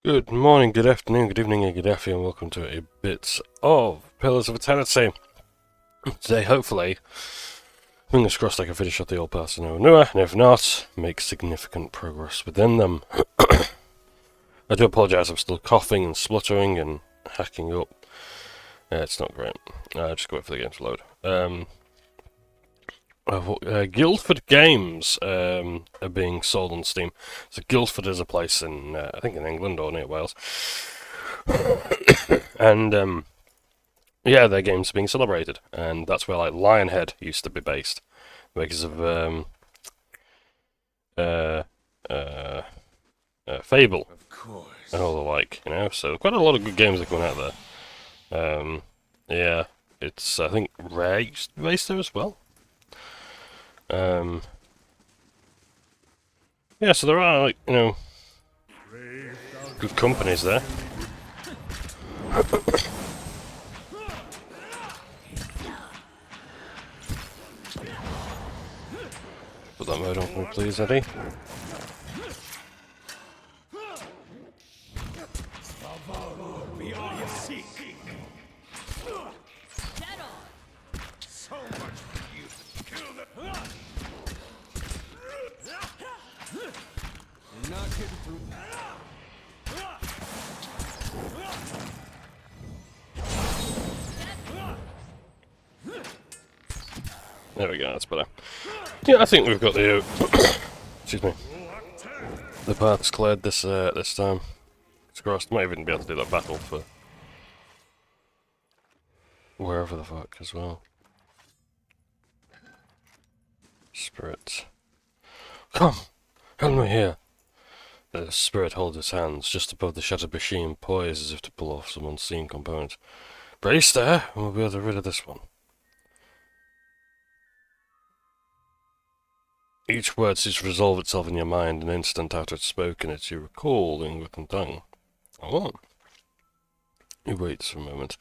Good morning, good afternoon, good evening, and good afternoon. Welcome to a bit of Pillars of Eternity. Today, hopefully, fingers crossed I can finish up the old parts of Caed Nua, and if not, make significant progress within them. I do apologise, I'm still coughing and spluttering and hacking up. It's not great. Just wait for the game to load. Guildford Games are being sold on Steam. So Guildford is a place in, I think in England or near Wales. And yeah, their games are being celebrated, and that's where like Lionhead used to be based, because of Fable Of course. and all the like, you know. So quite a lot of good games are coming out there. Yeah, it's I think Rare used to be based there as well. Yeah, so there are like good companies there. Put that mode on for me, please, Eddie. We all you seek. So much for you. Kill the. You're not getting through. There we go, that's better. Yeah, I think we've got the excuse me, the paths cleared this time. It's crossed. Might even be able to do that battle for wherever the fuck as well. Spirit, come, help me here. The spirit holds his hands just above the shattered machine, poised as if to pull off some unseen component. Brace there, and we'll be able to get rid of this one. Each word seems to resolve itself in your mind an instant after it's spoken, as you recall in written tongue. Oh. He waits for a moment,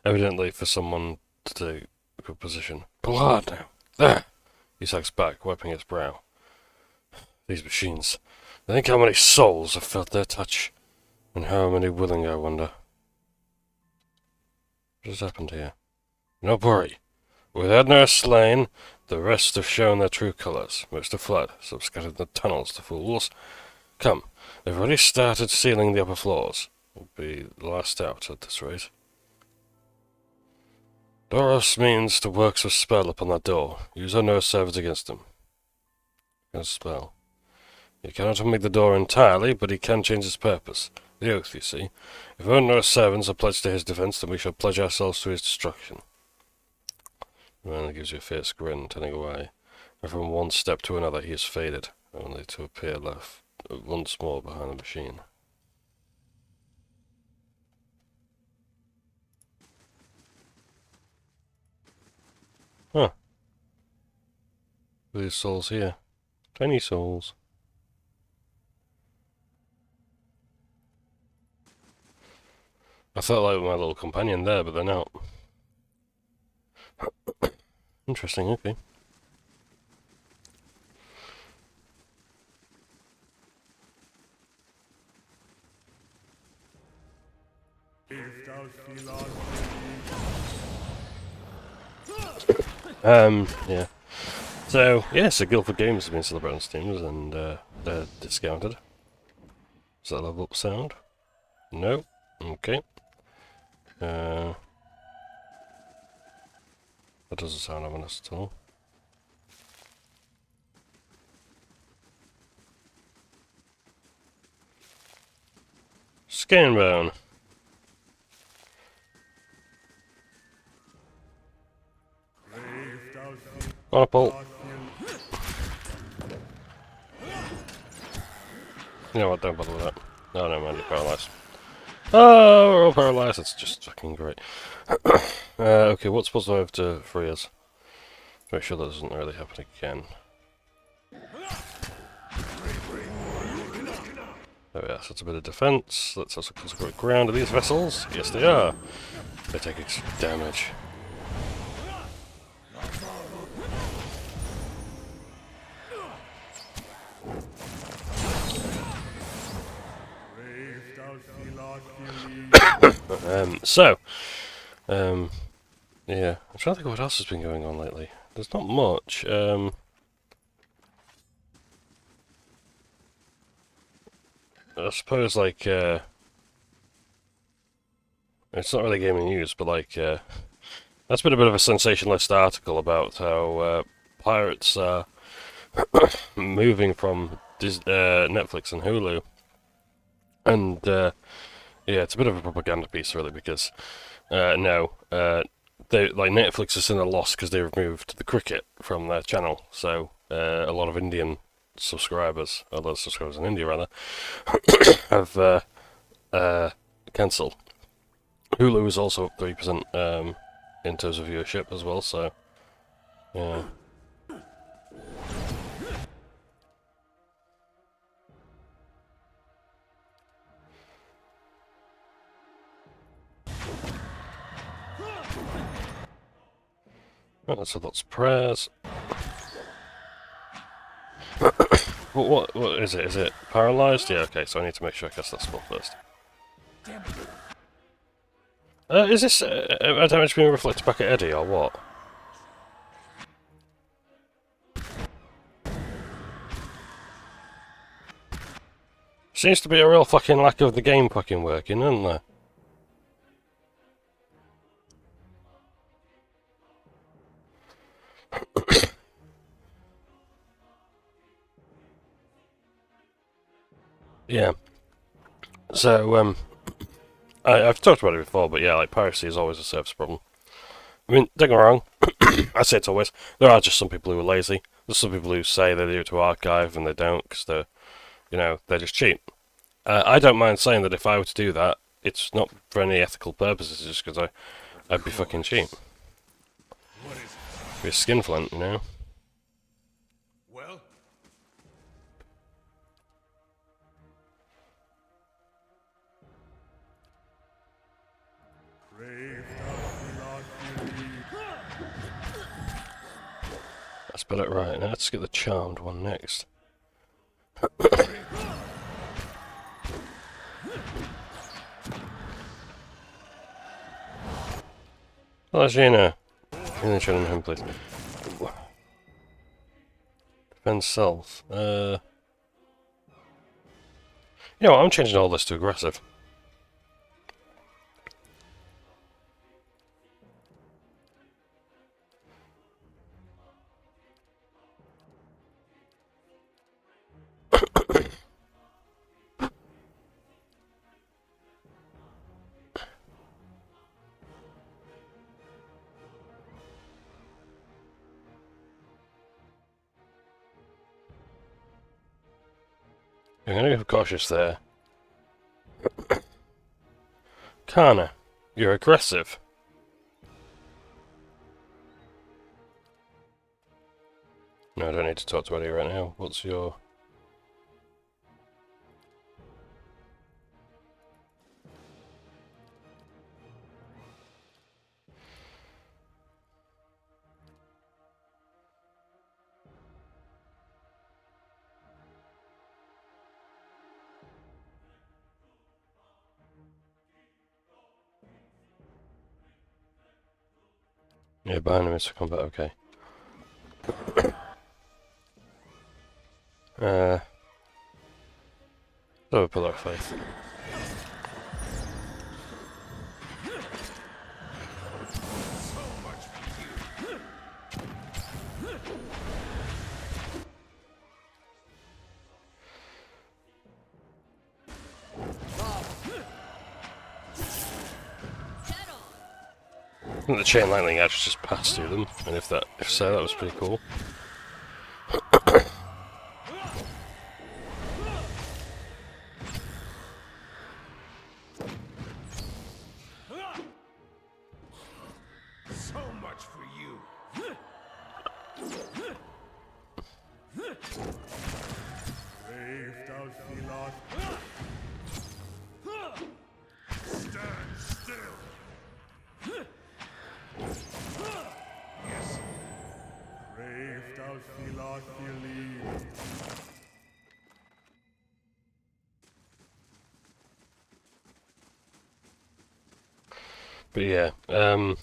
evidently for someone to take a good position. Pull hard now. There! He sags back, wiping his brow. These machines. Think how many souls have felt their touch, and how many willing, I wonder. What has happened here? No worry. With Edna slain, the rest have shown their true colours. Most have fled, some scattered in the tunnels, the fools. Come, they've already started sealing the upper floors. We'll be the last out at this rate. Doros means to work a spell upon that door. Use her nurse servants against him. A spell. He cannot unmake the door entirely, but he can change its purpose. The oath, you see. If our nurse servants are pledged to his defence, then we shall pledge ourselves to his destruction. The man gives you a fierce grin, turning away. And from one step to another he has faded, only to appear left once more behind the machine. Huh. These souls here. Tiny souls. I felt like my little companion there, but they're not. Interesting, okay. Yeah. So, yeah, so Guildford Games has been celebrating Steams, and they're discounted. Does that level up sound? No? Okay. That doesn't sound ominous at all. Johnbonne. Apple. You know what, don't bother with that. No, never mind, you're paralysed. Oh, we're all paralysed, that's just fucking great. Okay, what's supposed to have to free us? Make sure that doesn't really happen again. There we are, so it's a bit of defense. Let's also consecrate ground. Are these vessels? Yes, they are. They take extra damage. Yeah, I'm trying to think of what else has been going on lately. There's not much. I suppose, like, it's not really gaming news, but, like, that's been a bit of a sensationalist article about how pirates are moving from Netflix and Hulu. And, yeah, it's a bit of a propaganda piece, really, because, Netflix has seen a loss because they removed the cricket from their channel, so a lot of Indian subscribers, a lot of subscribers in India, rather, have cancelled. Hulu is also up 3% in terms of viewership as well, so, yeah. Oh, so lots of prayers. What is it? Is it paralysed? Yeah, okay, so I need to make sure I cast that spell first. Is this a damage being reflected back at Eddie, or what? Seems to be a real fucking lack of the game fucking working, isn't there? Yeah. So, I've talked about it before, but yeah, like, piracy is always a service problem. I mean, don't get me wrong, I say it's always. There are just some people who are lazy. There's some people who say they do it to archive and they don't because they're, they're just cheap. I don't mind saying that if I were to do that, it's not for any ethical purposes, it's just because I'd be fucking cheap. Be a skinflint, Well? Let's put it right. Now let's get the charmed one next. Well, Gina. In the training home, please. Defend self. You know what? I'm changing all this to aggressive. I'm gonna be cautious there. Kana, you're aggressive. No, I don't need to talk to Eddie right now. What's your... Yeah, behind him is for combat, okay. So pillar of faith. I think the chain lightning actually just passed through them, and if so, that was pretty cool. So much for you. Stand still. Yes. But yeah, the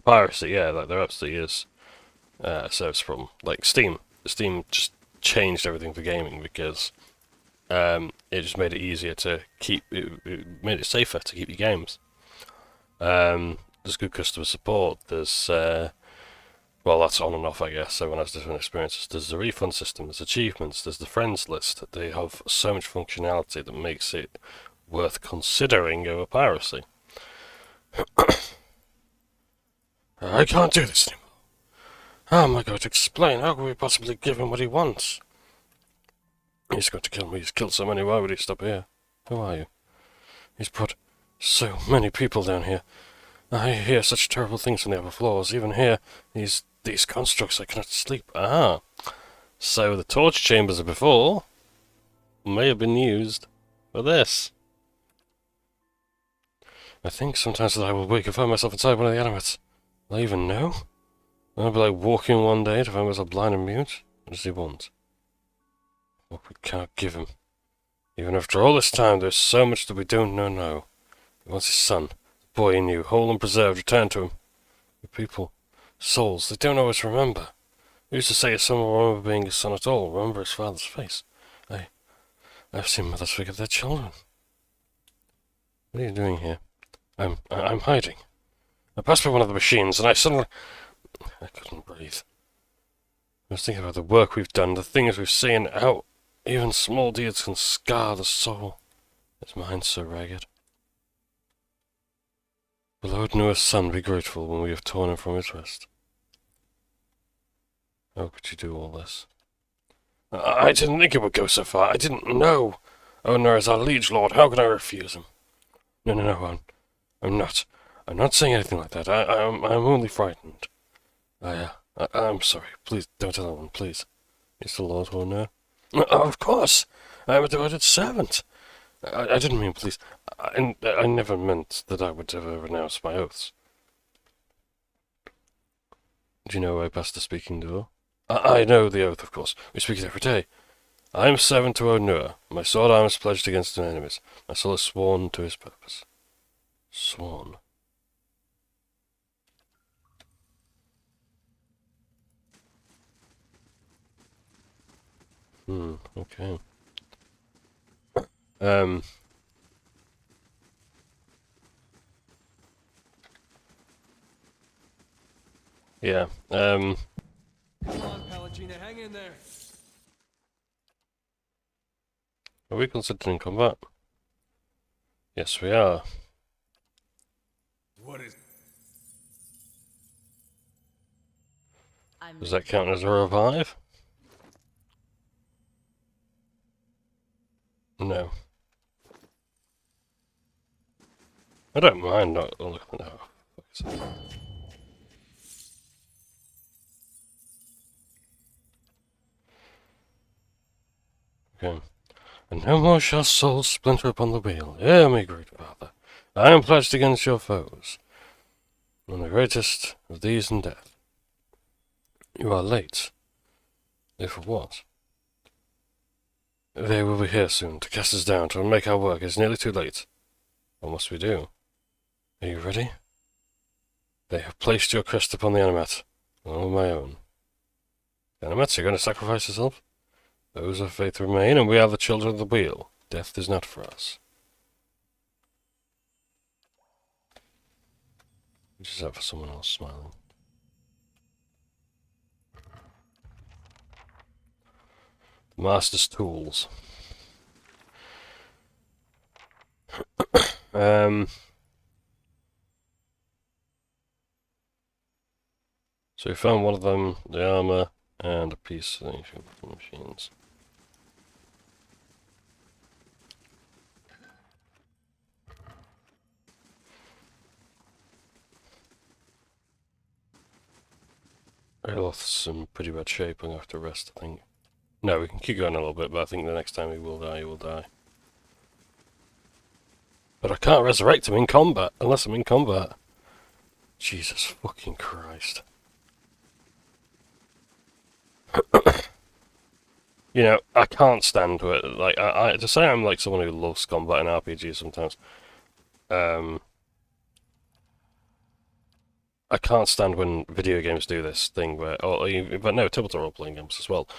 piracy, yeah, like there absolutely is a service problem. Like Steam. Steam just changed everything for gaming because it just made it easier to keep, it made it safer to keep your games. There's good customer support, there's, well, that's on and off, I guess, everyone has different experiences. There's the refund system, there's achievements, there's the friends list. They have so much functionality that makes it worth considering over piracy. I can't do this anymore. How am I going to explain? How can we possibly give him what he wants? He's going to kill me. He's killed so many. Why would he stop here? Who are you? He's brought so many people down here. I hear such terrible things from the upper floors. Even here, these constructs, I cannot sleep. Ah. So the torture chambers of before may have been used for this. I think sometimes that I will wake and find myself inside one of the animats. Will I even know? I'll be like walking one day to find myself blind and mute. What does he want? What we cannot give him. Even after all this time, there's so much that we don't know now. He wants his son, the boy he knew, whole and preserved, returned to him. The people, souls, they don't always remember. Who's used to say his son will remember being his son at all, remember his father's face? I've seen mothers forget their children. What are you doing here? I'm hiding. I passed by one of the machines, and I couldn't breathe. I was thinking about the work we've done, the things we've seen, how even small deeds can scar the soul. His mind's so ragged. Beloved Nua's son, be grateful when we have torn him from his rest. How could you do all this? I didn't think it would go so far. I didn't know. Oh, no, as our liege lord, how can I refuse him? No, I'm not. I'm not saying anything like that. I'm only frightened. I'm sorry. Please, don't tell anyone, please. Is the Lord will know? Of course! I'm a devoted servant. I didn't mean please. I never meant that I would ever renounce my oaths. Do you know where I passed the speaking door? I know the oath, of course. We speak it every day. I am servant to Nua. My sword arm is pledged against my enemies. My soul is sworn to his purpose. Sworn. Okay. Yeah, Come on, Palagina, hang in there. are we considering combat? Yes, we are. What is... Does that count as a revive? No. I don't mind not looking at that. Okay. And no more shall souls splinter upon the wheel. Hear me, great father. I am pledged against your foes. And the greatest of these in death. You are late. If for what? They will be here soon, to cast us down, to make our work. It's nearly too late. What must we do? Are you ready? They have placed your crest upon the animat, along with my own. The animats, you're going to sacrifice yourself? Those of faith remain, and we are the children of the wheel. Death is not for us. Just that for someone else smiling. Master's tools. So we found one of them, the armor, and a piece of the ancient machines. Aeloth's in pretty bad shape. I'm going to have to rest, I think. No, we can keep going a little bit, but I think the next time he will die. But I can't resurrect him in combat, unless I'm in combat. Jesus fucking Christ. You know, I can't stand to it. Like, to say I'm like someone who loves combat in RPGs sometimes. I can't stand when video games do this thing where, but no, tabletop role-playing games as well,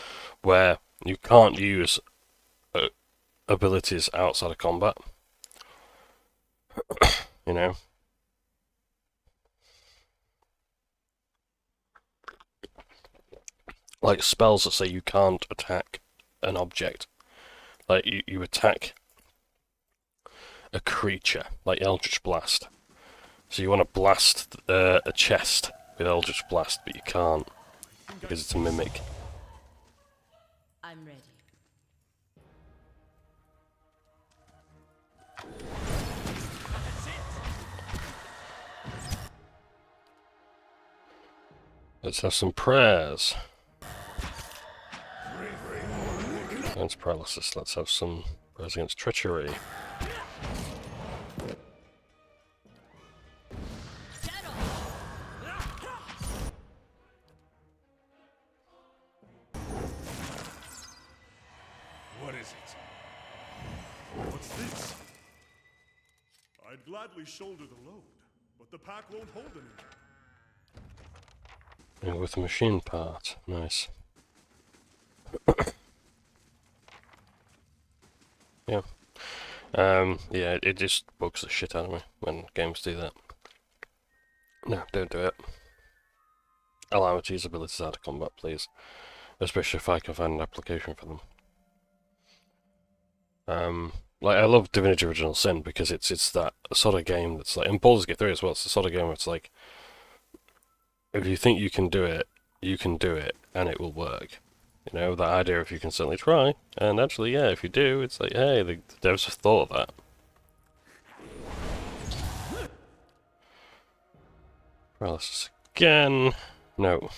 where you can't use abilities outside of combat. You know? Like spells that say you can't attack an object. Like you attack a creature, like Eldritch Blast. So you want to blast a chest with Eldritch Blast, but you can't because it's a mimic. I'm ready. Let's have some prayers. Against paralysis. Let's have some prayers against treachery. What is it? What's this? I'd gladly shoulder the load, but the pack won't hold anymore. And with a machine part. Nice. Yeah. Yeah, it just bugs the shit out of me when games do that. No, don't do it. Allow me to use abilities out of combat, please. Especially if I can find an application for them. Like, I love Divinity Original Sin because it's that sort of game that's like, and Baldur's Gate 3 as well, it's the sort of game where it's like, if you think you can do it, and it will work. You know, that idea if you can certainly try, and actually, yeah, if you do, it's like, hey, the devs have thought of that. Paralysis again. No.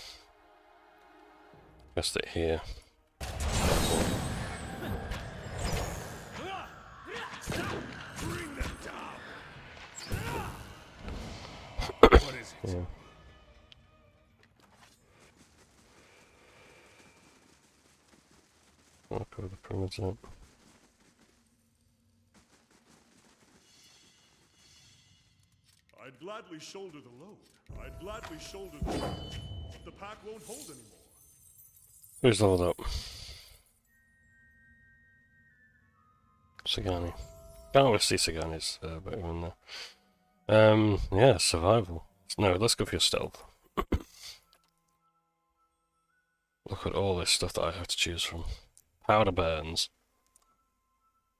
Rest it here. Bring them down. What is it? Yeah. I'll cover the pyramids up. I'd gladly shoulder the load. I'd gladly shoulder the load, but the pack won't hold anymore. Who's leveled up? Sagani. Can't always see Sagani's better in there. Yeah, survival. No, let's go for your stealth. Look at all this stuff that I have to choose from. Powder burns.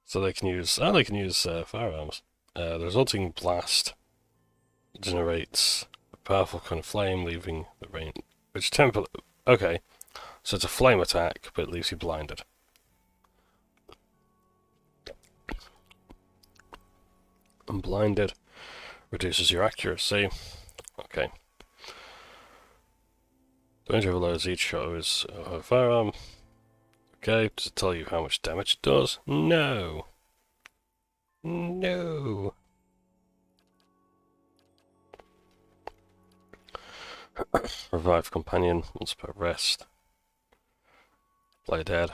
So they can use, firearms. The resulting blast generates a powerful kind of flame, leaving the range, which okay, so it's a flame attack, but it leaves you blinded. And blinded reduces your accuracy. Okay. Range overloads each shot is a firearm. Okay, does it tell you how much damage it does? No. No. Revive companion once per rest. Play dead.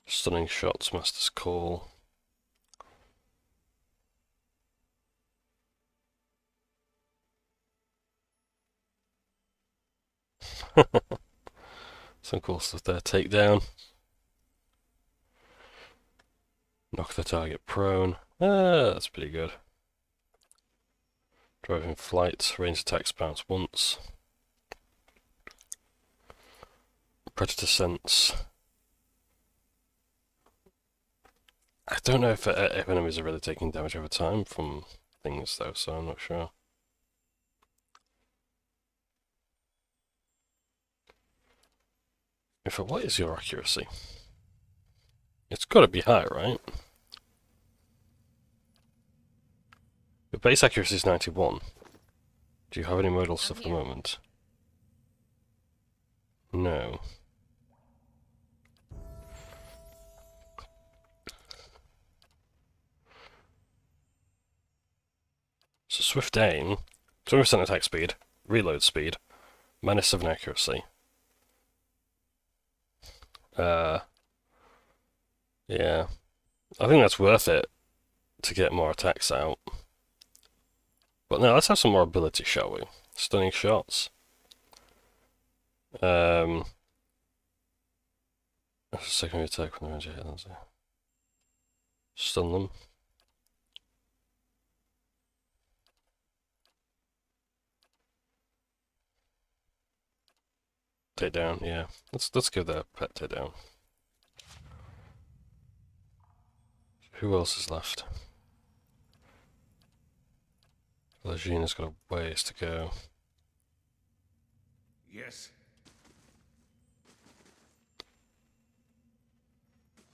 Stunning shots, Master's Call. Some cool stuff there. Takedown. Knock the target prone. Ah, that's pretty good. Driving flight. Range attacks bounce once. Predator sense. I don't know if enemies are really taking damage over time from things though, so I'm not sure. What is your accuracy? It's got to be high, right? Your base accuracy is 91. Do you have any modal stuff at the moment? No. So swift aim, 20% attack speed, reload speed, -7 accuracy. Yeah. I think that's worth it to get more attacks out. But no, let's have some more ability, shall we? Stunning shots. That's a secondary attack when the ranger hits. Stun them. Take down, yeah. Let's give that a pet take down. Who else is left? Legina's got a ways to go. Yes.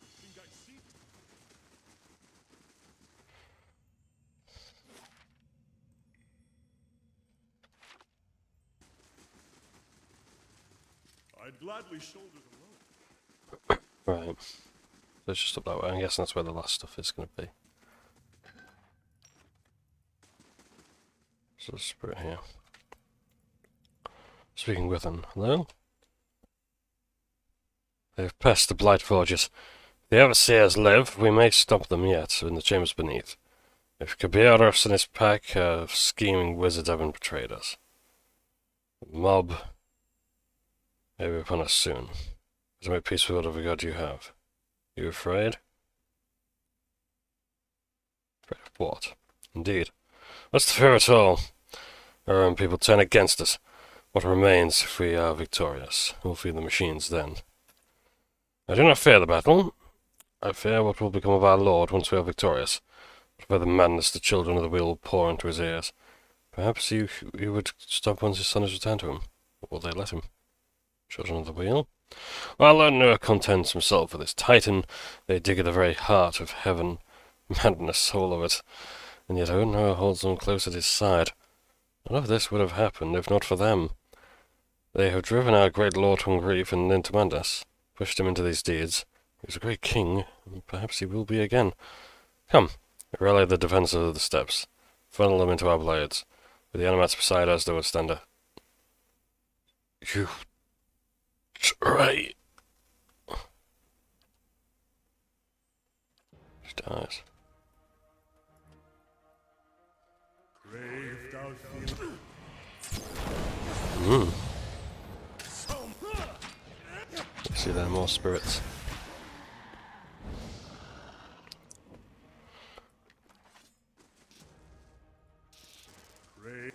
Think I see. I'd gladly shoulder the load. Right. So it's just up that way. I'm guessing that's where the last stuff is going to be. So let's put it here. Speaking with them. Hello? They've passed the Blight Forges. If the Overseers live, we may stop them yet in the chambers beneath. If Cabearos and his pack of scheming wizards haven't betrayed us. The mob may be upon us soon. To make peace with whatever god you have. You afraid? Afraid of what? Indeed. What's the fear at all? Our own people turn against us. What remains if we are victorious? We'll feed the machines then. I do not fear the battle. I fear what will become of our lord once we are victorious. What the madness the children of the wheel will pour into his ears. Perhaps you would stop once his son is returned to him. Or will they let him? Children of the wheel? While Caed Nua contends himself with his titan, they dig at the very heart of heaven. Madness, all of it. And yet Caed Nua holds them close at his side. None of this would have happened if not for them. They have driven our great lord from grief and into madness, pushed him into these deeds. He was a great king, and perhaps he will be again. Come, rally the defenders of the steps. Funnel them into our blades. With the animats beside us, they would stand a... You... try... She dies. Brave thou feel. See there, more spirits. Brave.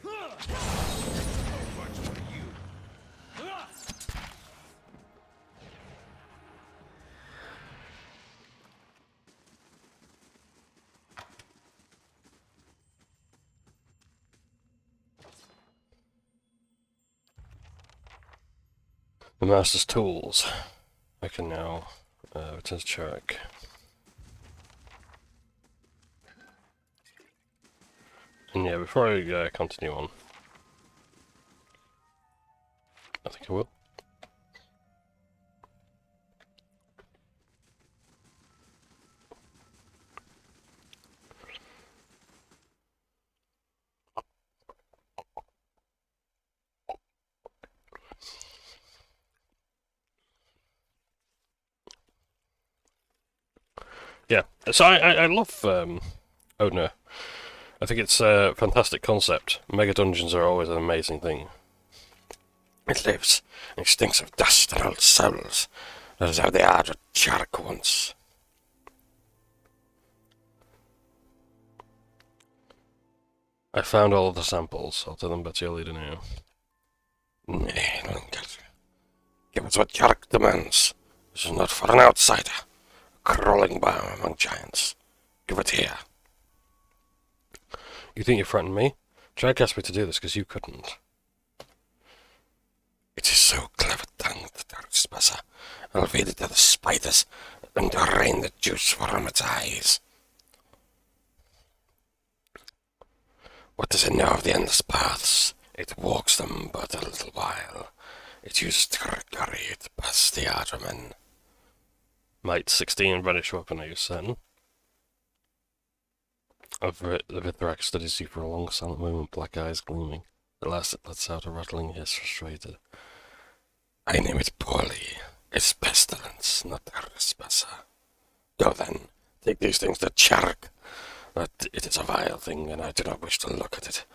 The Master's Tools. I can now return to Charrick. And yeah, before I continue on, I think I will. Yeah, so I love Caed Nua. I think it's a fantastic concept. Mega dungeons are always an amazing thing. It lives, and it stinks of dust and old souls. That is how they are at Charrick once. I found all of the samples. I'll tell them about your leader now. Nay, Linger. Give us what Charrick demands. This is not for an outsider. Crawling by among giants. Give it here. You think you threatened me? Jack asked me to do this because you couldn't. It is so clever-tongued, trespasser. I'll feed it to the spiders and drain the juice from its eyes. What does it know of the endless paths? It walks them but a little while. It uses trickery to pass the Ardermen. Might 16 reddish weapon, are you certain? The Vithrak studies you for a long silent moment, black eyes gleaming. At last it lets out a rattling hiss, frustrated. I name it poorly. It's pestilence, not a trespasser. Go then, take take these things to Chark. That it is a vile thing, and I do not wish to look at it.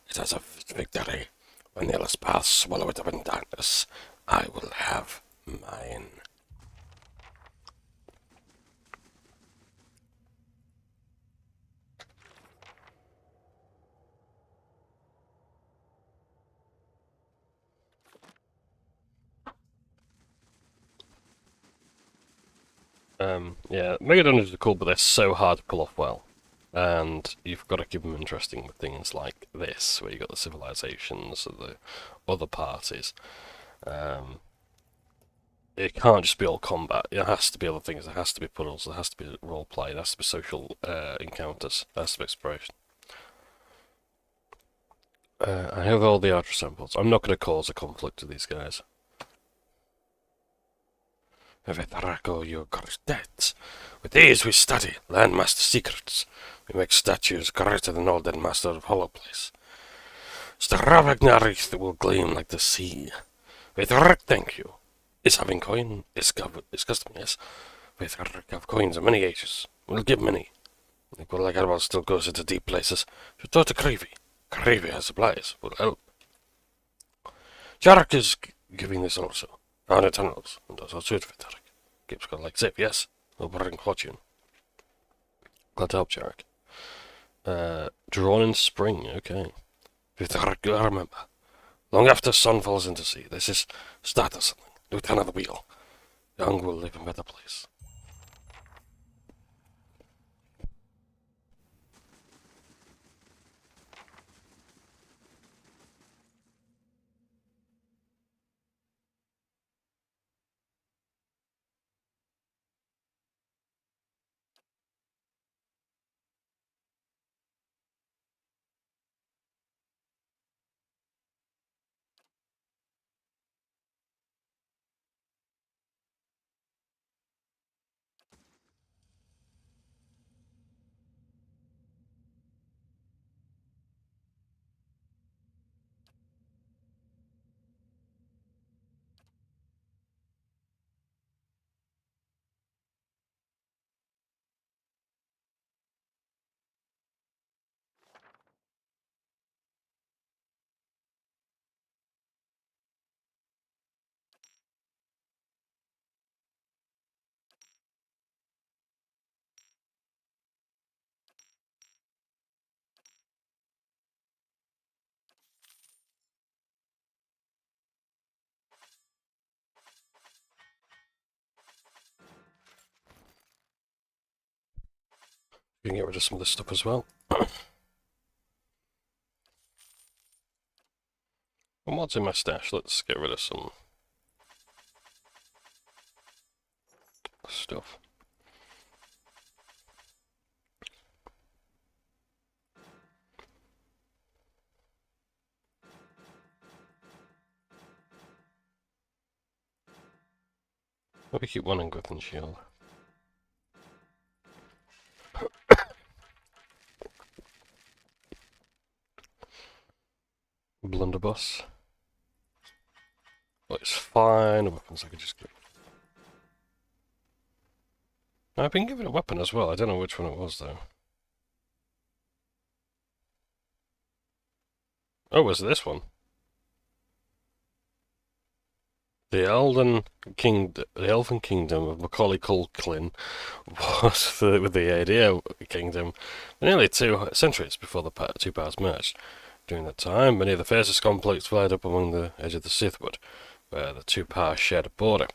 It has a victory. When the endless paths swallow it up in darkness, I will have mine. Yeah, Mega Dungeons are cool, but they're so hard to pull off well. And you've got to keep them interesting with things like this, where you've got the civilizations of the other parties. It can't just be all combat. It has to be other things. There has to be puzzles. There has to be role play. There has to be social encounters. There has to be exploration. I have all the art samples. I'm not going to cause a conflict with these guys. Vetaraco, you're correct. With these we study Landmaster secrets. We make statues greater than all dead master of Hollow Place. Stravagnarith will gleam like the sea. Vetarak, thank you. Is having coin is custom, yes. Vetarak have coins of many ages. We'll give many. Equal like Arbal still goes into deep places. Should talk to Creevy. Creevy has supplies. Will help. Jarak is giving this also. Found in tunnels, and does also Vetarak. Keeps got like Zip, yes. Will bring fortune. Glad to help, Jarak. Drawn in spring, okay. Vetarak, I remember. Long after sun falls into sea. This is start of something. New turn of the wheel. Young will live in a better place. We can get rid of some of this stuff as well. And what's in my stash? Let's get rid of some stuff. Maybe keep one in Griffin Shield. Blunderbuss. Well, it's fine. Weapons I could just get. I've been given a weapon as well. I don't know which one it was though. Oh, was it this one? The Elven Kingdom of Macaulay Culkin was with the Aedea Kingdom nearly 2 centuries before the two powers merged. During that time, many of the fiercest conflicts flared up along the edge of the Sithwood, where the two powers shared a border.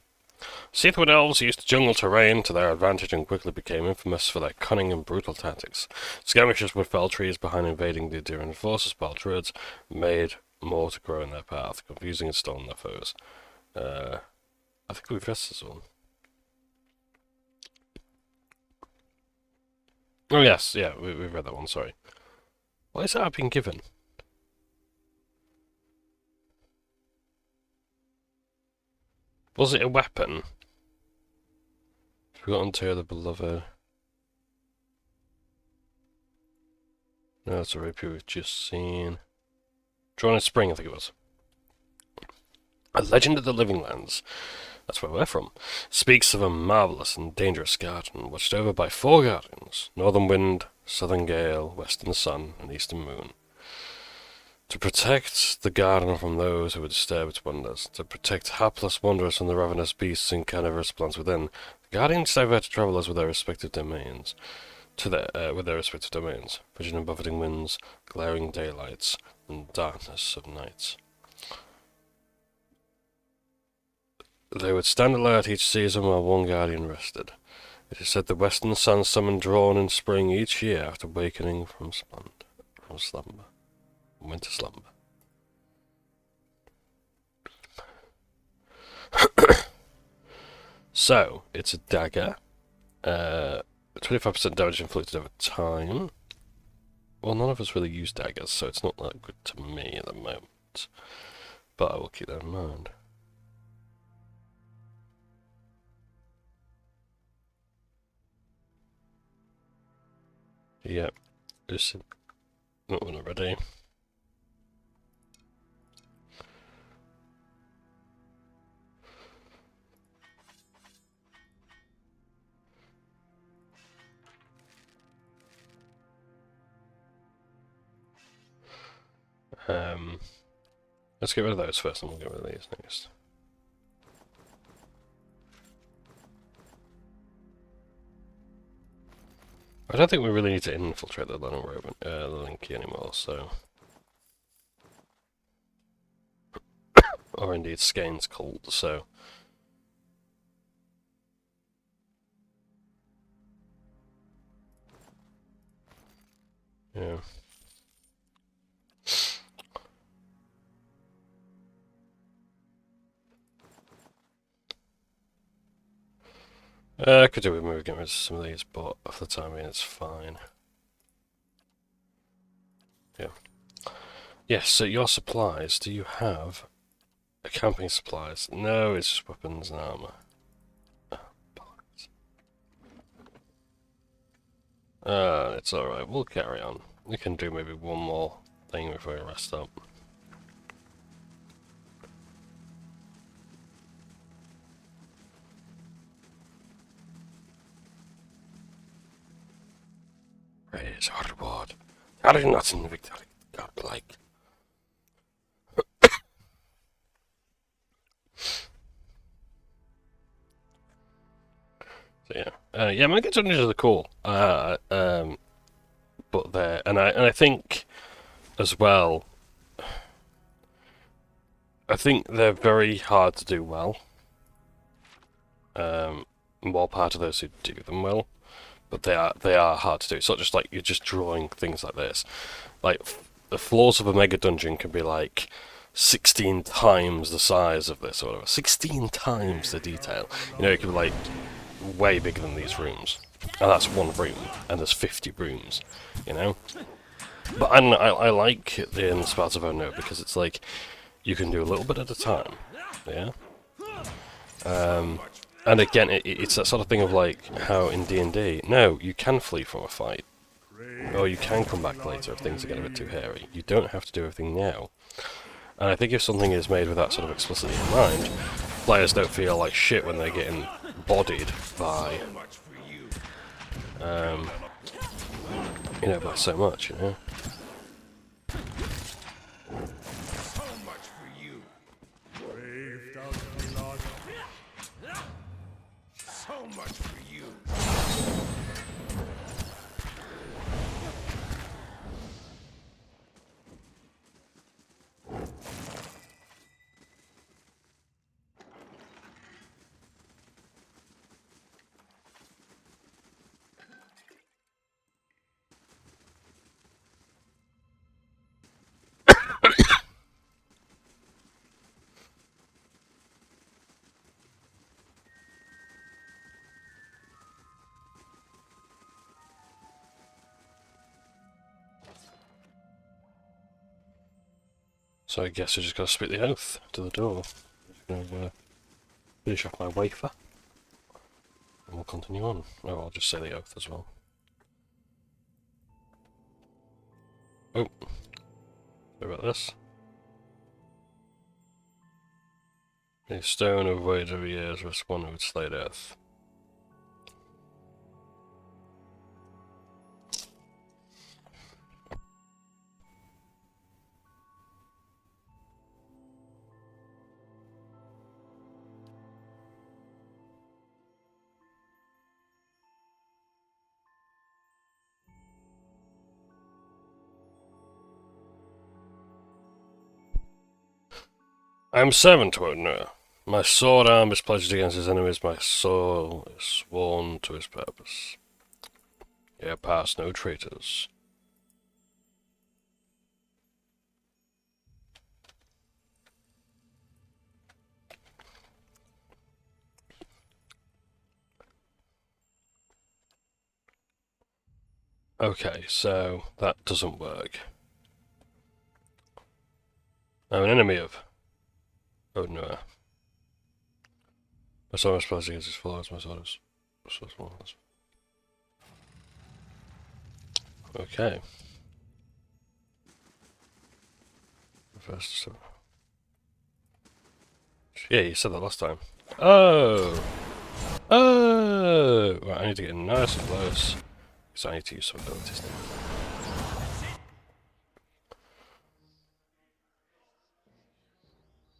Sithwood elves used jungle terrain to their advantage and quickly became infamous for their cunning and brutal tactics. Skirmishes with fell trees behind invading the Aediran forces, while druids made more to grow in their path, confusing and stalling their foes. I think we've read this one. Oh yes, yeah, we've read that one, sorry. What is that I've been given? Was it a weapon? Forgotten to the beloved. No, that's a rapier we've just seen. Drawn in spring, I think it was. A legend of the Living Lands. That's where we're from. Speaks of a marvellous and dangerous garden, watched over by 4 guardians: Northern Wind, Southern Gale, Western Sun, and Eastern Moon. To protect the garden from those who would disturb its wonders, to protect hapless wanderers from the ravenous beasts and carnivorous plants within, the guardians divert travellers with their respective domains, bridging and buffeting winds, glaring daylights, and darkness of nights. They would stand alert each season while one guardian rested. It is said the western sun summoned drawn in spring each year after wakening from slumber, winter slumber. So, it's a dagger. 25% damage inflicted over time. Well, none of us really use daggers, so it's not that good to me at the moment. But I will keep that in mind. Yep. Listen. Not one already. Let's get rid of those first, and we'll get rid of these next. I don't think we really need to infiltrate the Linky anymore, so... or indeed Caed's cult, so... yeah. I could do with maybe getting rid of some of these, but for the time being it's fine. Yeah. Yes, so your supplies, do you have camping supplies? No, it's just weapons and armor. It's alright, we'll carry on. We can do maybe one more thing before we rest up. Praise our reward. Are you not in victory, godlike? So yeah, my guns are cool. But I think as well. I think they're very hard to do well. More part of those who do them well, but they are hard to do. It's not just like you're just drawing things like this. Like the floors of a mega dungeon can be like 16 times the size of this or whatever. 16 times the detail. You know, it could be like way bigger than these rooms, and that's one room, and there's 50 rooms. You know, but I like it in Sparta of No because it's like you can do a little bit at a time. Yeah. And again, it's that sort of thing of like how in D&D, no, you can flee from a fight, or you can come back later if things are getting a bit too hairy. You don't have to do everything now. And I think if something is made with that sort of explicitly in mind, players don't feel like shit when they're getting bodied by, by so much, you know. So I guess I just gotta spit the oath to the door. I'm just gonna finish off my wafer, and we'll continue on. Oh, I'll just say the oath as well. Oh, sorry about this. A stone of weight every year is one who would slay death. I am servant to Nua. My sword arm is pledged against his enemies, my soul is sworn to his purpose. Here pass no traitors. Okay, so that doesn't work. I'm an enemy of Nua. My sword is pledged against his followers, my sword is sworn. Okay. First, yeah, you said that last time. Oh! Oh! Right, I need to get nice and close. Because I need to use some abilities now.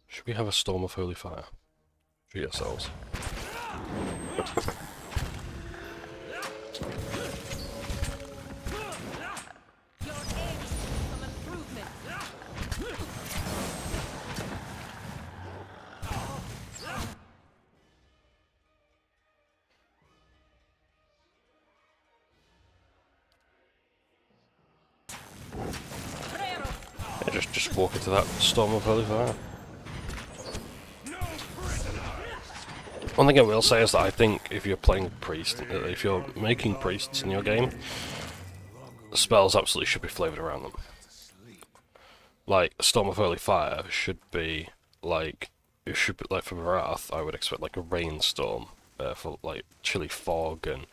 Should we have a storm of holy fire? Treat ourselves. Yeah, just walk into that storm of holy fire. One thing I will say is that I think if you're playing priest, if you're making priests in your game, the spells absolutely should be flavoured around them. Like, Storm of Holy Fire should be like, it should be like for Wrath, I would expect like a rainstorm for like chilly fog and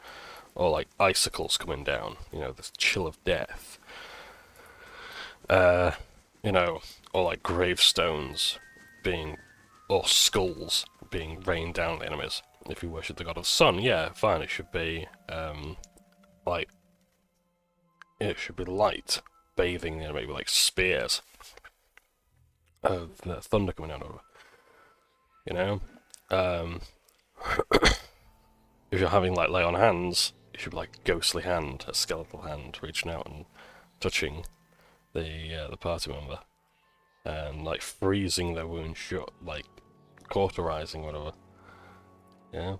or like icicles coming down, you know, this chill of death. You know, or like gravestones being, or skulls being rained down on the enemies. If you worship the god of the sun, yeah, fine, it should be, like, it should be light, bathing the enemy with, like, spears of thunder coming down over. You know? If you're having, like, lay on hands, it should be, like, ghostly hand, a skeletal hand, reaching out and touching the party member. And, like, freezing their wound shut, like, cauterizing, whatever. Yeah.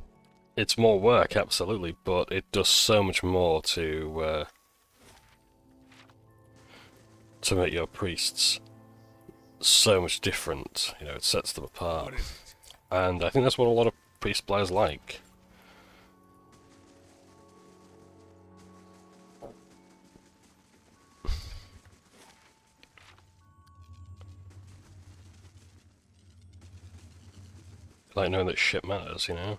It's more work, absolutely, but it does so much more to make your priests so much different. You know, it sets them apart. And I think that's what a lot of priest players like. Like knowing that shit matters, you know?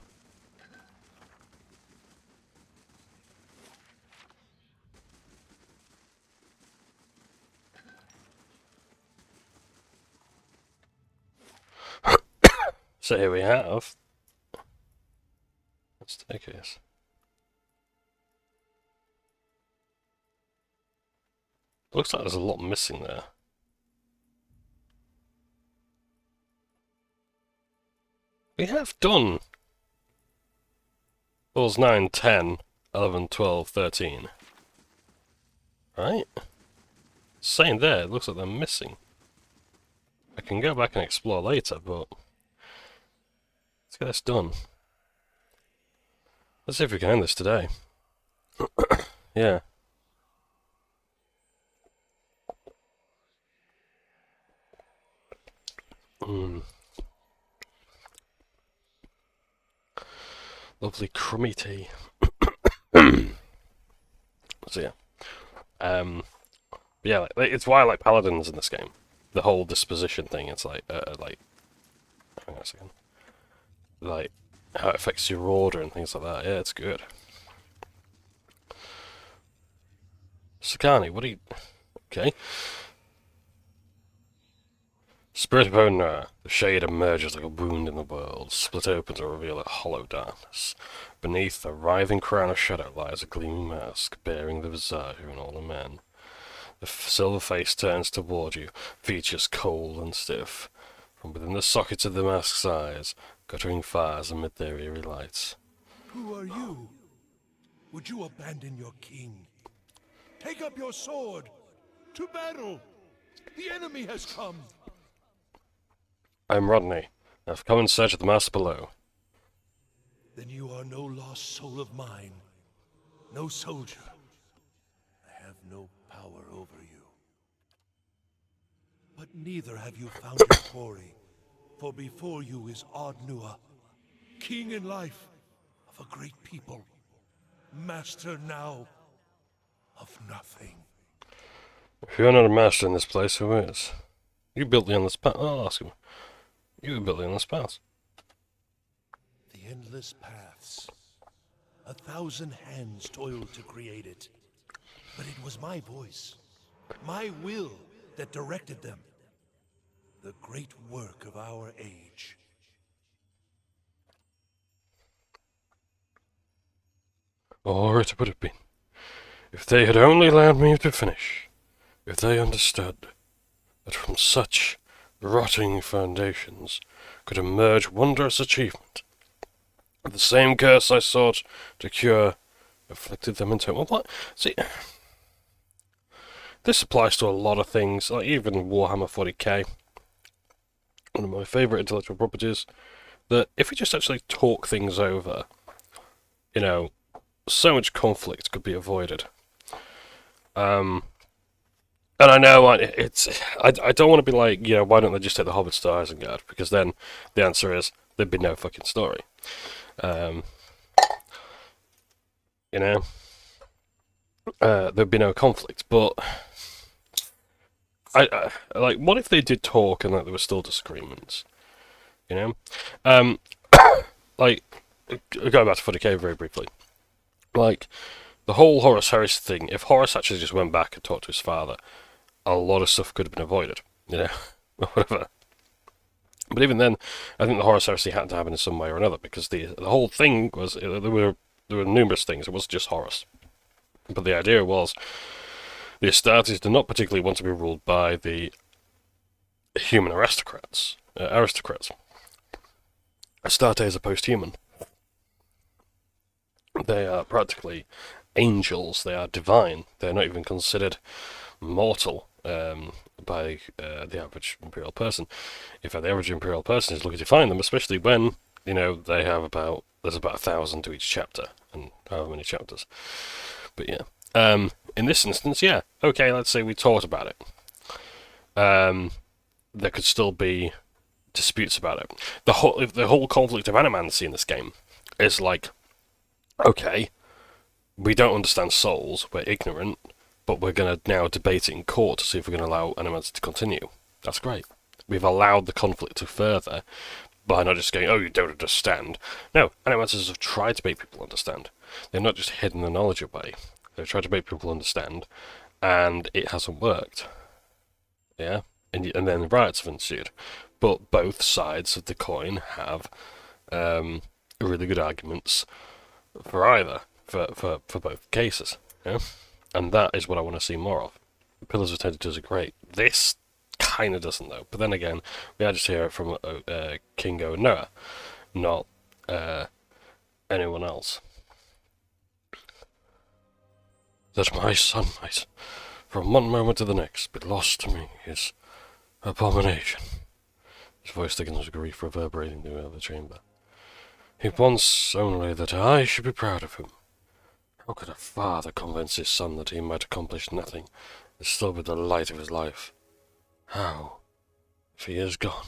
So here we have a staircase. Looks like there's a lot missing there. We have done levels 9, 10, 11, 12, 13. Right? Saying there, it looks like they're missing. I can go back and explore later, but let's get this done. Let's see if we can end this today. Yeah. Lovely crummy tea. So yeah. Yeah, like, it's why I like paladins in this game. The whole disposition thing, it's like, hang on a second. Like, how it affects your order and things like that. Yeah, it's good. Sakani, what are you... Okay. Spirit of Nua, the shade emerges like a wound in the world, split open to reveal a hollow darkness. Beneath the writhing crown of shadow lies a gleaming mask, bearing the visage of an older man. The silver face turns toward you, features cold and stiff. From within the sockets of the mask's eyes, guttering fires amid their eerie lights. Who are you? Would you abandon your king? Take up your sword! To battle! The enemy has come! I'm Rodney. I've come in search of the master below. Then you are no lost soul of mine. No soldier. I have no power over you. But neither have you found your quarry. For before you is Caed Nua, king in life of a great people. Master now of nothing. If you're not a master in this place, who is? You built the endless path. I'll ask him. You built the endless path. The endless paths. 1,000 hands toiled to create it. But it was my voice, my will, that directed them. The great work of our age. Or it would have been, if they had only allowed me to finish. If they understood that from such rotting foundations could emerge wondrous achievement. The same curse I sought to cure afflicted them into... Well, what? See, this applies to a lot of things, like even Warhammer 40k. One of my favourite intellectual properties, that if we just actually talk things over, you know, so much conflict could be avoided. And I know I don't want to be like, you know, why don't they just take the Hobbits to Isengard? Because then the answer is there'd be no fucking story. You know, there'd be no conflict. But I like, what if they did talk and like there were still disagreements? You know, like going back to 40k very briefly, like the whole Horus Heresy thing. If Horus actually just went back and talked to his father, a lot of stuff could have been avoided, you know, or whatever. But even then, I think the Horus Heresy had to happen in some way or another, because the whole thing was, there were numerous things, it wasn't just Horus. But the idea was, the Astartes did not particularly want to be ruled by the human aristocrats. Astartes are post-human. They are practically angels, they are divine, they're not even considered mortal by the average Imperial person. In fact, the average Imperial person is lucky to find them, especially when, you know, they have there's about 1,000 to each chapter, and however many chapters. But yeah, in this instance, yeah, okay, let's say we talked about it. There could still be disputes about it. The whole conflict of animancy in this game is like, okay, we don't understand souls, we're ignorant, but we're going to now debate it in court to see if we're going to allow animancy to continue. That's great. We've allowed the conflict to further by not just going, oh, you don't understand. No, animators have tried to make people understand. They've not just hidden the knowledge away. They've tried to make people understand, and it hasn't worked. Yeah? And then riots have ensued. But both sides of the coin have really good arguments for either, for both cases. Yeah? And that is what I want to see more of. Pillars of Eternity does it great. This kind of doesn't, though. But then again, we had to hear it from King Nua, not anyone else. That my son might, from one moment to the next, be lost to me is abomination. His voice thickens with grief, reverberating through the chamber. He wants only that I should be proud of him. How could a father convince his son that he might accomplish nothing and still be the light of his life? How, if he is gone?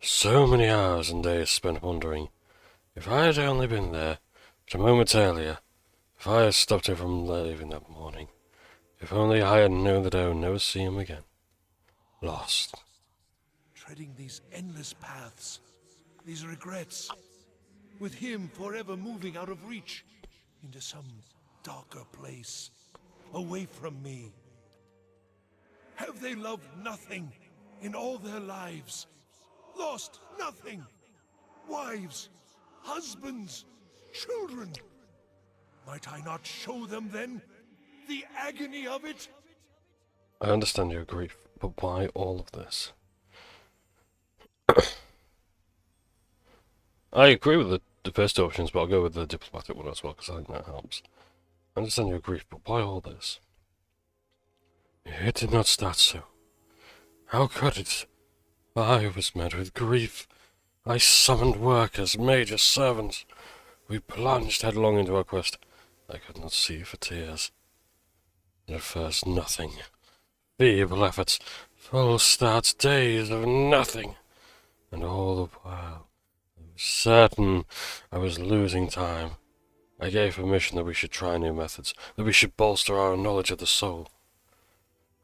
So many hours and days spent wondering. If I had only been there but a moment earlier, if I had stopped him from leaving that morning, if only I had known that I would never see him again. Lost. Treading these endless paths, these regrets, with him forever moving out of reach, into some darker place, away from me. Have they loved nothing in all their lives? Lost nothing? Wives, husbands, children? Might I not show them then the agony of it? I understand your grief, but why all of this? I agree with the first options, but I'll go with the diplomatic one as well, because I think that helps. I understand your grief, but why all this? It did not start so. How could it? I was met with grief. I summoned workers, major servants. We plunged headlong into our quest. I could not see for tears. And at first nothing. Feeble efforts, false starts, days of nothing. And all the while, I was certain I was losing time. I gave permission that we should try new methods, that we should bolster our knowledge of the soul.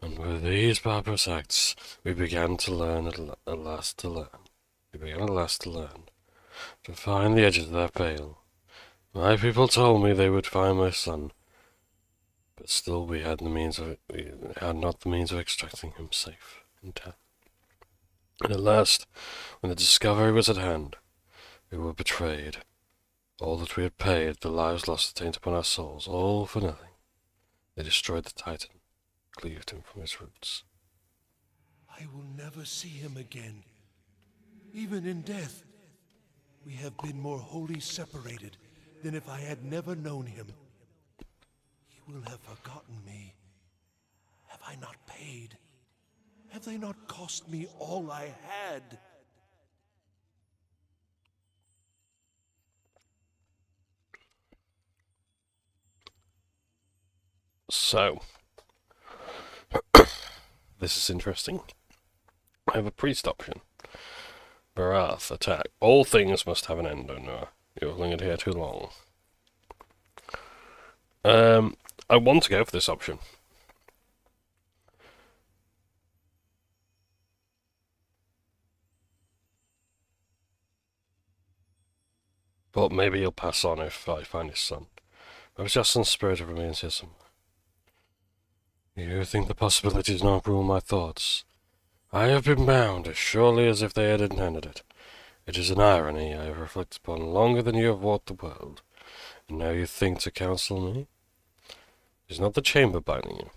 And with these barbarous acts, we began to learn at last to learn. To find the edges of their veil. My people told me they would find my son, but still we had not the means of extracting him safe in death. And at last, when the discovery was at hand, we were betrayed. All that we had paid, the lives lost, the taint upon our souls, all for nothing. They destroyed the Titan, cleaved him from his roots. I will never see him again. Even in death, we have been more wholly separated than if I had never known him. He will have forgotten me. Have I not paid? Have they not cost me all I had? So, this is interesting. I have a priest option. Barath, attack. All things must have an end, O Nua. You have lingered here too long. I want to go for this option. But maybe he'll pass on if I find his son. Perhaps your son's spirit remains here somewhere. You think the possibilities not rule my thoughts. I have been bound as surely as if they had intended it. It is an irony I have reflected upon longer than you have walked the world, and now you think to counsel me? It is not the chamber binding you.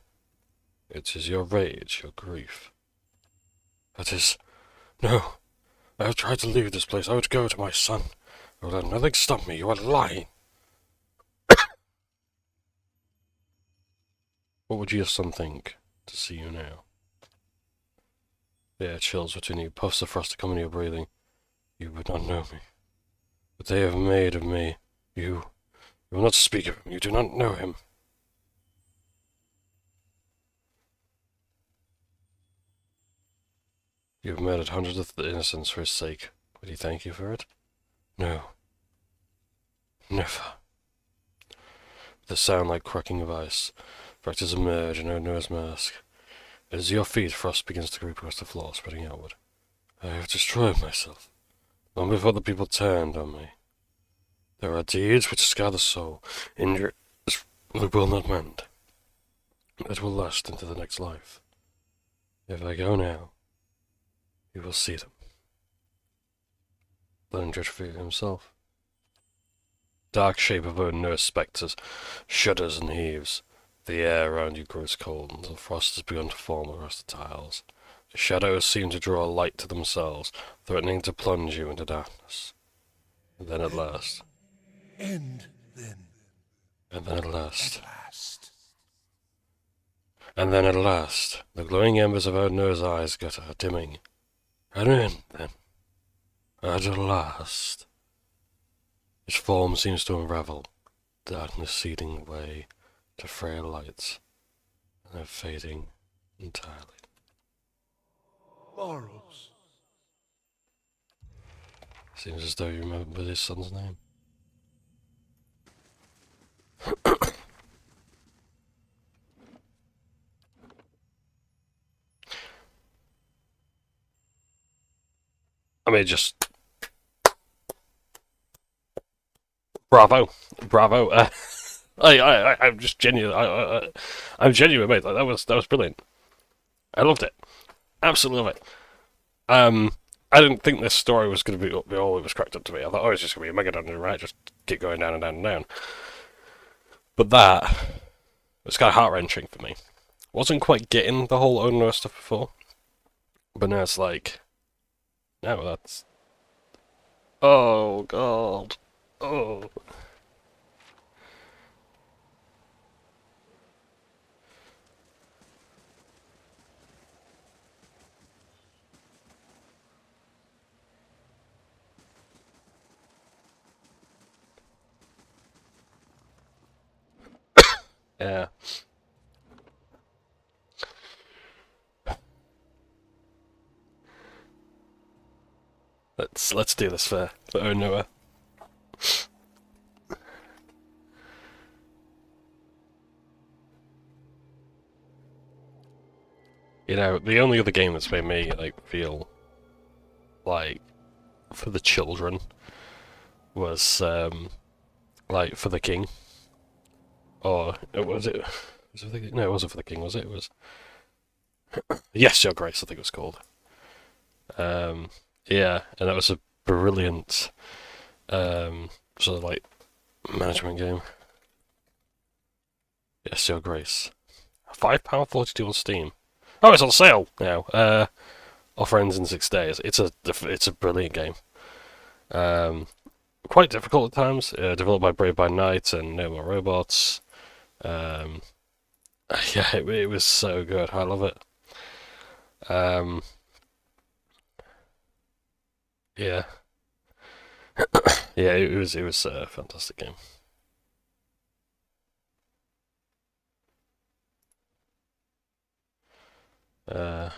It is your rage, your grief. That is... No. I have tried to leave this place. I would go to my son. I will let nothing stop me. You are lying. What would your son think to see you now? The air chills between you, puffs of frost come in your breathing. You would not know me. But they have made of me. You will not speak of him. You do not know him. You have murdered hundreds of innocents for his sake. Would he thank you for it? No. Never. With a sound like cracking of ice, fractures emerge in Nua's mask. As your feet, frost begins to creep across the floor, spreading outward. I have destroyed myself, long before the people turned on me. There are deeds which scar the soul, injuries that will not mend, that will last into the next life. If I go now, you will see them. Let him judge for himself. Dark shape of Nua's spectres shudders and heaves. The air around you grows cold until frost has begun to form across the tiles. The shadows seem to draw light to themselves, threatening to plunge you into darkness. And then at last... End, then. And then at last... At last. And then at last, the glowing embers of Nua's eyes gutter, dimming. An end, then. At last. His form seems to unravel, darkness ceding way to frail lights, and then fading entirely. Morals. Seems as though you remember his son's name. I mean, just... Bravo. Bravo. I'm just genuine. I'm genuine, mate. Like, that was brilliant. I loved it. Absolutely love it. I didn't think this story was going to be all it was cracked up to be. I thought, oh, it's just going to be a mega dungeon, right? Just keep going down and down and down. But that was kind of heart-wrenching for me. Wasn't quite getting the whole Caed Nua stuff before. But now it's like, no, that's... Oh, God. Oh. Yeah. Let's do this for Caed Nua. You know, the only other game that's made me like feel like for the children was like for the king. Or was it? No, it wasn't for the king, was it? It was. Yes, Your Grace, I think it was called. Yeah, and that was a brilliant sort of like management game. Yes, Your Grace. £5.42 on Steam. Oh, it's on sale now. Offer ends in 6 days. It's a brilliant game. Quite difficult at times. Developed by Brave by Night and No More Robots. Yeah, it was so good. I love it. Yeah, yeah, it was a fantastic game. Uh,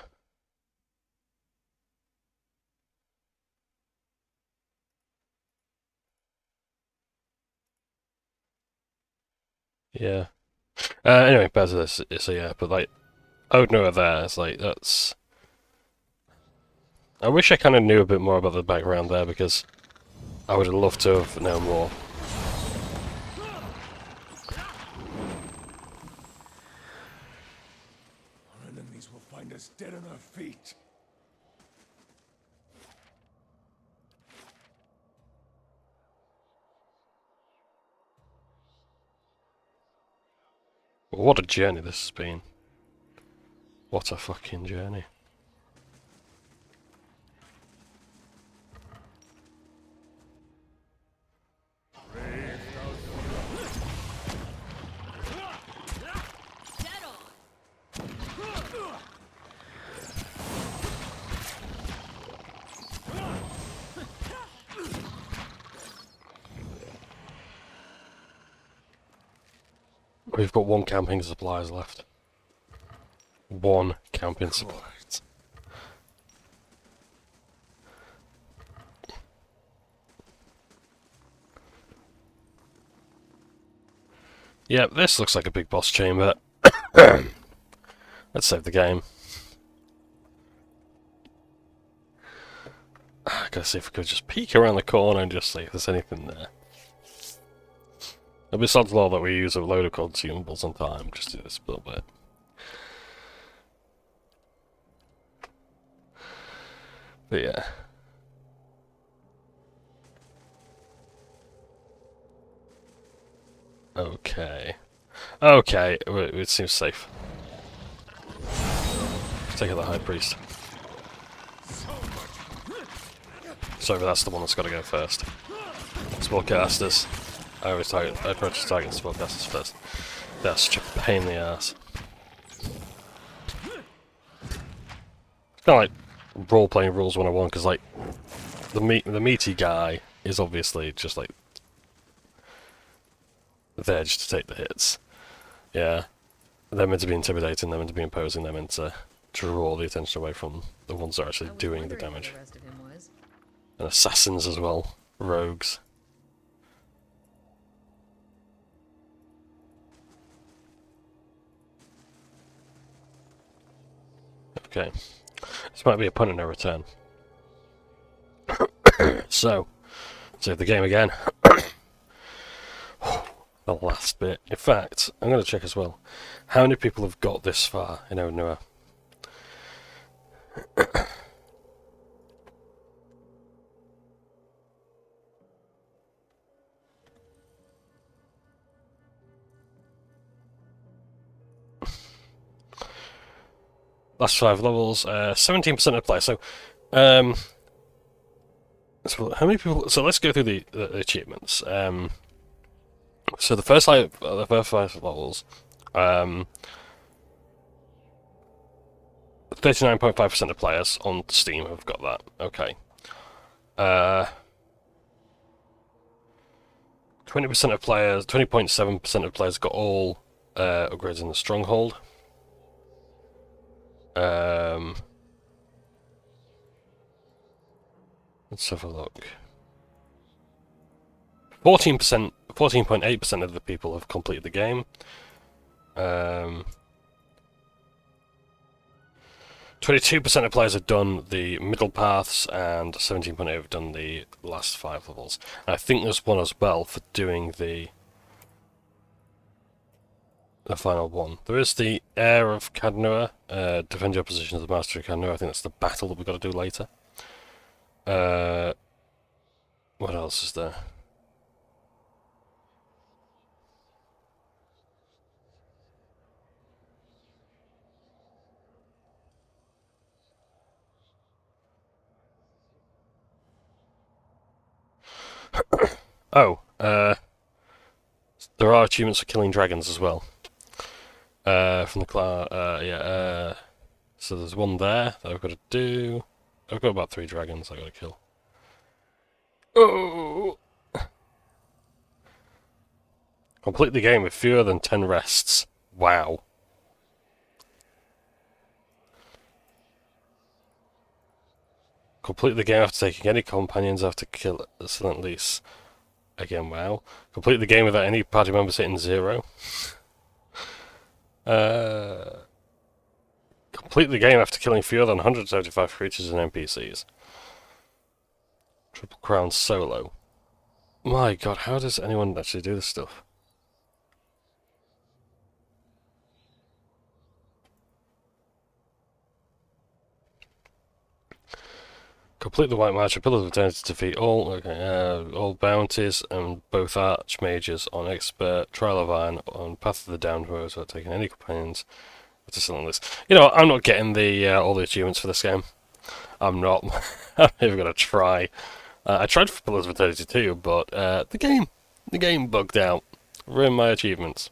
yeah. Anyway, back to this. So yeah, but like, Caed Nua there. It's like that's. I wish I kind of knew a bit more about the background there because I would have loved to have known more. Our enemies will find us dead on our feet. What a journey this has been. What a fucking journey. We've got one camping supplies left. One camping supplies. Yep, this looks like a big boss chamber. Let's save the game. Gotta see if we could just peek around the corner and just see if there's anything there. It'll be sod's law that we use a load of consumables on time just to do this a little bit. But yeah. Okay. Okay, it seems safe. Take out the High Priest. Sorry, but that's the one that's got to go first. Spellcasters. I try to target spellcasters first. That's such a pain in the ass. It's kind of like role-playing rules 101, because like the meaty guy is obviously just like there just to take the hits. Yeah, they're meant to be intimidating, they're meant to be imposing, they're meant to draw the attention away from the ones that are actually doing the damage. And assassins as well, rogues. Okay, this might be a punt and no return. So, save the game again. The last bit. In fact, I'm going to check as well. How many people have got this far in Caed Nua? Last 5 levels, 17% of play. So, so how many people? So let's go through the achievements. So the first 5 levels, 39.5% of players on Steam have got that. Okay. 20% of players, 20.7% of players got all upgrades in the Stronghold. Let's have a look. 14%, 14.8% of the people have completed the game. 22% of players have done the middle paths, and 17.8% have done the last 5 levels. And I think there's one as well for doing the final one. There is the Heir of Caed Nua, defend your position as the Master of Caed Nua. I think that's the battle that we've got to do later. What else is there? Oh, there are achievements for killing dragons as well. From the class, yeah. So there's one there that I've got to do. I've got about 3 dragons I've got to kill. Oh! Complete the game with fewer than 10 rests. Wow. Complete the game after taking any companions after kill Silent Lease. Again, wow. Complete the game without any party members hitting 0. Complete the game after killing fewer than 175 creatures and NPCs. Triple Crown solo. My god, how does anyone actually do this stuff? Complete the White March of Pillars of Eternity to defeat all bounties and both archmages on Expert, Trial of Iron, on Path of the Damned without taking any companions. You know, I'm not getting the all the achievements for this game. I'm not. I'm even gonna try. I tried for Pillars of Eternity too, but the game bugged out, ruined my achievements.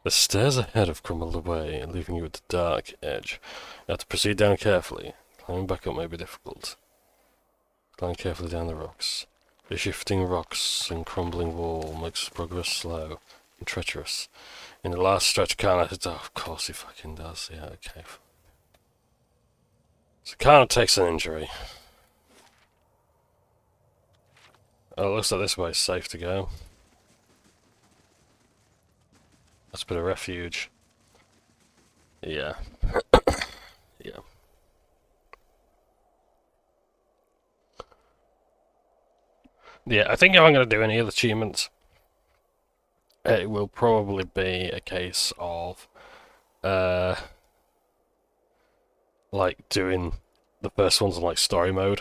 The stairs ahead have crumbled away, leaving you at the dark edge. You have to proceed down carefully. Climbing back up may be difficult. Climb carefully down the rocks. The shifting rocks and crumbling wall makes progress slow and treacherous. In the last stretch, Kana... Oh, of course he fucking does. Yeah, okay. So Kana takes an injury. Oh, it looks like this way is safe to go. That's a bit of refuge. Yeah. Yeah. Yeah, I think if I'm going to do any of the achievements, it will probably be a case of, like, doing the first ones in, like, story mode,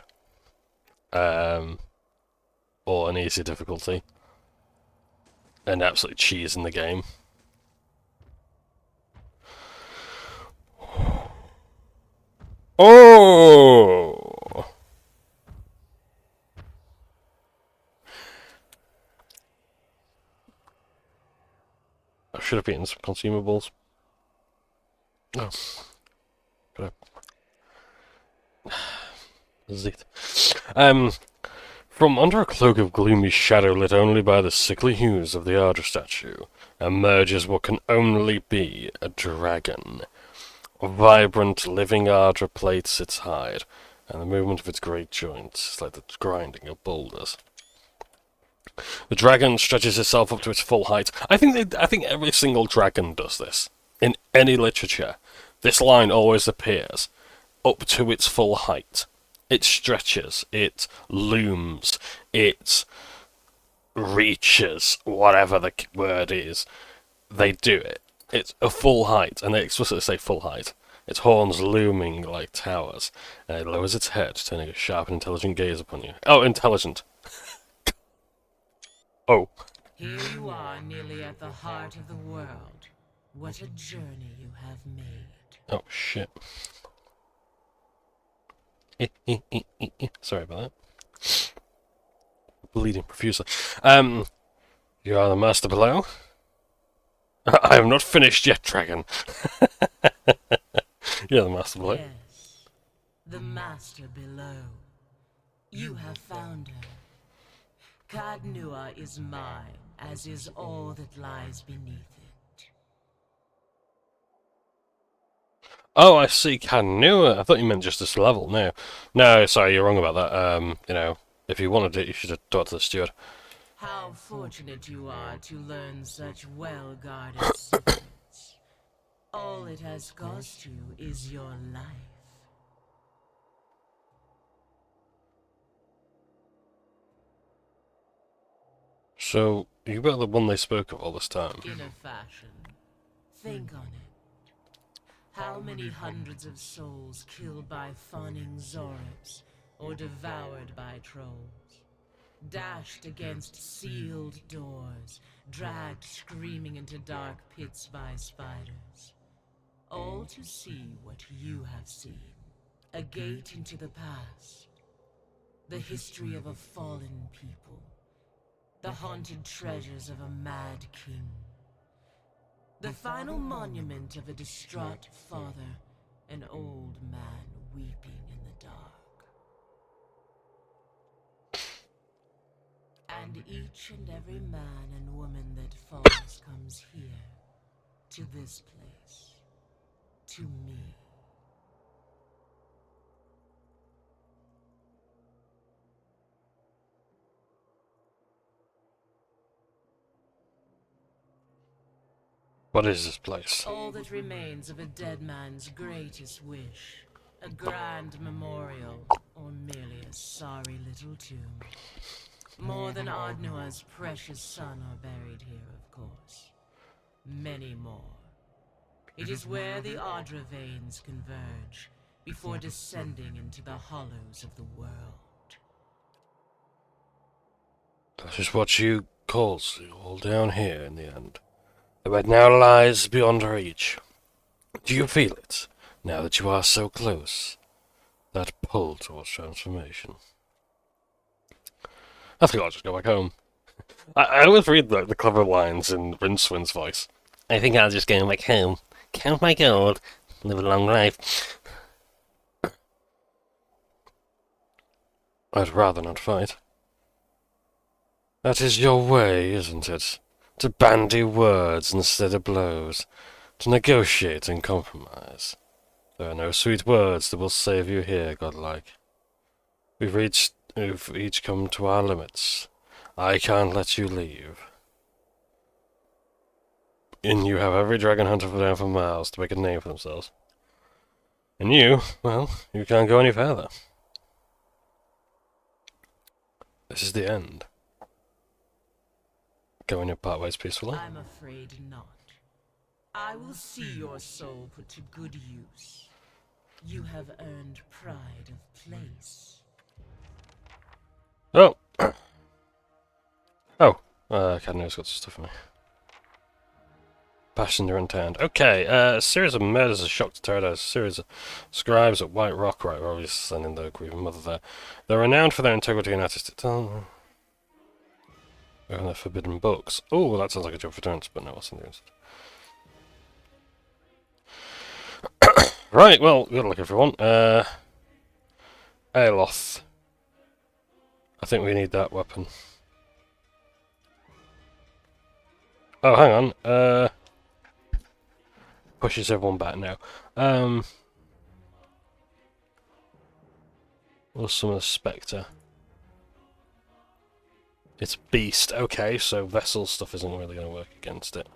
or an easy difficulty, and absolutely cheesing the game. Oh! I should have eaten some consumables. Oh. Could have. Zit. From under a cloak of gloomy shadow lit only by the sickly hues of the Ardra statue, emerges what can only be a dragon. A vibrant, living Ardra plates its hide, and the movement of its great joints is like the grinding of boulders. The dragon stretches itself up to its full height. I think every single dragon does this. In any literature, this line always appears up to its full height. It stretches, it looms, it reaches, whatever the word is. They do it. It's a full height, and they explicitly say full height. its horns looming like towers, and it lowers its head, turning a sharp and intelligent gaze upon you. Oh, intelligent. Oh. Here you are, nearly at the heart of the world. What a journey you have made. Oh, shit. Sorry about that. Bleeding profusely. You are the master below? I am not finished yet, dragon. You're the master below. Yes, the master below. You have found her. Caed Nua is mine, as is all that lies beneath it. Oh, I see, Caed Nua. I thought you meant just this level. No. No, sorry, you're wrong about that. You know, if you wanted it, you should have talked to the steward. How fortunate you are to learn such well-guarded secrets. All it has cost you is your life. So, you were the one they spoke of all this time. In a fashion. Think on it. How many hundreds of souls killed by fawning Zoribs, or devoured by trolls? Dashed against sealed doors, dragged screaming into dark pits by spiders. All to see what you have seen. A gate into the past. The history of a fallen people. The haunted treasures of a mad king. The final monument of a distraught father, an old man weeping in the dark. And each and every man and woman that falls comes here, to this place, to me. What is this place? All that remains of a dead man's greatest wish. A grand memorial, or merely a sorry little tomb. More than Caed Nua's precious son are buried here, of course. Many more. It is where the Adra veins converge, before descending into the hollows of the world. That is what you calls all down here in the end. The red now lies beyond reach. Do you feel it, now that you are so close? That pull towards transformation. I think I'll just go back home. I always read the clever lines in Rincewind's voice. I think I'll just go back home, count my gold, live a long life. I'd rather not fight. That is your way, isn't it? To bandy words instead of blows. To negotiate and compromise. There are no sweet words that will save you here, godlike. We've each come to our limits. I can't let you leave. And you have every dragon hunter down for miles to make a name for themselves. And you, well, you can't go any further. This is the end. Going to part ways peacefully? I'm afraid not. I will see your soul put to good use. You have earned pride of place. Oh! Oh! Caed Nua's got some stuff for me. Passenger unturned. Okay, a series of murders has shocked Paradise. A series of scribes at White Rock, right, we're obviously sending the grieving mother there. They're renowned for their integrity and artistic talent. And their forbidden books. Oh, that sounds like a job for Terence, but no, what's in the Right, well, good luck everyone. Aeloth. I think we need that weapon. Oh, hang on. Pushes everyone back now. We'll summon a Spectre. It's Beast. Okay, so Vessel stuff isn't really going to work against it.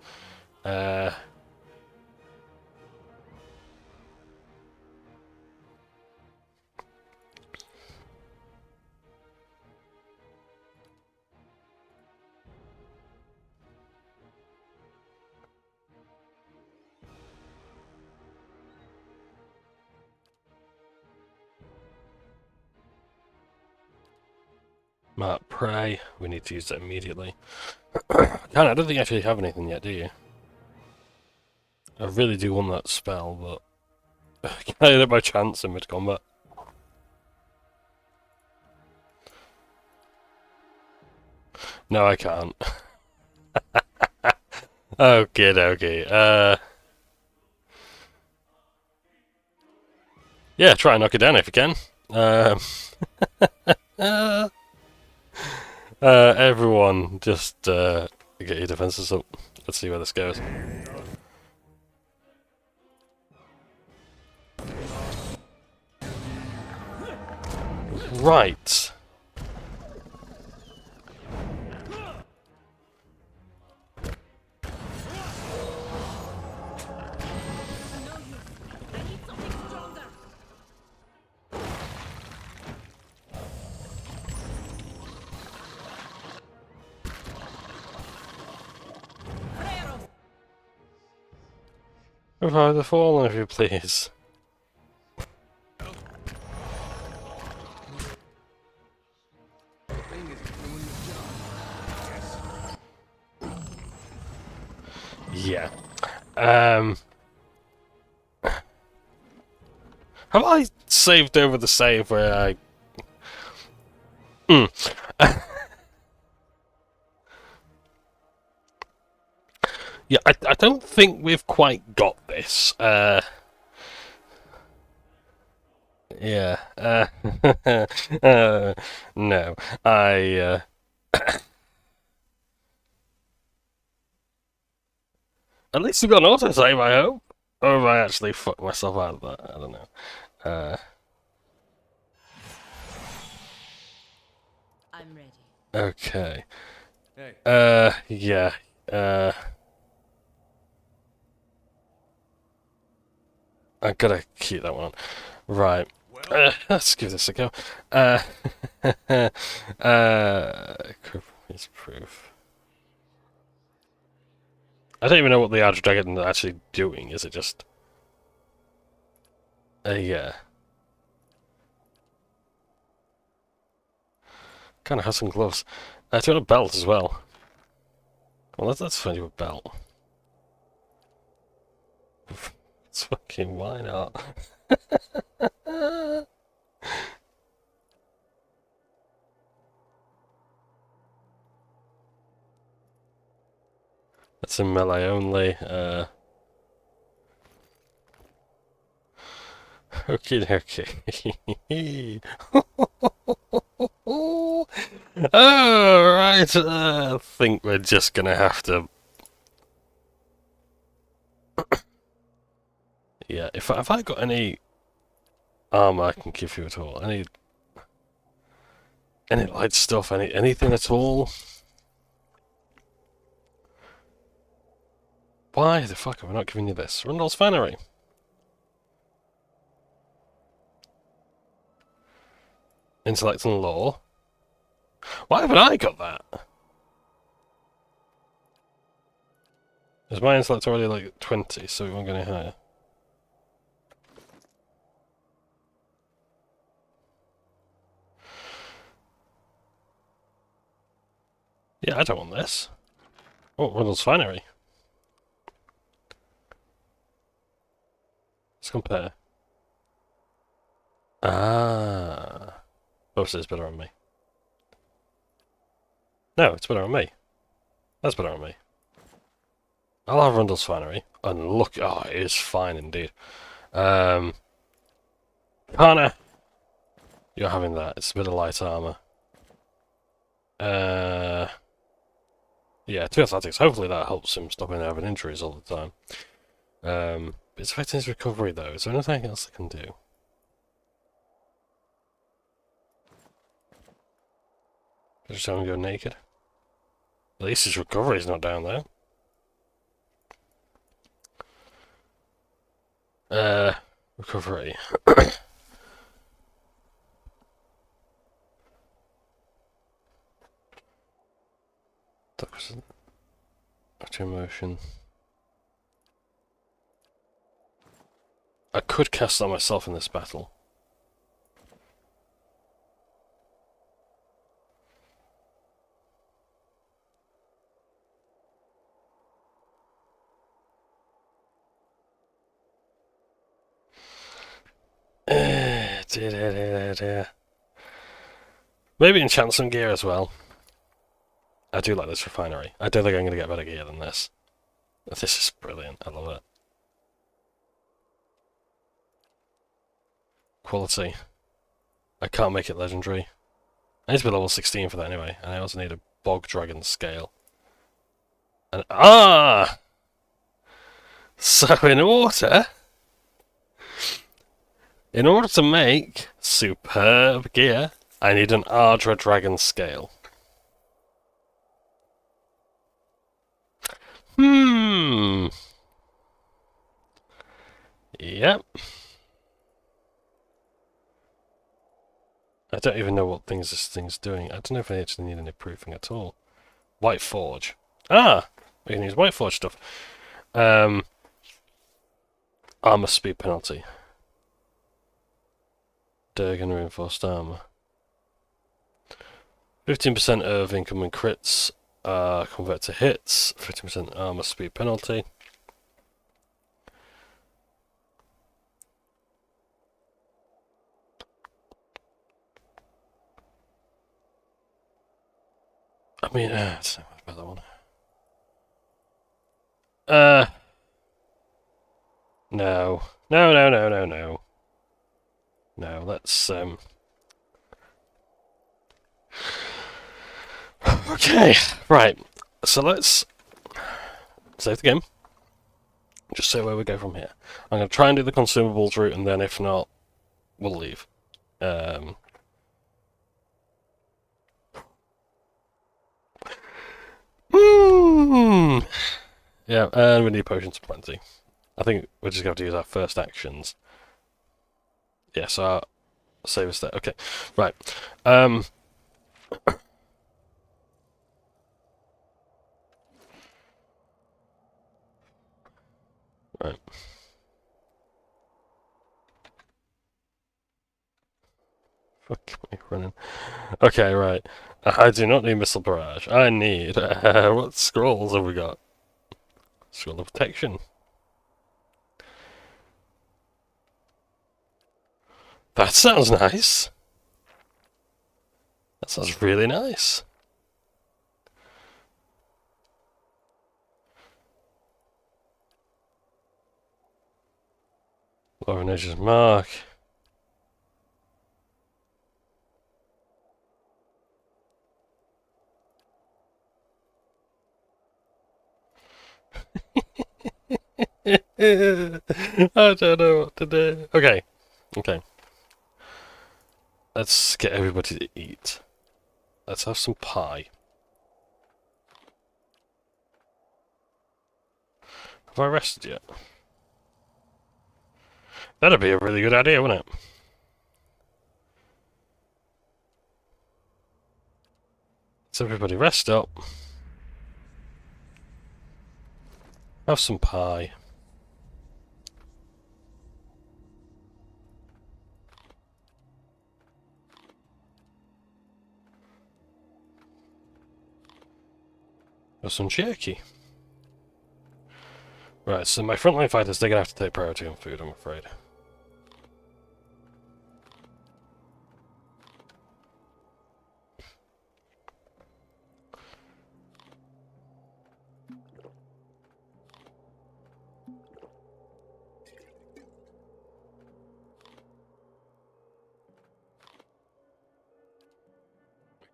Mark Prey. We need to use that immediately. I don't think you actually have anything yet, do you? I really do want that spell, but can I hit it by chance in mid-combat? No, I can't. Okay. Yeah, try and knock it down if you can. Everyone, just get your defenses up. Let's see where this goes. Right. Revive the fallen, if you please. Yeah. Have I saved over the save where I... Yeah, I don't think we've quite got this. Yeah. No. At least we got an autosave, I hope. Or have I actually fucked myself out of that? I don't know. I'm ready. Okay. Hey. Yeah. I gotta keep that one on. Right. Let's give this a go. Is proof. I don't even know what the Arch Dragon is actually doing. Is it just... yeah. Kind of has some gloves. Do you want a belt as well? Well, let's find you a belt. It's fucking... why not? That's in melee only. Okay. Alright, I think we're just gonna have to... Yeah, if I got any armor I can give you at all, any light stuff, anything at all? Why the fuck am I not giving you this? Rundle's Finery. Intellect and Law. Why haven't I got that? Is my intellect already like 20, so we won't go any higher? Yeah, I don't want this. Oh, Rundle's Finery. Let's compare. Ah. Most is better on me. No, it's better on me. That's better on me. I'll have Rundle's Finery. And look, oh, it is fine indeed. Kana! You're having that. It's a bit of light armor. Yeah, 2 athletics. Hopefully that helps him stop him having injuries all the time. It's affecting his recovery though. Is there anything else I can do? Just have him go naked. At least his recovery is not down there. Recovery. That was active motion. I could cast that myself in this battle. Dear. Maybe enchant some gear as well. I do like this refinery. I don't think I'm going to get better gear than this. This is brilliant. I love it. Quality. I can't make it legendary. I need to be level 16 for that anyway, and I also need a bog dragon scale. And so in order to make superb gear, I need an Ardra dragon scale. Yep. I don't even know what things this thing's doing. I don't know if I actually need any proofing at all. White Forge. We can use White Forge stuff. Armor speed penalty. Durgan reinforced armor. 15% of incoming crits convert to hits. 50% armor speed penalty. I mean, it's not much about that one. No. No, let's, Okay, right. So let's save the game. Just say where we go from here. I'm going to try and do the consumables route, and then if not, we'll leave. Yeah, and we need potions plenty. I think we're just going to have to use our first actions. Yeah, so I'll save us there. Okay, right. Right. Fuck me running. Okay, right. I do not need Missile Barrage. I need... what scrolls have we got? Scroll of Protection. That sounds nice. That sounds really nice. Lower Nature's Mark. I don't know what to do. Okay. Let's get everybody to eat. Let's have some pie. Have I rested yet? That'd be a really good idea, wouldn't it? Let's everybody rest up. Have some pie. Have some jerky. Right, so my frontline fighters, they're gonna have to take priority on food, I'm afraid.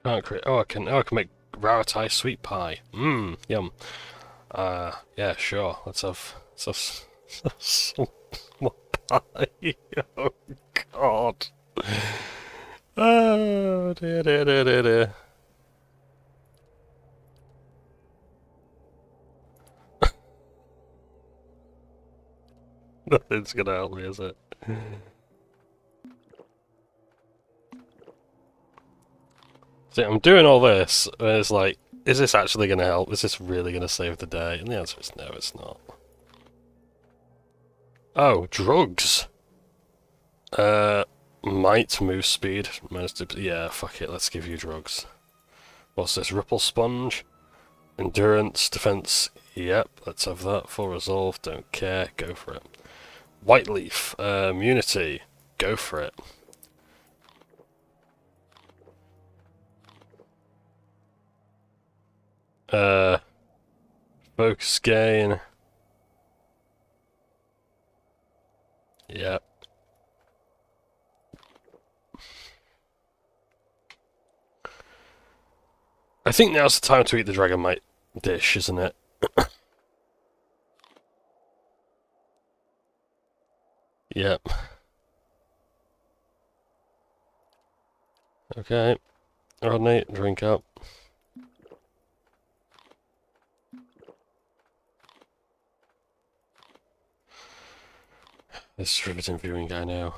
Can't create. Oh, I can make Raritai sweet pie. Mmm, yum. Yeah, sure. Let's have some more pie. Oh God. Oh dear. Nothing's gonna help me, is it? See, I'm doing all this, and it's like, is this actually going to help? Is this really going to save the day? And the answer is no, it's not. Oh, drugs! Might, move speed, yeah, fuck it, let's give you drugs. What's this? Ripple Sponge? Endurance, defense, yep, let's have that. Full resolve, don't care, go for it. White Leaf, immunity, go for it. Focus gain. Yep. I think now's the time to eat the Dragonite dish, isn't it? Yep. Okay. Rodney, drink up. This riveting viewing guy now.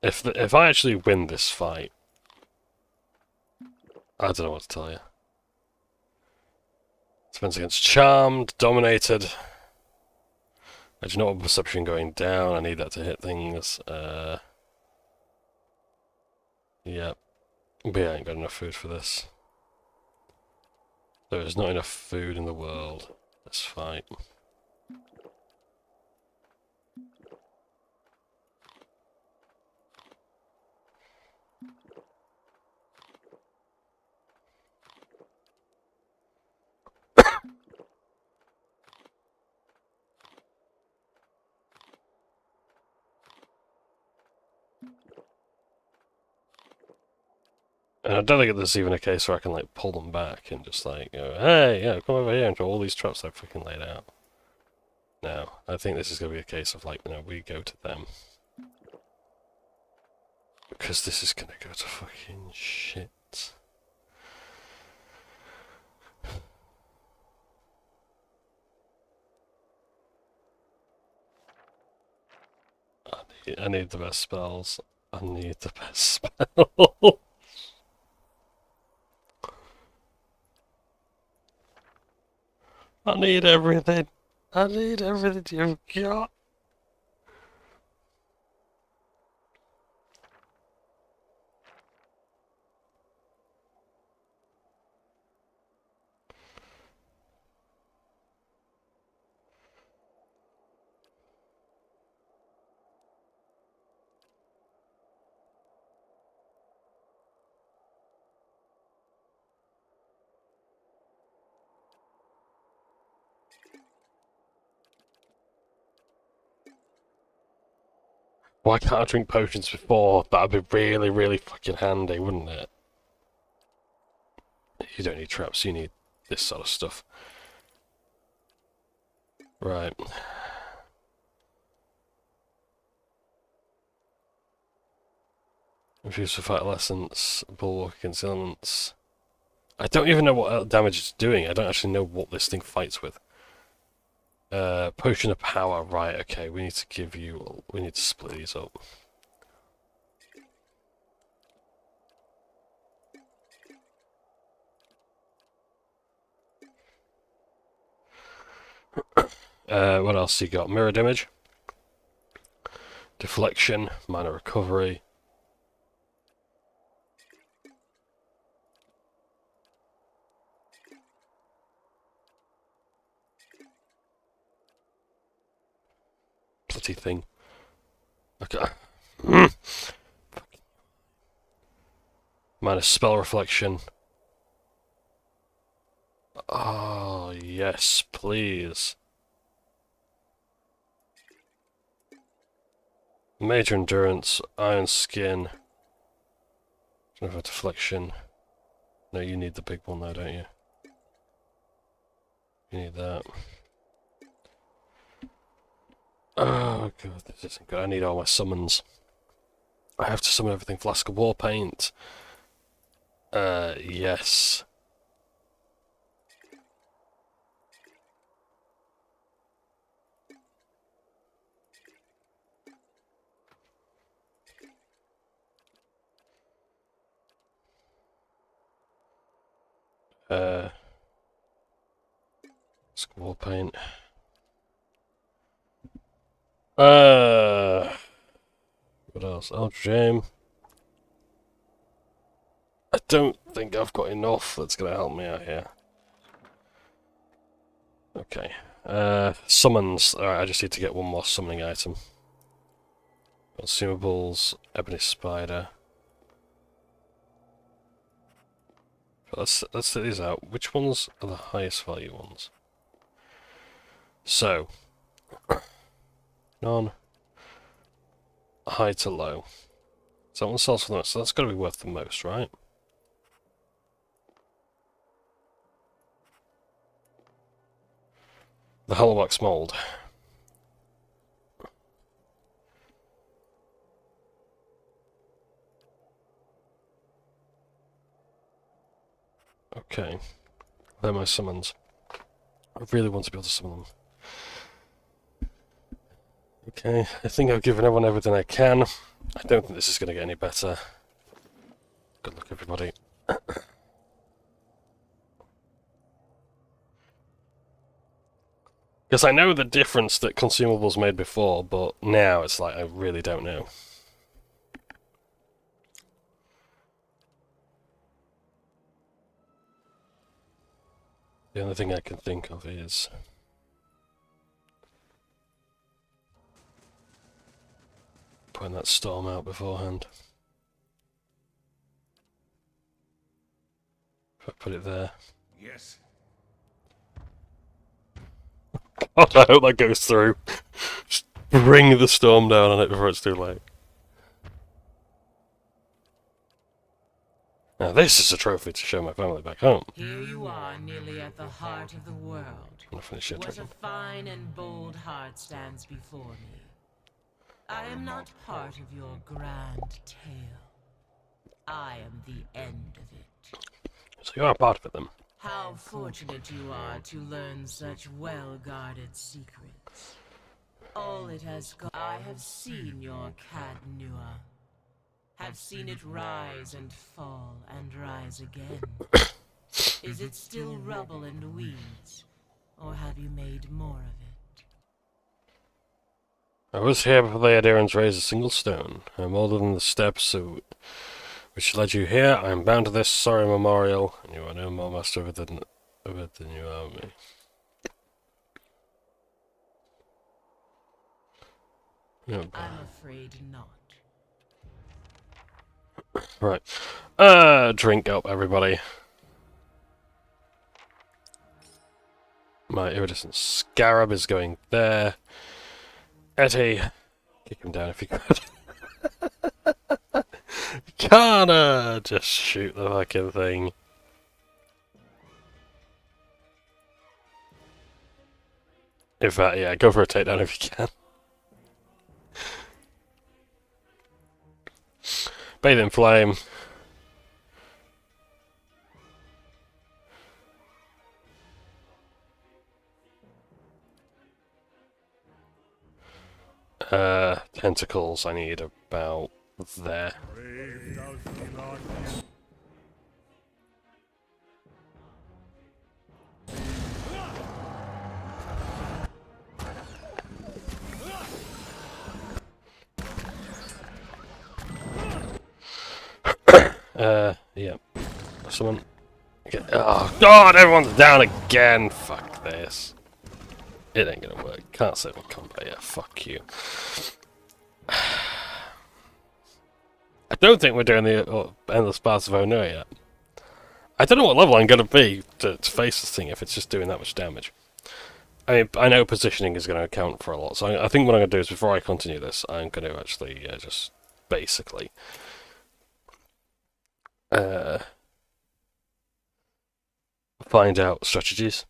If I actually win this fight, I don't know what to tell you. Defense against Charmed, Dominated. I do not want Perception going down. I need that to hit things. Yep. But yeah, I ain't got enough food for this. There is not enough food in the world. Let's fight. And I don't think there's even a case where I can like pull them back and just like go, hey, yeah, come over here and throw all these traps I've fucking laid out. No, I think this is going to be a case of like, we go to them. Because this is going to go to fucking shit. I need the best spells. I need the best spell. I need everything. I need everything you've got. Why can't I drink potions before? That'd be really, really fucking handy, wouldn't it? You don't need traps, you need this sort of stuff. Right. Infused for Vital Essence, Bulwark against elements. I don't even know what damage it's doing. I don't actually know what this thing fights with. Potion of Power, right, okay, we need to split these up. What else you got? Mirror Damage. Deflection, Minor Recovery. Bloody thing. Okay. Minus Spell Reflection. Oh, yes, please. Major Endurance, Iron Skin. Deflection. No, you need the big one though, don't you? You need that. Oh god, this isn't good. I need all my summons. I have to summon everything. Flask of War Paint. Yes. Flask of War Paint. What else? Eldritch Aim. I don't think I've got enough that's gonna help me out here. Okay. Summons. Alright, I just need to get one more summoning item. Consumables, Ebony Spider. Let's set these out. Which ones are the highest value ones? So, none. High to low. So that one sells for the most. So that's got to be worth the most, right? The hollow wax mold. Okay. They're my summons. I really want to be able to summon them. Okay, I think I've given everyone everything I can. I don't think this is going to get any better. Good luck, everybody. Because I know the difference that consumables made before, but now it's like I really don't know. The only thing I can think of is putting that storm out beforehand. If I put it there. Yes. God, I hope that goes through. Just bring the storm down on it before it's too late. Now this is a trophy to show my family back home. Here you are, nearly at the heart of the world. I'm gonna finish it. What a fine and bold heart stands before me. I am not part of your grand tale. I am the end of it. So you are part of it then. How fortunate you are to learn such well-guarded secrets. All it has got. I have seen your Caed Nua. Have seen it rise and fall and rise again. Is it still rubble and weeds, or have you made more of it? I was here before the Adirans raised a single stone. I am older than the steps which led you here. I am bound to this sorry memorial, and you are no more master of it than you are me. Oh, I'm afraid not. right. Drink up, everybody. My iridescent scarab is going there. Etty, kick him down if you could. Can't just shoot the fucking thing. In fact, yeah, go for a takedown if you can. Bathe in flame. Tentacles I need about there. Brave thou not. Yeah. Someone. Oh, God, everyone's down again. Fuck this. It ain't gonna work. Can't save in combat yet. Fuck you. I don't think we're doing the endless paths of Onua yet. I don't know what level I'm gonna be to face this thing if it's just doing that much damage. I mean, I know positioning is going to account for a lot, so I think what I'm going to do is before I continue this, I'm going to actually just basically find out strategies,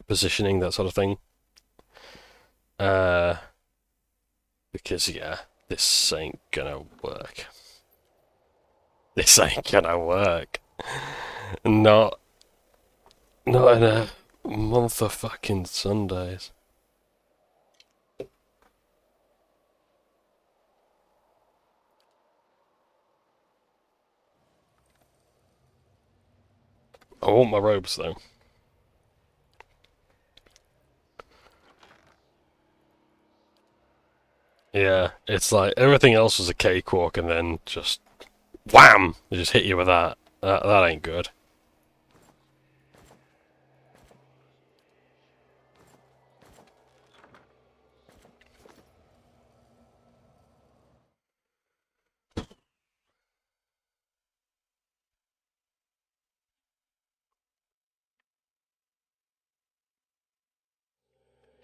positioning, that sort of thing. Because, yeah, this ain't gonna work. This ain't gonna work. Not in a month of fucking Sundays. I want my robes, though. Yeah, it's like everything else was a cakewalk, and then just wham! They just hit you with that. That ain't good.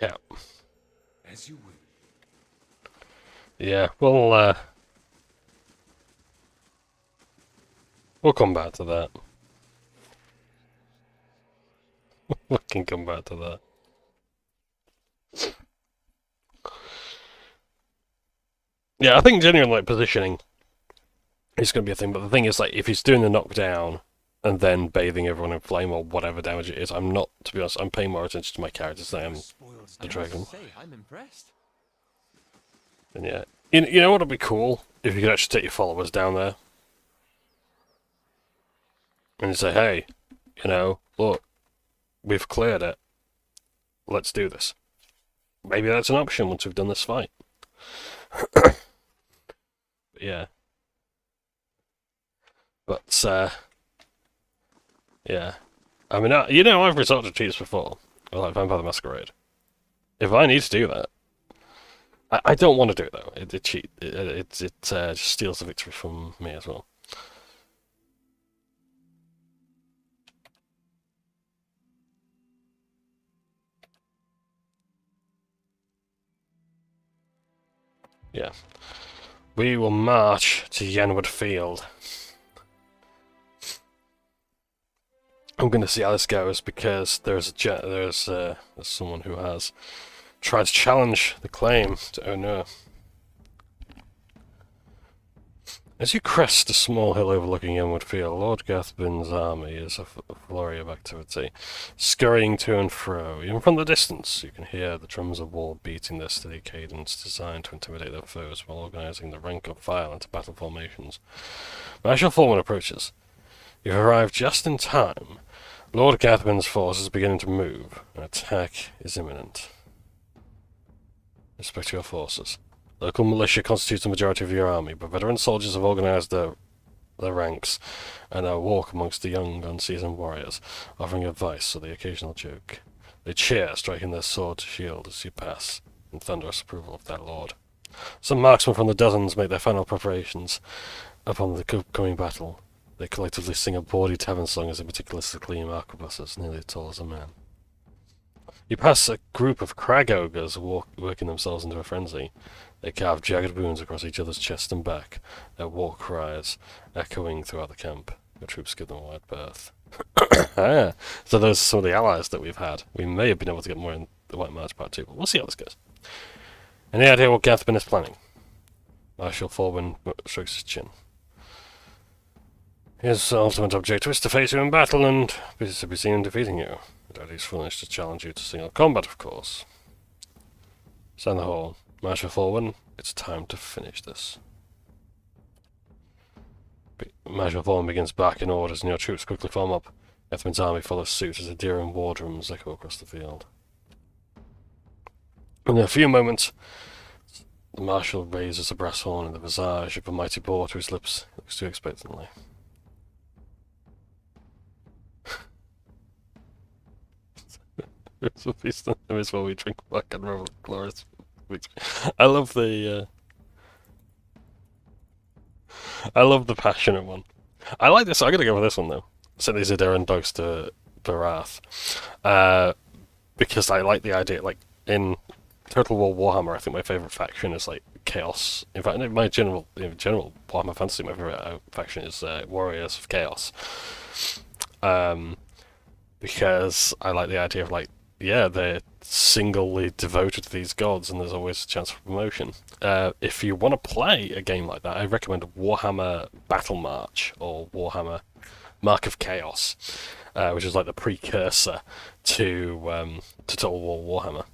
Yeah. As you will. Yeah, we'll come back to that. We can come back to that. Yeah, I think genuinely like, positioning is going to be a thing, but the thing is, like, if he's doing the knockdown and then bathing everyone in flame or whatever damage it is, I'm not, to be honest, I'm paying more attention to my characters than I am the dragon. I'm impressed. And yeah, you know what would be cool? If you could actually take your followers down there and say, hey, you know, look, we've cleared it. Let's do this. Maybe that's an option once we've done this fight. But yeah. But, yeah. I mean, you know, I've resorted to cheats before. Like Vampire the Masquerade. If I need to do that, I don't want to do it though. It just steals the victory from me as well. Yeah. We will march to Yenwood Field. I'm going to see how this goes because there's someone who has tried to challenge the claim to Caed Nua. As you crest a small hill overlooking Yenwood Field, Lord Gathbin's army is a flurry of activity, scurrying to and fro. Even from the distance, you can hear the drums of war beating their steady cadence, designed to intimidate their foes while organizing the rank and file into battle formations. Marshal Foreman approaches. You've arrived just in time. Lord Gathbin's force is beginning to move. An attack is imminent. Respect your forces. Local militia constitutes the majority of your army, but veteran soldiers have organized their ranks and now walk amongst the young, unseasoned warriors, offering advice or the occasional joke. They cheer, striking their sword to shield as you pass, in thunderous approval of their lord. Some marksmen from the dozens make their final preparations upon the coming battle. They collectively sing a bawdy tavern song as they meticulously clean arquebuses nearly as tall as a man. You pass a group of crag ogres working themselves into a frenzy. They carve jagged wounds across each other's chest and back, their war cries echoing throughout the camp. Your troops give them a wide berth. So those are some of the allies that we've had. We may have been able to get more in the White March Part 2, but we'll see how this goes. Any idea what Gathbin is planning? Marshal Foreman strokes his chin. His ultimate objective is to face you in battle and to be seen defeating you. But he's foolish to challenge you to single combat, of course. Sound the horn. Marshal Foreman, it's time to finish this. Marshal Foreman begins barking orders and your troops quickly form up. Gathbin's army follows suit as the deer and war drums echo across the field. In a few moments, the Marshal raises a brass horn in the visage of a mighty boar to his lips. He looks too expectantly. It's a feast on him as well. We drink black and revel glorious. I love the passionate one. I like this. I'm gonna go with this one though. Send these Adair and dogs to Barath, because I like the idea. Like in Total War Warhammer, I think my favorite faction is like Chaos. In fact, in general Warhammer Fantasy, my favorite faction is Warriors of Chaos. Because I like the idea of like. Yeah, they're singly devoted to these gods, and there's always a chance for promotion. If you want to play a game like that, I recommend Warhammer Battle March or Warhammer Mark of Chaos, which is like the precursor to Total War Warhammer.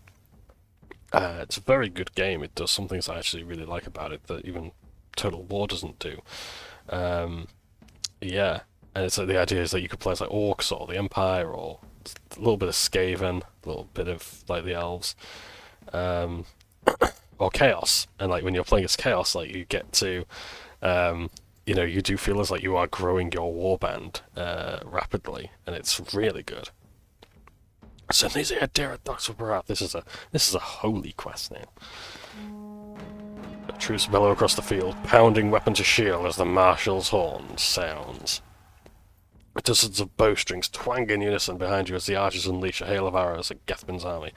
It's a very good game. It does some things I actually really like about it that even Total War doesn't do. Yeah, and it's like the idea is that you could play as like Orcs or the Empire or a little bit of Skaven, a little bit of like the Elves, or Chaos. And like when you're playing as Chaos, like you get to, you do feel as like you are growing your warband rapidly, and it's really good. So these are Derek Dogs of Barath. This is a holy quest now. The troops bellow across the field, pounding weapon to shield as the marshal's horn sounds. Dozens of bowstrings twang in unison behind you as the archers unleash a hail of arrows at Gathman's army.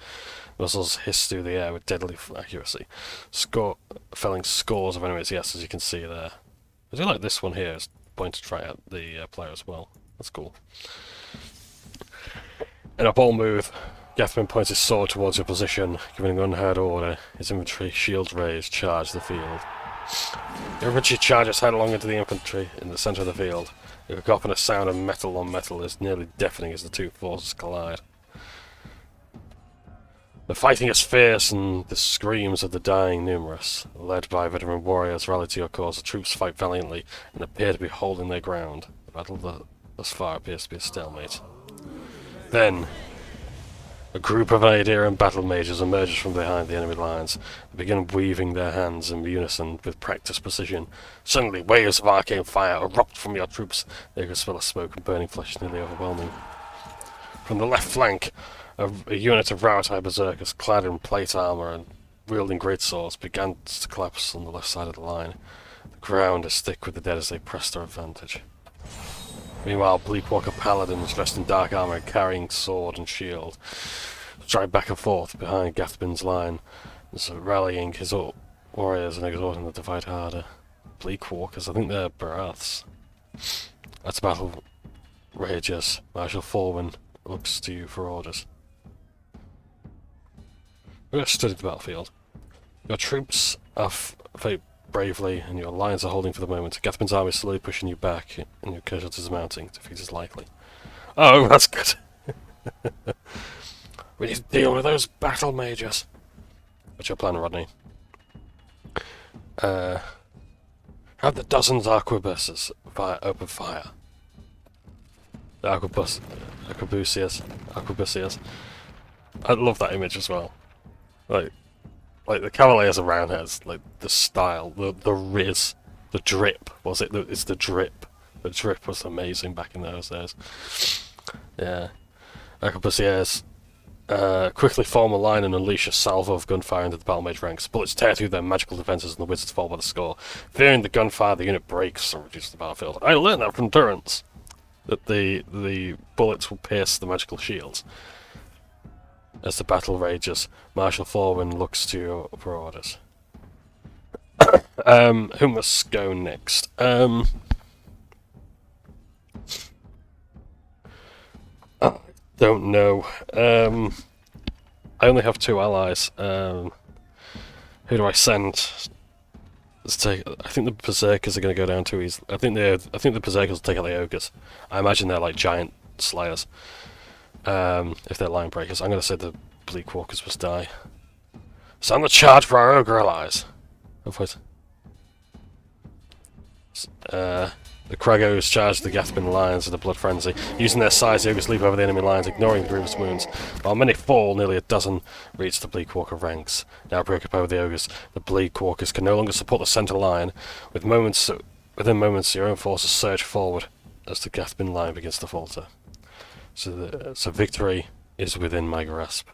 Muzzles hiss through the air with deadly accuracy, felling scores of enemies, yes, as you can see there. I do like this one here, it's pointed right at the player as well. That's cool. In a bold move, Gathman points his sword towards your position, giving an unheard order. His infantry, shields raised, charge the field. The infantry charges headlong into the infantry in the centre of the field. You look up and a sound of metal on metal is nearly deafening as the two forces collide. The fighting is fierce and the screams of the dying numerous. Led by veteran warriors rally to your cause, the troops fight valiantly and appear to be holding their ground. The battle thus far appears to be a stalemate. Then, a group of Aedean battle mages emerges from behind the enemy lines and begin weaving their hands in unison with practiced precision. Suddenly, waves of arcane fire erupt from your troops. They can smell of smoke and burning flesh nearly overwhelming. From the left flank, a unit of Rautai berserkers clad in plate armour and wielding great swords began to collapse on the left side of the line. The ground is thick with the dead as they press their advantage. Meanwhile, Bleakwalker paladins dressed in dark armour and carrying sword and shield stride back and forth behind Gathman's line, rallying his warriors and exhorting them to fight harder. Bleakwalkers, I think they're Baraths. As battle rages, Marshal Forwin looks to you for orders. We have studied the battlefield. Your troops are fight bravely, and your lines are holding for the moment. Gathman's army is slowly pushing you back, and your casualties are mounting. Defeat is likely. Oh, that's good. We need to deal with those battle mages. What's your plan, Rodney? Have the dozens arquebuses open fire. The arquebusiers. I love that image as well. Like the Cavaliers are roundheads, like the style, the riz, the drip, was it? It's the drip. The drip was amazing back in those days. Yeah. Arquebusiers quickly form a line and unleash a salvo of gunfire into the battle mage ranks. Bullets tear through their magical defences and the wizards fall by the score. Fearing the gunfire, the unit breaks and reduces the battlefield. I learned that from Durance, that the bullets will pierce the magical shields. As the battle rages, Marshal Forwin looks to you for orders. Who must go next? I don't know. I only have 2 allies. Who do I send? Let's take. I think the berserkers are going to go down too easily. I think the berserkers will take out the ogres. I imagine they're like giant slayers. If they're line breakers, I'm going to say the Bleakwalkers must die. Sound the charge for our ogre allies. The Kragos charge the Gathman lions in a blood frenzy. Using their size, the ogres leap over the enemy lines, ignoring the grievous wounds. While many fall, nearly a dozen reach the Bleakwalker ranks. Now broke up over the ogres, the Bleakwalkers can no longer support the centre line. Within moments, your own forces surge forward as the Gathman line begins to falter. So victory is within my grasp.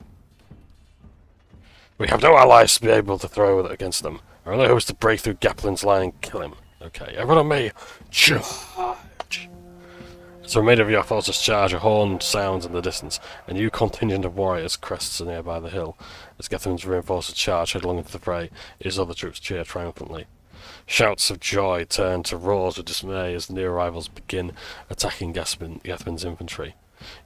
We have no allies to be able to throw against them. Our only hope is to break through Gaplin's line and kill him. Okay, everyone on me, charge! As the remainder of your forces charge, a horn sounds in the distance. A new contingent of warriors crests nearby the hill. As Gathman's reinforced charge headlong into the fray, his other troops cheer triumphantly. Shouts of joy turn to roars of dismay as the new arrivals begin attacking Gathman's infantry.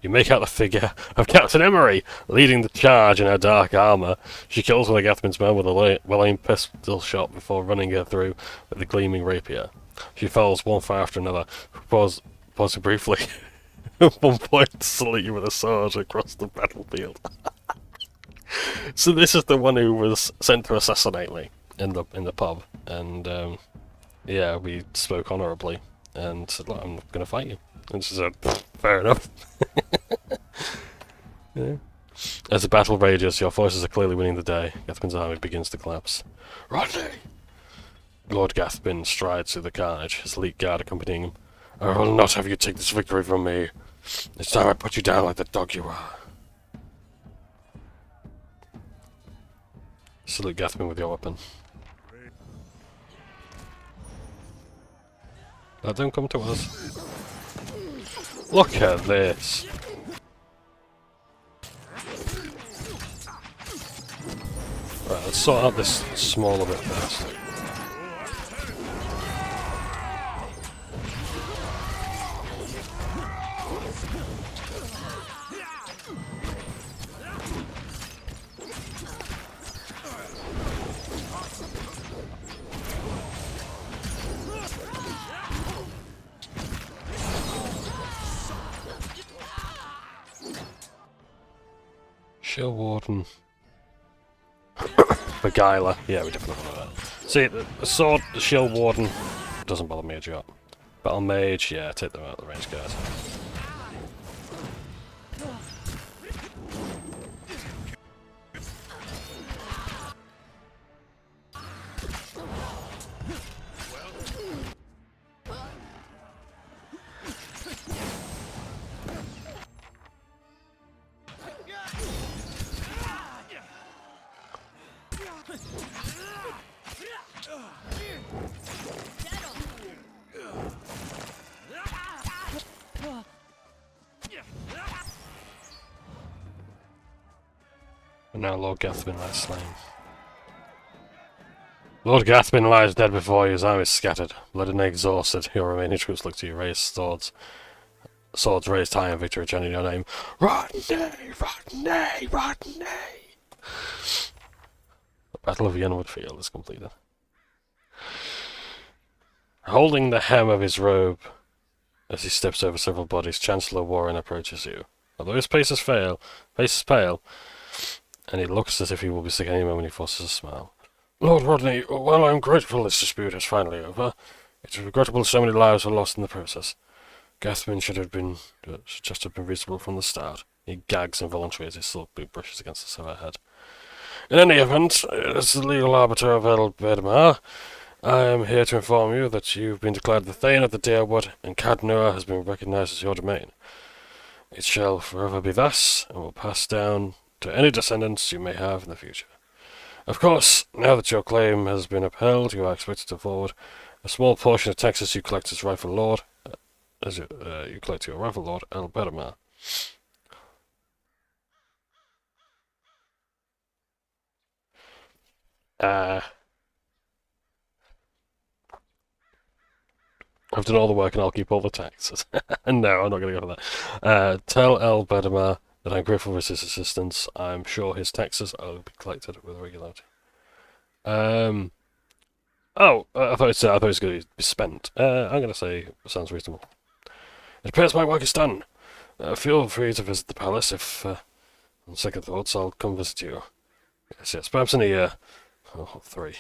You make out the figure of Captain Emery, leading the charge in her dark armour. She kills one of Gathman's men with a well-aimed pistol shot before running her through with the gleaming rapier. She falls one fire after another, pausing briefly at one point to salute you with a sword across the battlefield. So this is the one who was sent to assassinate me in the pub, and yeah, we spoke honourably and said, "Look, I'm going to fight you." And she said, "Fair enough." Yeah. As the battle rages, your forces are clearly winning the day. Gathman's army begins to collapse. Rodney! Lord Gathman strides through the carnage, his elite guard accompanying him. I will not have you take this victory from me. It's time I put you down like the dog you are. Salute Gathman with your weapon. Don't come to us. Look at this. Right, let's sort out this smaller bit first. Shield Warden. Beguiler. Yeah, we definitely want that. See, the sword, the Shield Warden doesn't bother me a jot. Battle Mage, yeah, take them out of the range, guys. And now Lord Gathbin lies slain. Lord Gathbin lies dead before you, his army is scattered. Blood and exhausted, your remaining troops look to you, raise swords. Swords raised high in victory, chanting your name. Rodney! Rodney! Rodney! The Battle of Yenwood Field is completed. Holding the hem of his robe as he steps over several bodies, Chancellor Warren approaches you. Although his face is pale, and he looks as if he will be sick any moment, he forces a smile. Lord Rodney, while I am grateful this dispute is finally over, it is regrettable so many lives were lost in the process. Gathbin should just have been reasonable from the start. He gags involuntarily as his silk boot brushes against the severed head. In any event, as the legal arbiter of El Bedmar, I am here to inform you that you've been declared the Thayn of the Deerwood, and Caed Nua has been recognized as your domain. It shall forever be thus, and will pass down to any descendants you may have in the future. Of course, now that your claim has been upheld, you are expected to forward a small portion of taxes you collect as rightful lord, you collect to your rightful lord, El Bedmar. I've done all the work and I'll keep all the taxes. No, I'm not going to go for that. Tell El Bedmar that I'm grateful for his assistance. I'm sure his taxes will be collected with regularity. I thought it was going to be spent. I'm going to say it sounds reasonable. It appears my work is done. Feel free to visit the palace if, on second thoughts, I'll come visit you. Yes, perhaps in a year. Oh, 3.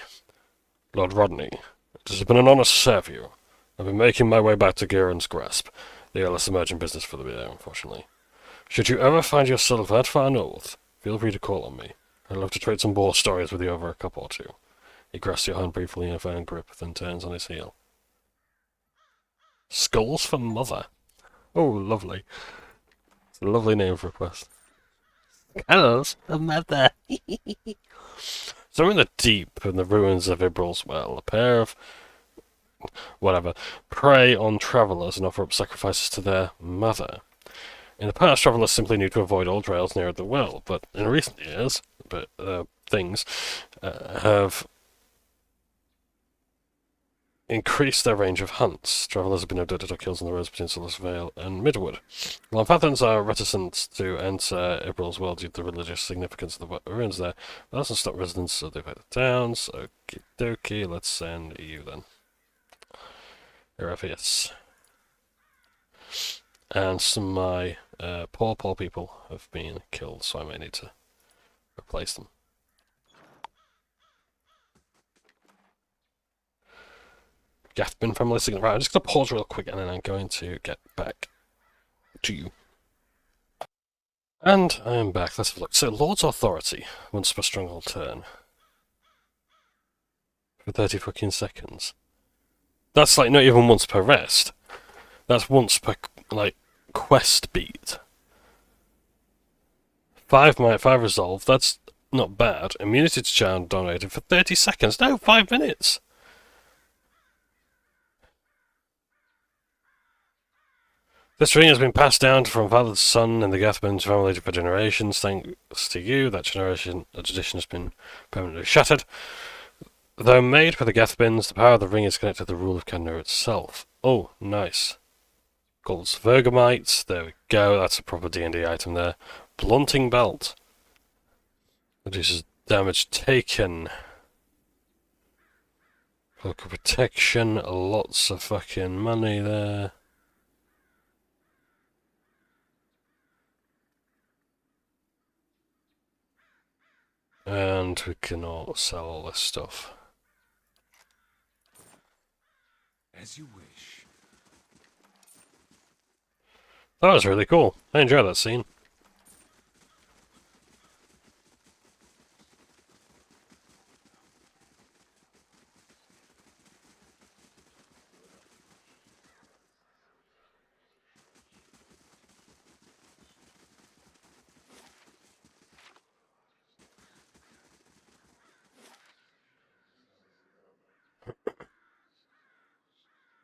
Lord Rodney, it has been an honour to serve you. I've been making my way back to Gihren's grasp, the less emerging business for the year, unfortunately. Should you ever find yourself that far north, feel free to call on me. I'd love to trade some war stories with you over a cup or two. He grasps your hand briefly in a firm grip, then turns on his heel. Skulls for Mother. Oh, lovely. It's a lovely name for a quest. Skulls for Mother. So in the deep, in the ruins of Ibral's Well, a pair of prey on travellers and offer up sacrifices to their mother. In the past, travellers simply knew to avoid all trails near the well, but in recent years, things have increased their range of hunts. Travellers have been abducted or killed on the roads between Solace Vale and Midwood. Longfathans are reticent to enter Ibral's Well due to the religious significance of the ruins there, but that doesn't stop residents of the affected towns. Okie dokie, let's send you then. Erefius. And some of my poor people have been killed, so I may need to replace them. Gathbin family signal. Right, I'm just going to pause real quick and then I'm going to get back to you. And I am back. Let's have a look. So, Lord's Authority, once per stronghold turn. For 30 fucking seconds. That's like not even once per rest. That's once per, like, quest beat. 5 resolve, that's not bad. Immunity to charm dominated for 30 seconds. No, 5 minutes. This ring has been passed down from father to son in the Gathman's family for generations. Thanks to you, that tradition has been permanently shattered. Though made for the Gathbins, the power of the ring is connected to the rule of Caed Nua itself. Oh, nice. Called Vergamites. There we go. That's a proper D&D item there. Blunting belt. Reduces damage taken. Cloak of protection. Lots of fucking money there. And we can all sell all this stuff. As you wish. That was really cool. I enjoyed that scene.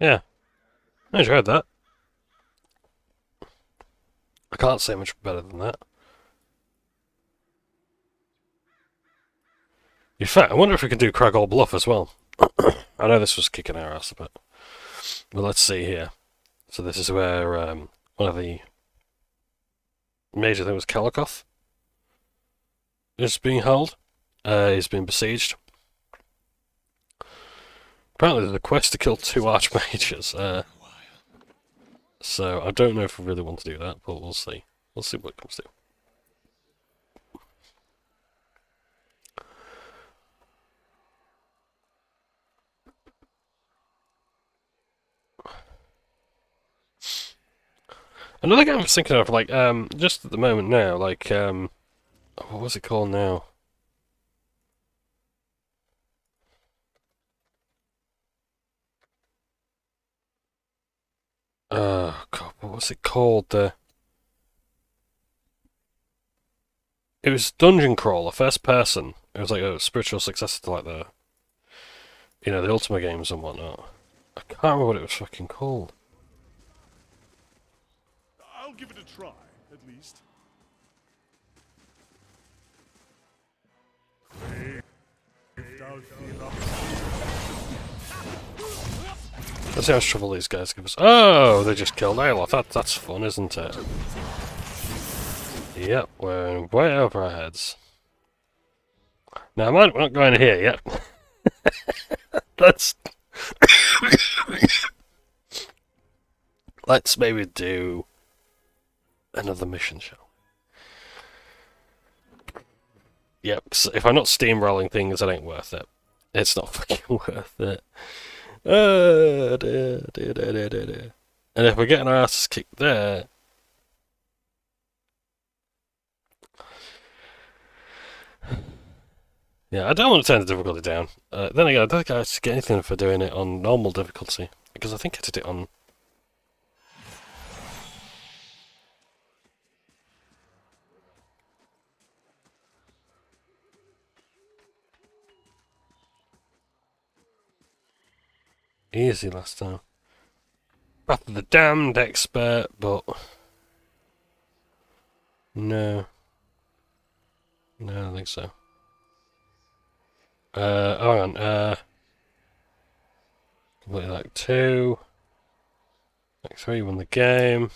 Yeah, I enjoyed that. I can't say much better than that. In fact, I wonder if we can do Craggle Bluff as well. I know this was kicking our ass a bit. But let's see here. So this is where one of the major things was Calicoth is being held. He's been besieged. Apparently there's a quest to kill 2 archmages. So I don't know if we really want to do that, but we'll see. We'll see what it comes to. Another game I was thinking of, like, just at the moment now, like, what was it called now? Oh, God, what was it called? It was Dungeon Crawler, first person. It was like a spiritual successor to, like, the Ultima games and whatnot. I can't remember what it was fucking called. I'll give it a try, at least. Let's see how much trouble these guys give us. Oh, they just killed Aeloth. That's fun, isn't it? Yep, we're way over our heads. Now, we're not going here yet. Let's maybe do another mission, shall we? Yep, so if I'm not steamrolling things, it ain't worth it. It's not fucking worth it. And if we're getting our asses kicked there... Yeah, I don't want to turn the difficulty down. Then again, I don't think I should get anything for doing it on normal difficulty, because I think I did it on... easy last time. Wrath of the Damned expert, but... No. No, I don't think so. Hang on, completely like 2. Like 3 won the game.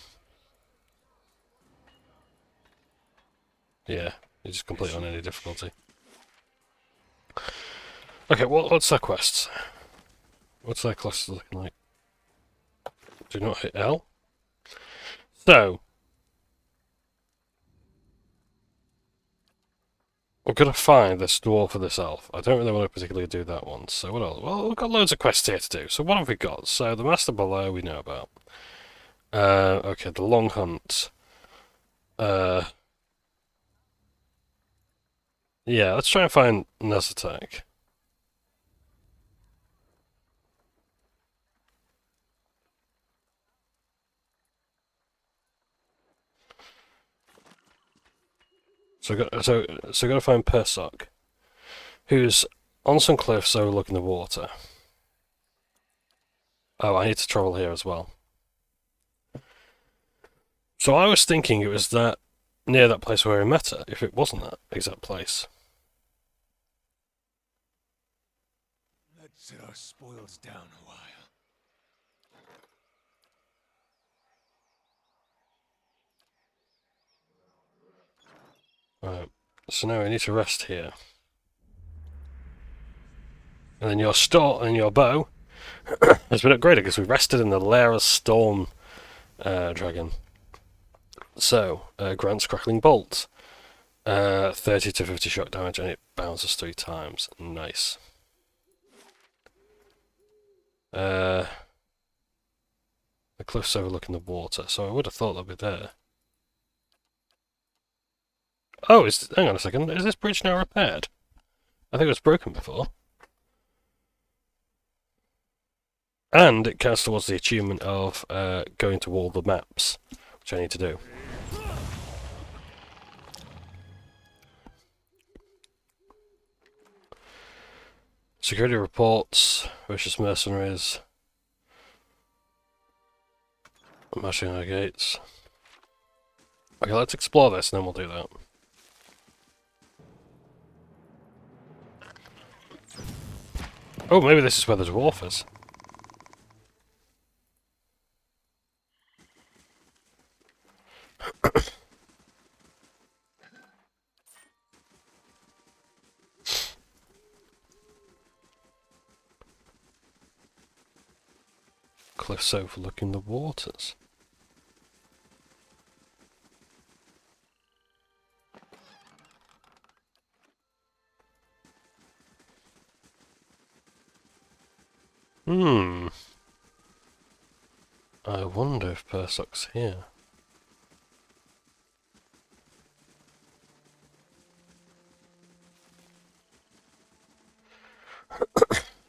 Yeah, you just complete on any difficulty. Okay, what's their quests? What's their quests looking like? Do not hit L. So, we're going to find this dwarf for this elf. I don't really want to particularly do that one. So what else? Well, we've got loads of quests here to do. So what have we got? So the Master Below we know about. Okay, the Long Hunt. Yeah, let's try and find Nazatak. So we got to find Persok, who's on some cliffs overlooking the water. Oh, I need to travel here as well. So I was thinking it was that near that place where we met her, if it wasn't that exact place. Let's sit our spoils down a while. Right. So now we need to rest here. And then your bow has been upgraded because we rested in the lair of Storm Dragon. So, grants crackling bolt. 30 to 50 shock damage and it bounces 3 times. Nice. The cliffs overlooking the water, so I would have thought they'd be there. Oh, hang on a second, is this bridge now repaired? I think it was broken before. And it counts towards the achievement of going to all the maps, which I need to do. Security reports, vicious mercenaries, mashing our gates. Okay, let's explore this and then we'll do that. Oh, maybe this is where the dwarf is. Cliffs overlooking the waters. I wonder if Persoc's here.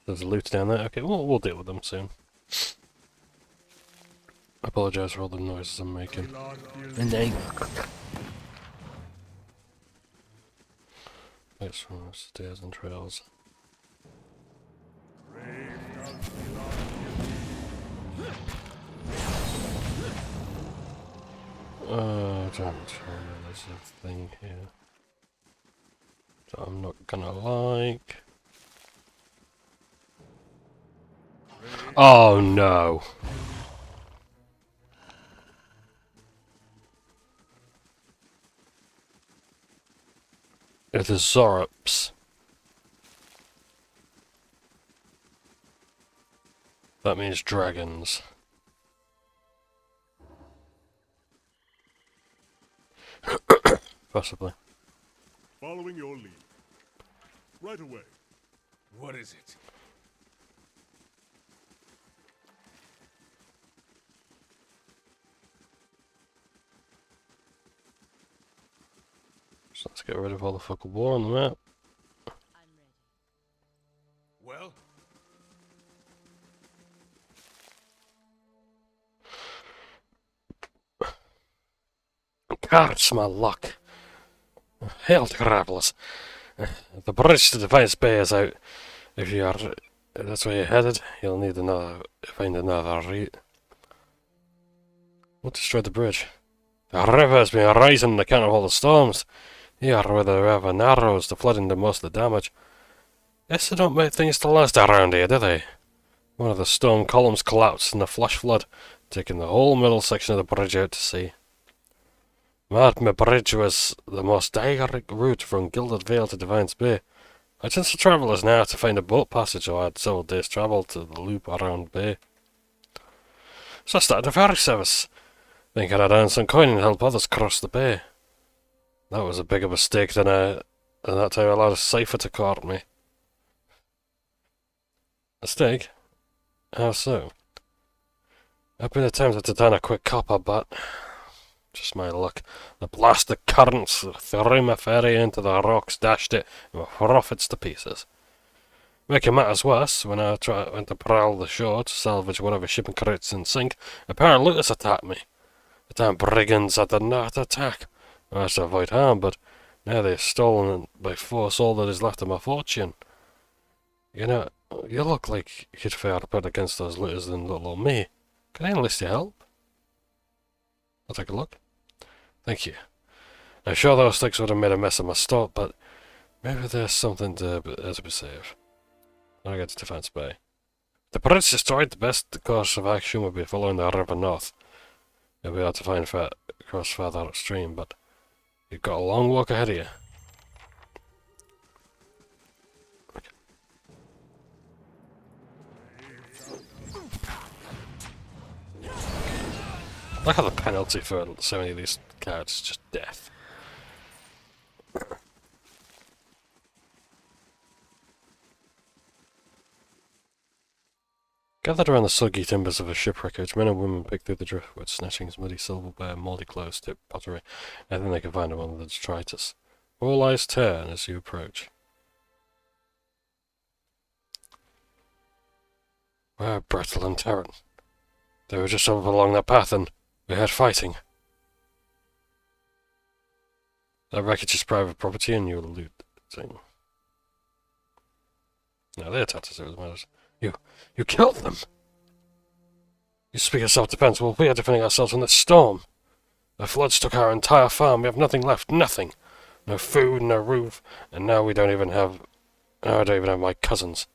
There's a loot down there. Okay, we'll deal with them soon. I apologise for all the noises I'm making. It's from stairs and trails. Don't tell me there's a thing here that I'm not gonna like. Oh no! It's the Zorops. That means dragons. Possibly. Following your lead. Right away. What is it? So let's get rid of all the fucking war on the map. Well? God, it's my luck. Hail to travellers. The bridge to Defiance Bay is out. If you are, that's where you're headed, you'll need find another route. What destroyed the bridge? The river has been rising on account of all the storms. Here, where the river narrows, the flooding did most of the damage. Yes, they don't make things to last around here, do they? One of the stone columns collapsed in a flash flood, taking the whole middle section of the bridge out to sea. My bridge was the most direct route from Gilded Vale to Defiance Bay. I chance for travellers now to find a boat passage, or I had several days' travel to the loop around Bay. So I started a ferry service, thinking I'd earn some coin and help others cross the bay. That was a bigger mistake than that time I allowed a cipher to court me. Mistake? How so? I've been attempted to turn a quick copper, but just my luck. The blasted currents threw my ferry into the rocks, dashed it, and my profits to pieces. Making matters worse, when I went to prowl the shore to salvage whatever shipping crates in sink, a pair of looters attacked me. The damn brigands I did not attack. I managed to avoid harm, but now they've stolen by force all that is left of my fortune. You know, you look like you'd fare better against those looters than little old me. Can I enlist your help? I'll take a look. Thank you. I'm sure those sticks would have made a mess of my stomach, but maybe there's something to be saved. I get to Defense Bay. The bridge destroyed. The best course of action would be following the river north. You'll be able to find cross further upstream, but you've got a long walk ahead of you. Okay. I like how the penalty for so many of these cards is just death. Gathered around the soggy timbers of a shipwreckage, men and women pick through the driftwood, snatching as muddy silverware, mouldy clothes, tip pottery, anything they can find among the detritus. All eyes turn as you approach. Where are Brettel and Terran? They were just up along that path and we heard fighting. That wreckage is private property and you're looting. No, they attacked us, it was matters. You killed them! You speak of self-defense. Well, we are defending ourselves from this storm. The floods took our entire farm. We have nothing left. Nothing. No food, no roof, and now we don't even have... Now I don't even have my cousins.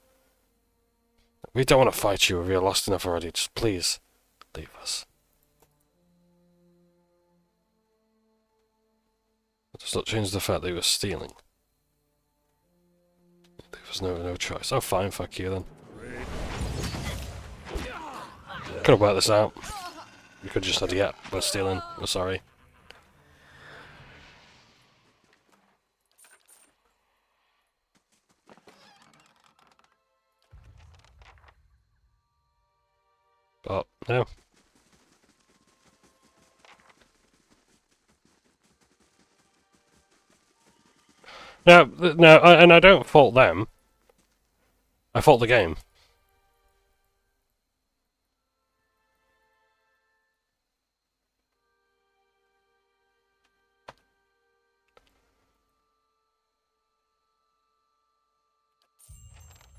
We don't want to fight you if you're lost enough already. Just please, leave us. That does not change the fact that he was stealing. Leave us no choice. Oh, fine, fuck you then. Could have worked this out. You could have just said, yeah, we're stealing, we're sorry. But, no. No, and I don't fault them. I fault the game.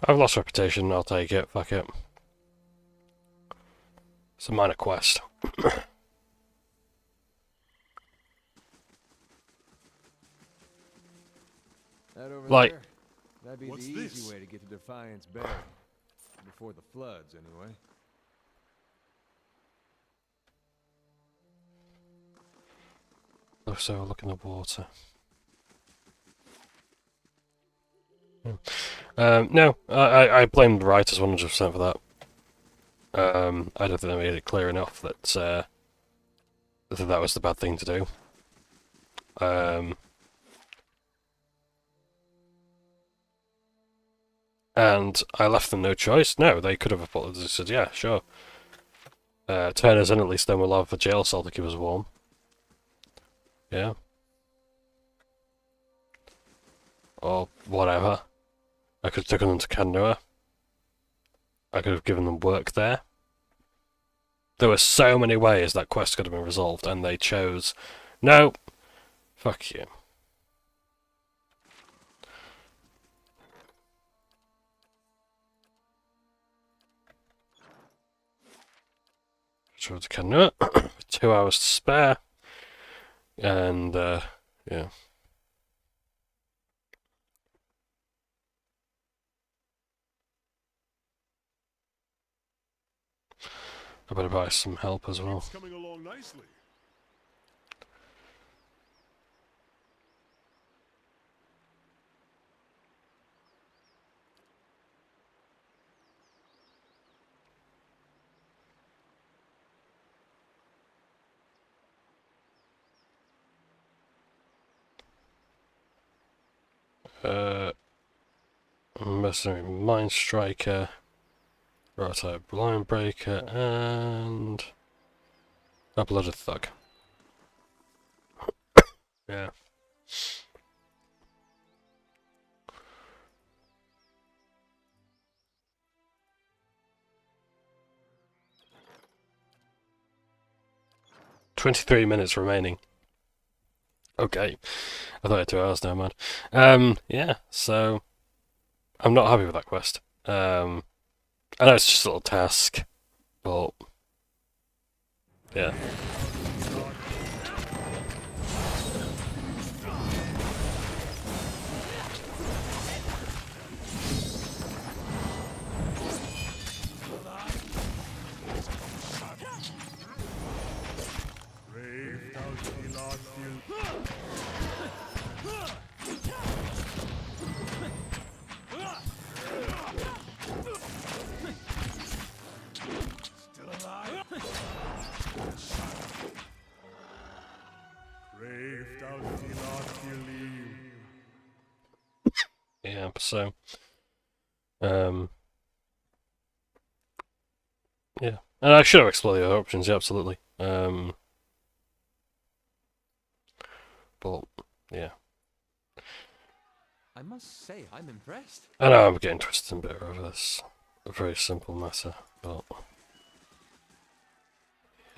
I've lost reputation, I'll take it, fuck it. It's a minor quest. That over Like- there? That'd be What's the this? easy way to get to Defiance Bay. Before the floods, anyway. So look in the water. No, I blame the writers 100% for that. I don't think they made it clear enough that that was the bad thing to do. And I left them no choice. No, they could have apologized. They said, yeah, sure. Turn us in at least, then we'll have a jail cell to keep us warm. Yeah. Or whatever. I could have taken them to Caed Nua. I could have given them work there. There were so many ways that quest could have been resolved, and they chose, no, fuck you. Drove to Caed Nua, 2 hours to spare, and yeah. I better buy some help as well. It's coming along nicely. Mercenary Mind Striker, Rotype Blind Breaker, and a Blooded Thug. Yeah. "23 minutes remaining." Okay. I thought I had 2 hours now, man. Yeah, so I'm not happy with that quest. I know it's just a little task, but yeah. Yeah, so yeah. And I should have explored the other options, yeah, absolutely. But yeah. I must say, I'm impressed. I know I'm getting twisted and bitter over this. A very simple matter, but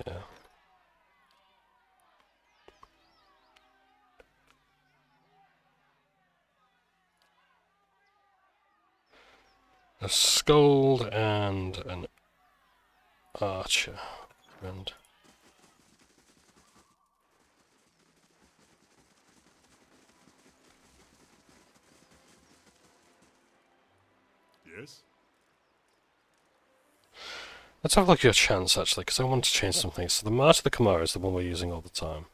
yeah. A scold and an archer. And Yes? let's have a look at your chance, actually, because I want to change something. So the March of the Kamara is the one we're using all the time.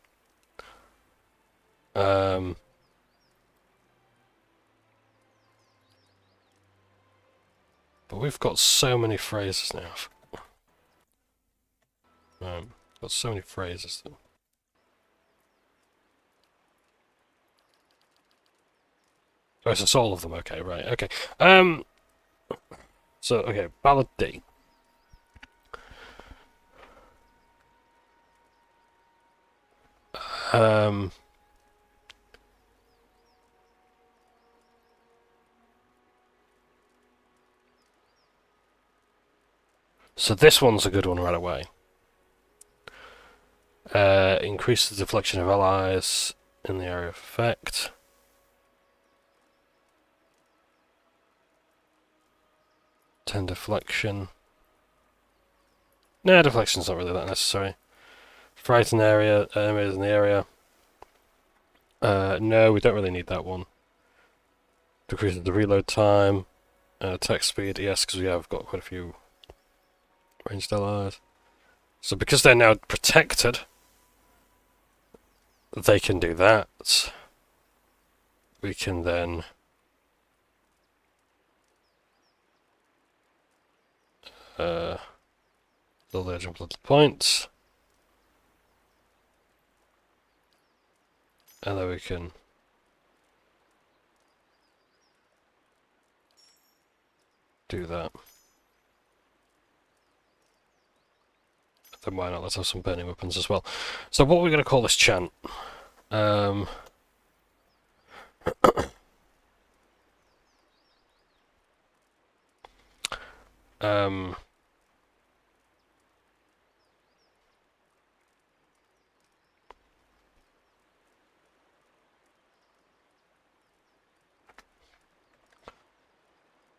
But we've got so many phrases now. Got so many phrases. Oh, so it's all of them. Okay, right. Okay. So okay, Ballad D. So this one's a good one right away. Increase the deflection of allies in the area of effect. 10 deflection. Nah, deflection's not really that necessary. Frighten area, enemies in the area. No, we don't really need that one. Decreases the reload time. Attack speed, yes, because we have got quite a few ranged allies. So because they're now protected, they can do that. We can then build legend little points. And then we can do that. Then why not? Let's have some burning weapons as well. So what are we going to call this chant?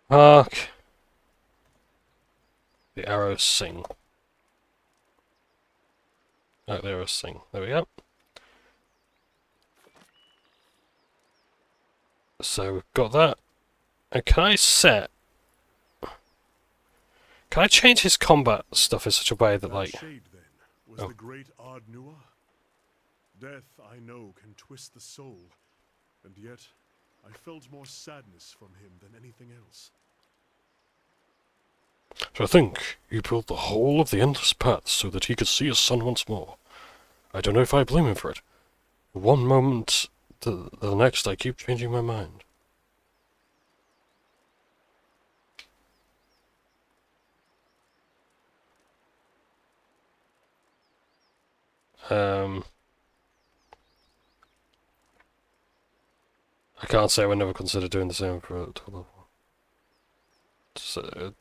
Hark. The arrows sing. Oh, the arrows sing. There we go. So we've got that. And can I change his combat stuff in such a way that, like... Caed, then, was the great Caed Nua? Death, I know, can twist the soul, and yet I felt more sadness from him than anything else. To think he built the whole of the endless path so that he could see his son once more. I don't know if I blame him for it. One moment to the next, I keep changing my mind. I can't say I would never consider doing the same for a level. So,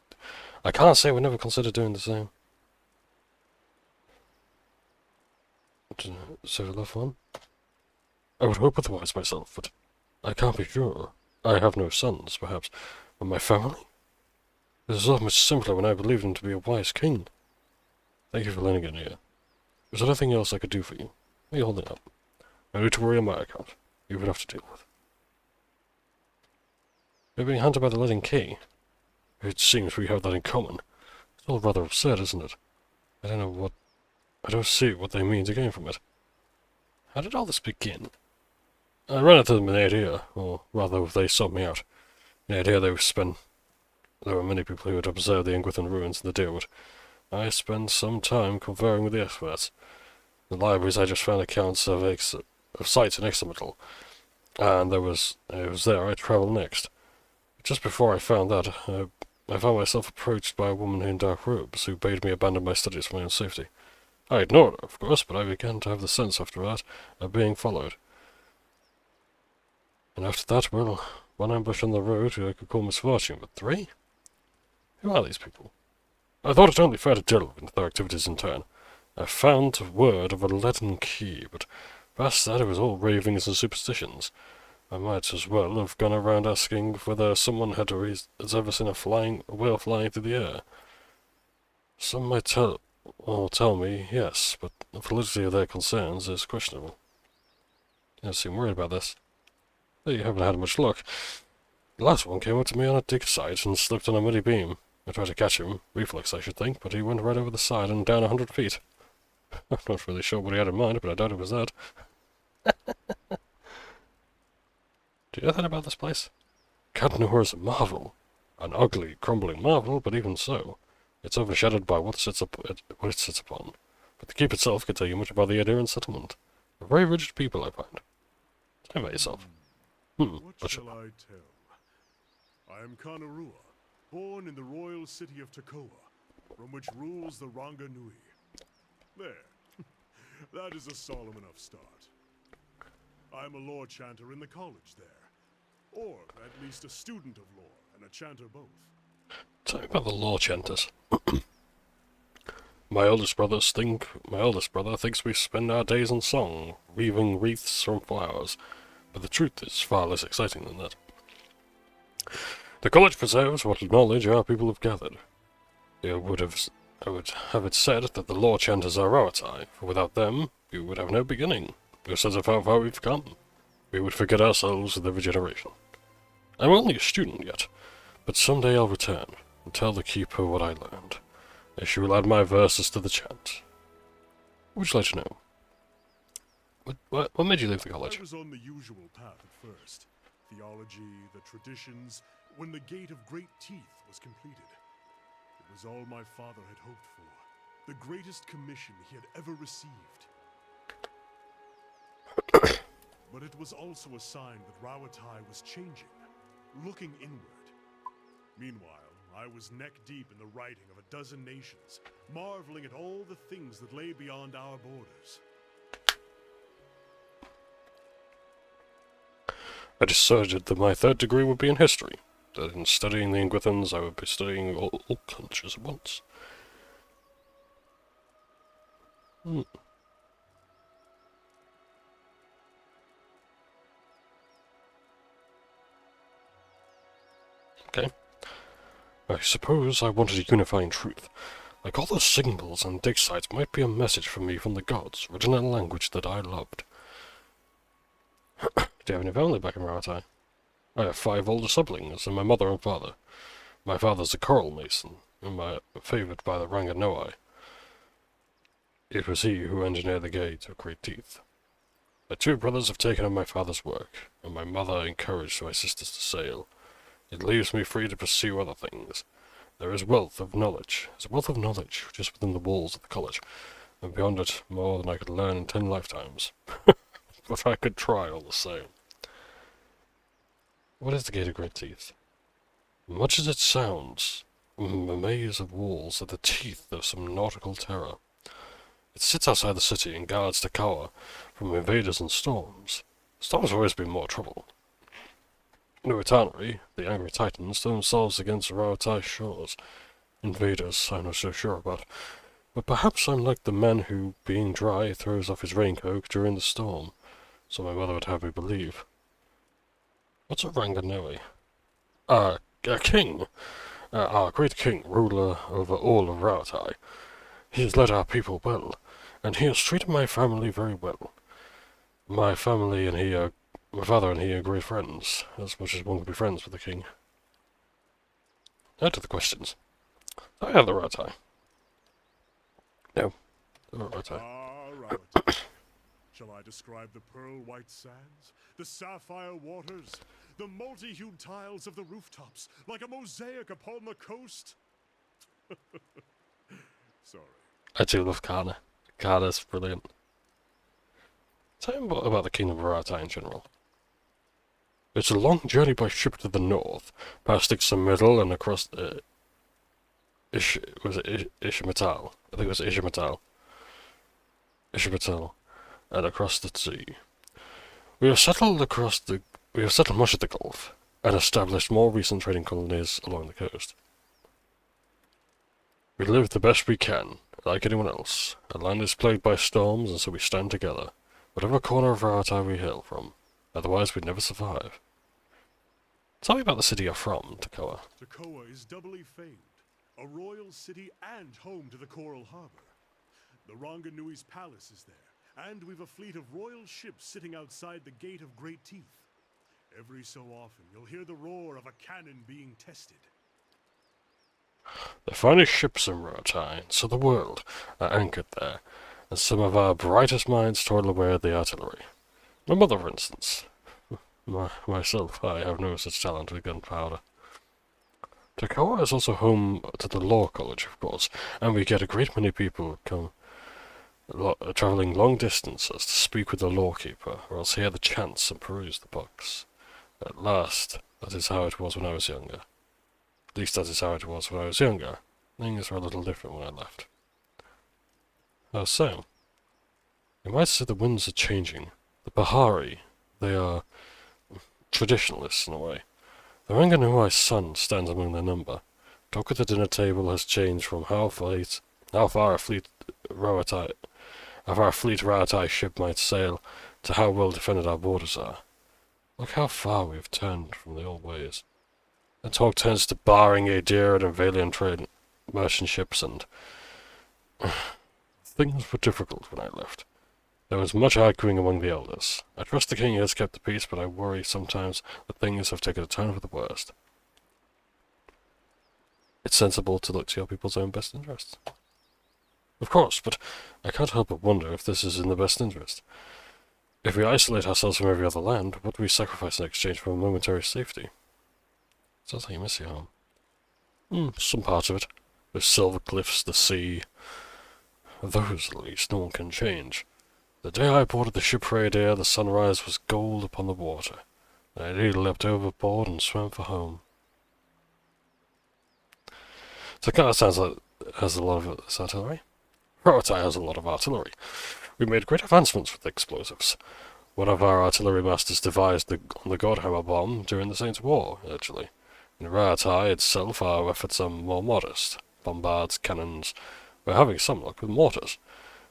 I can't say I would never consider doing the same. So level 1? I would hope otherwise myself, but I can't be sure. I have no sons, perhaps, but my family? It is so much simpler when I believed him to be a wise king. Thank you for lending it here. Is there anything else I could do for you? What are you holding up? No need to worry on my account. You would have to deal with. You're being hunted by the Leaden Key. It seems we have that in common. It's all rather absurd, isn't it? I don't see what they mean to gain from it. How did all this begin? I ran into them in Nadir, or rather, they sought me out. In Nadir, there were many people who had observed the Ingwithan ruins in the Deerwood. I spent some time conferring with the experts. In the libraries, I just found accounts of of sights in Exemetal, and it was there I travelled next. Just before I found that, I found myself approached by a woman in dark robes who bade me abandon my studies for my own safety. I ignored her, of course, but I began to have the sense after that of being followed. And after that, well, one ambush on the road I could call misfortune, but 3? Who are these people? I thought it only fair to delve into their activities in turn. I found word of a leaden key, but past that it was all ravings and superstitions. I might as well have gone around asking whether someone has ever seen a whale flying through the air. Some might tell me yes, but the validity of their concerns is questionable. You seem worried about this. You haven't had much luck. The last one came up to me on a dig site and slipped on a muddy beam. I tried to catch him, reflex I should think, but he went right over the side and down 100 feet. I'm not really sure what he had in mind, but I doubt it was that. Do you know anything about this place? Caed Nua is a marvel. An ugly, crumbling marvel, but even so, it's overshadowed by what it sits upon. But the keep itself can tell you much about the adherent settlement. A very rigid people, I find. Tell me about yourself. What shall I tell? I am Caed Nua, born in the royal city of Tekoa, from which rules the Ranga Nui. There. That is a solemn enough start. I am a lore chanter in the college there. Or at least a student of lore, and a chanter both. Tell me about the law chanters. My eldest brother thinks we spend our days in song, weaving wreaths from flowers, but the truth is far less exciting than that. The college preserves what knowledge our people have gathered. I would have it said that the law chanters are Rauatai, for without them, we would have no beginning, no sense of how far we've come. We would forget ourselves with every generation. I'm only a student yet, but someday I'll return and tell the keeper what I learned. And she will add my verses to the chant. What would you like to know? What made you leave the college? I was on the usual path at first. Theology, the traditions, when the Gate of Great Teeth was completed. It was all my father had hoped for. The greatest commission he had ever received. But it was also a sign that Rauatai was changing, looking inward. Meanwhile, I was neck-deep in the writing of a dozen nations, marveling at all the things that lay beyond our borders. I decided that my third degree would be in history, that in studying the Ingwithans I would be studying all cultures at once. Okay. I suppose I wanted a unifying truth. Like all those symbols and dig sites might be a message from me from the gods, written in a language that I loved. Do you have any family back in Rauatai? I have 5 older siblings, and my mother and father. My father's a coral mason, and favoured by the Ranga Nui. It was he who engineered the Gate of Great Teeth. My 2 brothers have taken up my father's work, and my mother encouraged my sisters to sail. It leaves me free to pursue other things. There is wealth of knowledge. There's a wealth of knowledge just within the walls of the college, and beyond it, more than I could learn in 10 lifetimes. But I could try all the same. What is the Gate of Great Teeth? Much as it sounds, a maze of walls are the teeth of some nautical terror. It sits outside the city and guards Tekoa from invaders and storms. Storms have always been more trouble. Nuitanari, the angry titans, throw themselves against Rauatai's shores. Invaders I'm not so sure about, but perhaps I'm like the man who, being dry, throws off his raincoat during the storm, so my mother would have me believe. What's a Ranga Nui? A king. Our great king, ruler over all of Rauatai. He has led our people well, and he has treated my family very well. My father and he are great friends, as much as one can be friends with the king. Now to the questions. I have the Rauatai. No, the Rauatai. Rauatai. Shall I describe the pearl-white sands, the sapphire waters, the multi-hued tiles of the rooftops, like a mosaic upon the coast? Sorry. I do love Kana. Kana's brilliant. Tell me what about the Kingdom of Rattay in general. It's a long journey by ship to the north, past Ixamiddle and across the Ishimatal? I think it was Ishimatal. Ishimatal. And across the sea. We have settled much of the Gulf, and established more recent trading colonies along the coast. We live the best we can, like anyone else. Our land is plagued by storms, and so we stand together, whatever corner of Rattay we hail from. Otherwise we'd never survive. Tell me about the city you're from, Takoa. Takoa is doubly famed, a royal city and home to the Coral Harbor. The Ranganui's palace is there, and we've a fleet of royal ships sitting outside the Gate of Great Teeth. Every so often, you'll hear the roar of a cannon being tested. The finest ships in Rattay, and so the world, are anchored there, and some of our brightest minds toil away at the artillery. My mother, for instance. Myself, I have no such talent with gunpowder. Takoa is also home to the Law College, of course, and we get a great many people travelling long distances to speak with the lawkeeper, or else hear the chants and peruse the books. At last, that is how it was when I was younger. At least that is how it was when I was younger. Things were a little different when I left. How so? You might say the winds are changing. The Bahari, they are traditionalists in a way. The Ranganui's son stands among their number. Talk at the dinner table has changed from how far a fleet Rattay ship might sail, to how well defended our borders are. Look how far we have turned from the old ways. The talk turns to barring Adir and Valian trade merchant ships, and things were difficult when I left. There was much arguing among the elders. I trust the king has kept the peace, but I worry sometimes that things have taken a turn for the worst. It's sensible to look to your people's own best interests. Of course, but I can't help but wonder if this is in the best interest. If we isolate ourselves from every other land, what do we sacrifice in exchange for a momentary safety? Sounds like you miss your home. Some part of it. The silver cliffs, the sea. Those, at least, no one can change. The day I boarded the ship for Adir, the sunrise was gold upon the water. I indeed leapt overboard and swam for home. Takara sounds like it has a lot of this artillery. Rattay has a lot of artillery. We made great advancements with explosives. One of our artillery masters devised the Godhammer bomb during the Saints' War, actually. In Rattay itself, our efforts are more modest. Bombards, cannons. We're having some luck with mortars.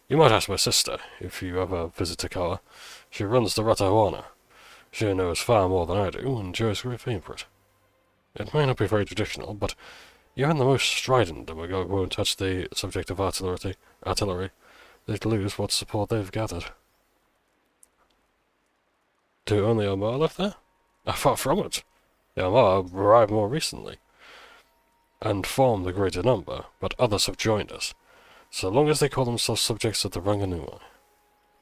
You might ask my sister, if you ever visit Takoa. She runs the Rattaywana. She knows far more than I do, and enjoys great fame for it. It may not be very traditional, but even the most strident demagogue won't touch the subject of artillery. They'd lose what support they've gathered. Do only Omar live there? Far from it. The Omar arrived more recently, and formed the greater number, but others have joined us, so long as they call themselves subjects of the Ranganui.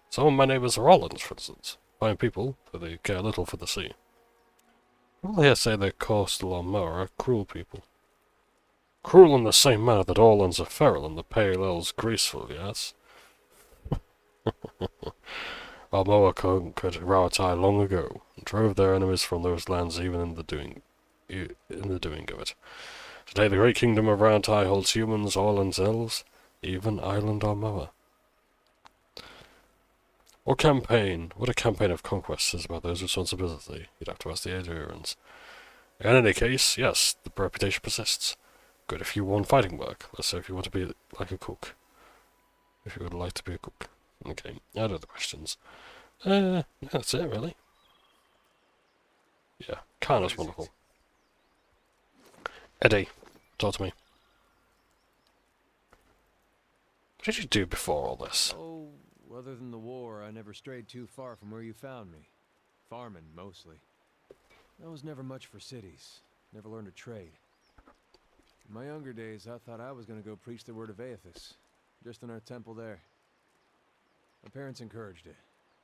Some of my neighbours are Hollands, for instance. Fine people, but they care little for the sea. People here say the coastal Omar are cruel people. Cruel in the same manner that Orlands are feral and the Pale Elves graceful, yes? Almoa conquered Rattay long ago, and drove their enemies from those lands even in the doing of it. Today the great kingdom of Rattay holds humans, Orlands, elves, even Island Almoa. What a campaign of conquest says about those responsibility? You'd have to ask the Adrians. In any case, yes, the reputation persists. Good if you want fighting work. Let's say if you want to be like a cook. If you would like to be a cook. Okay, I have other questions. Yeah, that's it, really. Yeah, Kana's wonderful. Eddie, talk to me. What did you do before all this? Oh, other than the war, I never strayed too far from where you found me. Farming, mostly. I was never much for cities. Never learned a trade. In my younger days, I thought I was going to go preach the word of Aethys, just in our temple there. My parents encouraged it.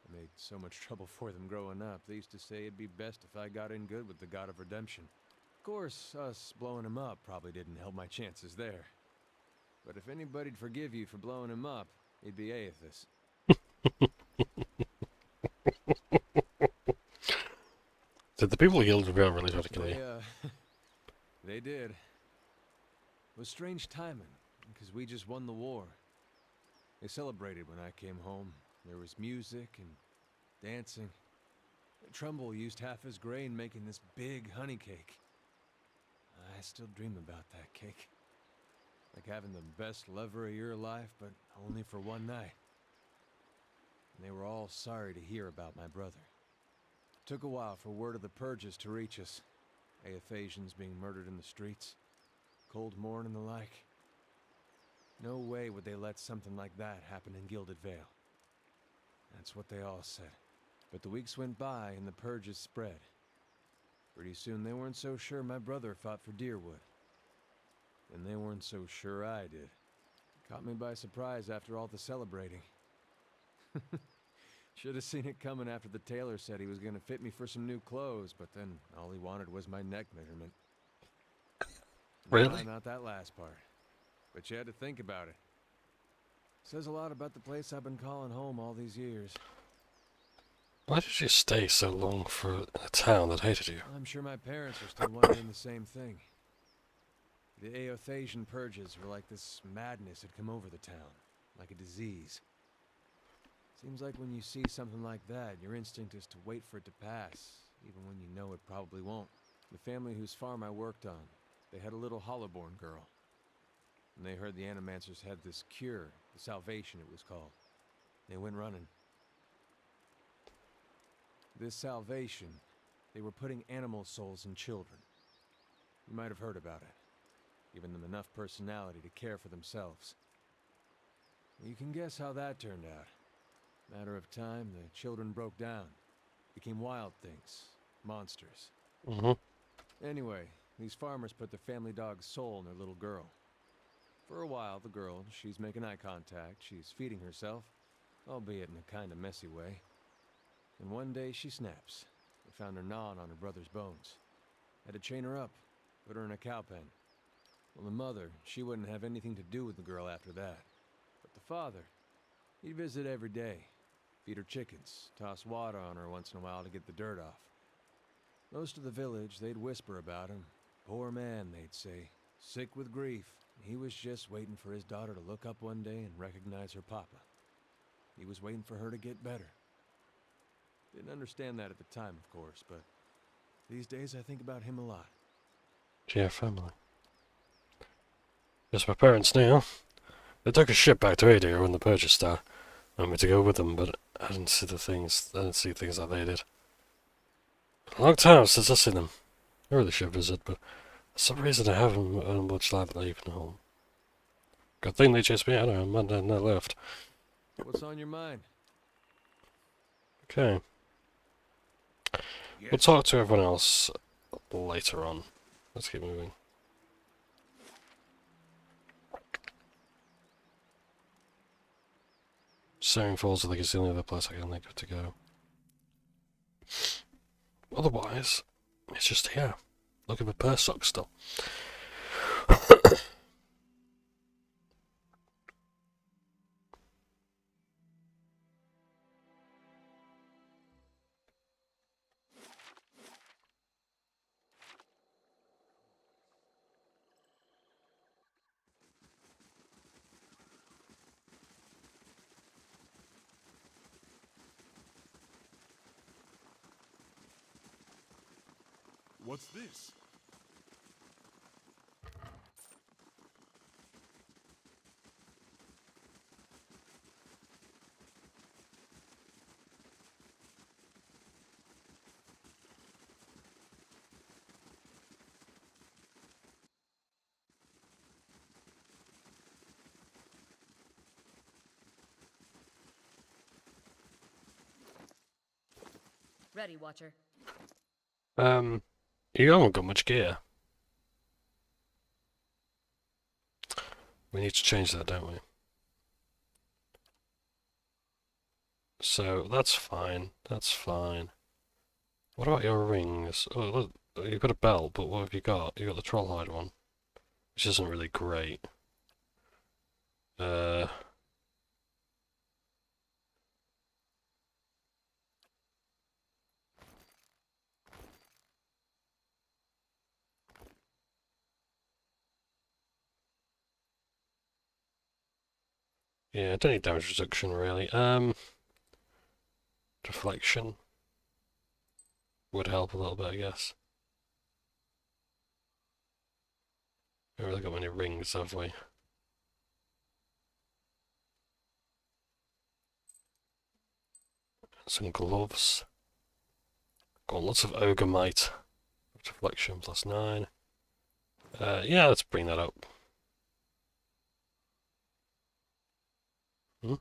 I made so much trouble for them growing up. They used to say it'd be best if I got in good with the God of Redemption. Of course, us blowing him up probably didn't help my chances there. But if anybody'd forgive you for blowing him up, it'd be Aethys. Did the people of Guildville really try to kill They, you? they did. It was strange timing, because we just won the war. They celebrated when I came home. There was music and dancing. Trumbull used half his grain making this big honey cake. I still dream about that cake. Like having the best lover of your life, but only for one night. And they were all sorry to hear about my brother. Took a while for word of the purges to reach us. Aethasians being murdered in the streets. Cold morn and the like. No way would they let something like that happen in Gilded Vale. That's what they all said. But the weeks went by and the purges spread. Pretty soon they weren't so sure my brother fought for Deerwood. And they weren't so sure I did. Caught me by surprise after all the celebrating. Should have seen it coming after the tailor said he was going to fit me for some new clothes, but then all he wanted was my neck measurement. Really? Nah, not that last part. But you had to think about it. Says a lot about the place I've been calling home all these years. Why did you stay so long for a town that hated you? I'm sure my parents are still wondering the same thing. The Aethasian purges were like this madness had come over the town, like a disease. Seems like when you see something like that, your instinct is to wait for it to pass, even when you know it probably won't. The family whose farm I worked on, they had a little hollow-born girl. And they heard the Animancers had this cure, the salvation it was called. They went running. This salvation, they were putting animal souls in children. You might have heard about it. Giving them enough personality to care for themselves. You can guess how that turned out. Matter of time, the children broke down. Became wild things. Monsters. Anyway, these farmers put the family dog's soul in their little girl. For a while, the girl, she's making eye contact, she's feeding herself, albeit in a kind of messy way. And one day she snaps. They found her gnawing on her brother's bones. Had to chain her up, put her in a cow pen. Well, the mother, she wouldn't have anything to do with the girl after that. But the father, he'd visit every day. Feed her chickens, toss water on her once in a while to get the dirt off. Most of the village, they'd whisper about him. Poor man, they'd say. Sick with grief. He was just waiting for his daughter to look up one day and recognize her papa. He was waiting for her to get better. Didn't understand that at the time, of course, but these days I think about him a lot. Yeah, family. Yes, my parents knew. They took a ship back to Adir when the purges started. I wanted me to go with them, but I didn't see things like they did. A long time since I've seen them. I really should visit, but for some reason I haven't much like leaving home. Good thing they chased me out of him and then I left. What's on your mind? Okay. We'll talk to everyone else later on. Let's keep moving. Staring Falls, I think, is the only other place I can think of to go. Otherwise, it's just here. Looking for Persock still. What's this? Ready, Watcher. You haven't got much gear. We need to change that, don't we? So, that's fine. That's fine. What about your rings? Oh, look, you've got a belt, but what have you got? You got the Trollhide one, which isn't really great. Yeah, I don't need damage reduction really. Deflection would help a little bit, I guess. We haven't really got many rings, have we? Some gloves. Got lots of ogre might. Deflection +9. Yeah, let's bring that up. Hmm?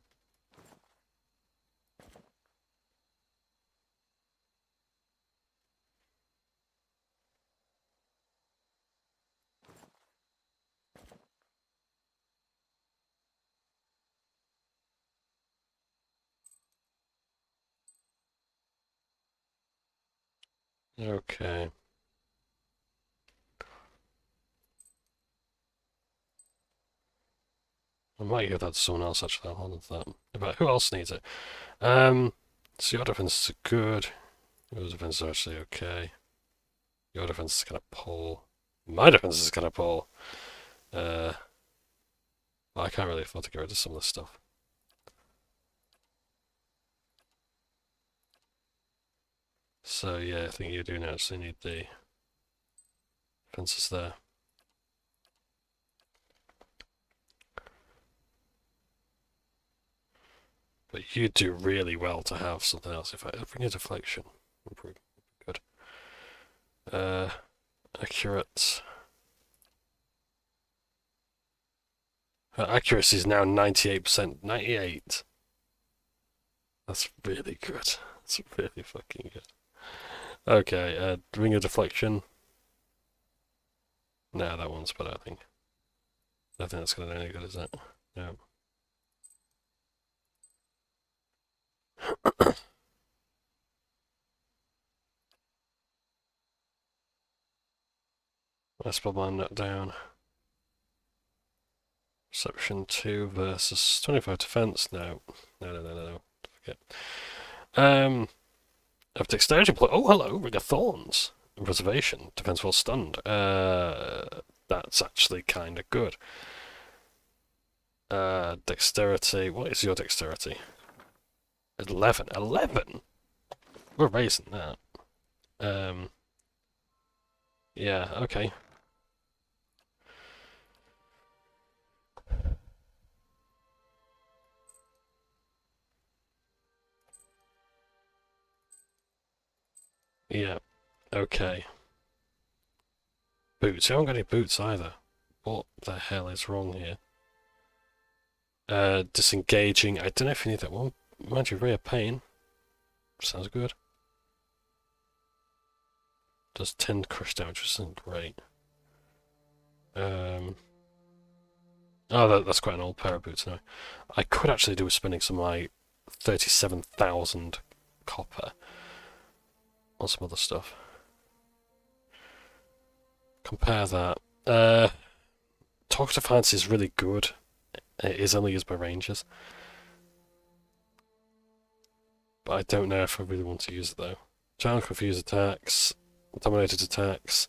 Okay. I might give that to someone else actually. I'll hold on to that. But who else needs it? So your defense is good. Your defense is actually okay. Your defense is kind of poor. My defense is kind of poor. I can't really afford to get rid of some of this stuff. So yeah, I think you do actually need the fences there. But you do really well to have something else. If I bring a deflection, would be good. Accurate. Her accuracy is now 98%. 98. That's really good. That's really fucking good. Okay, ring of deflection. No, that one's better, I think. I don't think that's gonna do any good, is it? No. Let's put mine that down. Perception 2 versus 25 defense. No. No. Forget. Of dexterity. Oh, hello. Ring of Thorns. Reservation. Defense while stunned. That's actually kind of good. Dexterity. What is your dexterity? 11. 11? We're raising that. Yeah, okay. Yeah, okay. Boots. I haven't got any boots either. What the hell is wrong here? Disengaging. I don't know if you need that one. Mind you, Ray of Pain. Sounds good. Does 10 crush damage, which isn't great. Oh, that's quite an old pair of boots now. I could actually do with spending some of my 37,000 copper on some other stuff. Compare that. Talk Defiance is really good. It is only used by rangers. But I don't know if I really want to use it though. Channel Confuse attacks, Dominated attacks,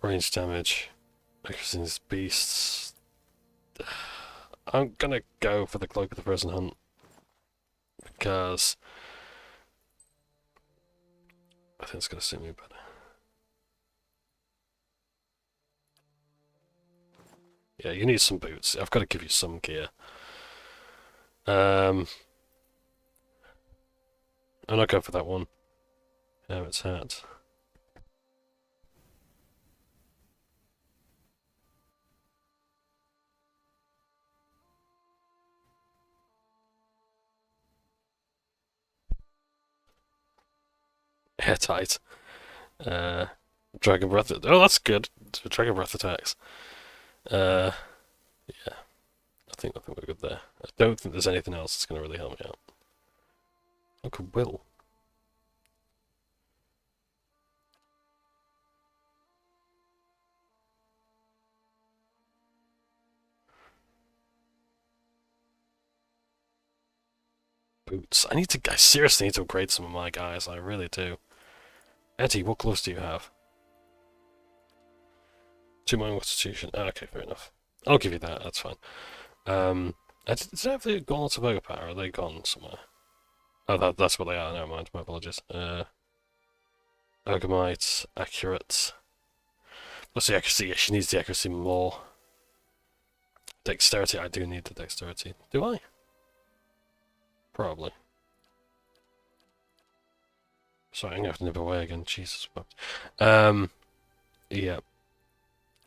range damage, accuracy beasts. I'm gonna go for the Cloak of the Frozen Hunt because I think it's gonna suit me better. Yeah, you need some boots. I've got to give you some gear. I'm not going for that one. Hermit's hat. Airtight. Dragon Breath. Oh, that's good. Dragon Breath attacks. Yeah. I think we're good there. I don't think there's anything else that's going to really help me out. Look at Will. Boots. I seriously need to upgrade some of my guys. I really do. Eddie, what gloves do you have? 2 Mind Constitution. Okay, fair enough. I'll give you that. That's fine. Did I have the gauntlets of overpower? Are they gone somewhere? Oh, that's what they are. Never mind. My apologies. Ergomite, accurate. What's the accuracy? Yeah, she needs the accuracy more. Dexterity. I do need the dexterity. Do I? Probably. Sorry, I'm gonna have to nip away again. Jesus. Yeah.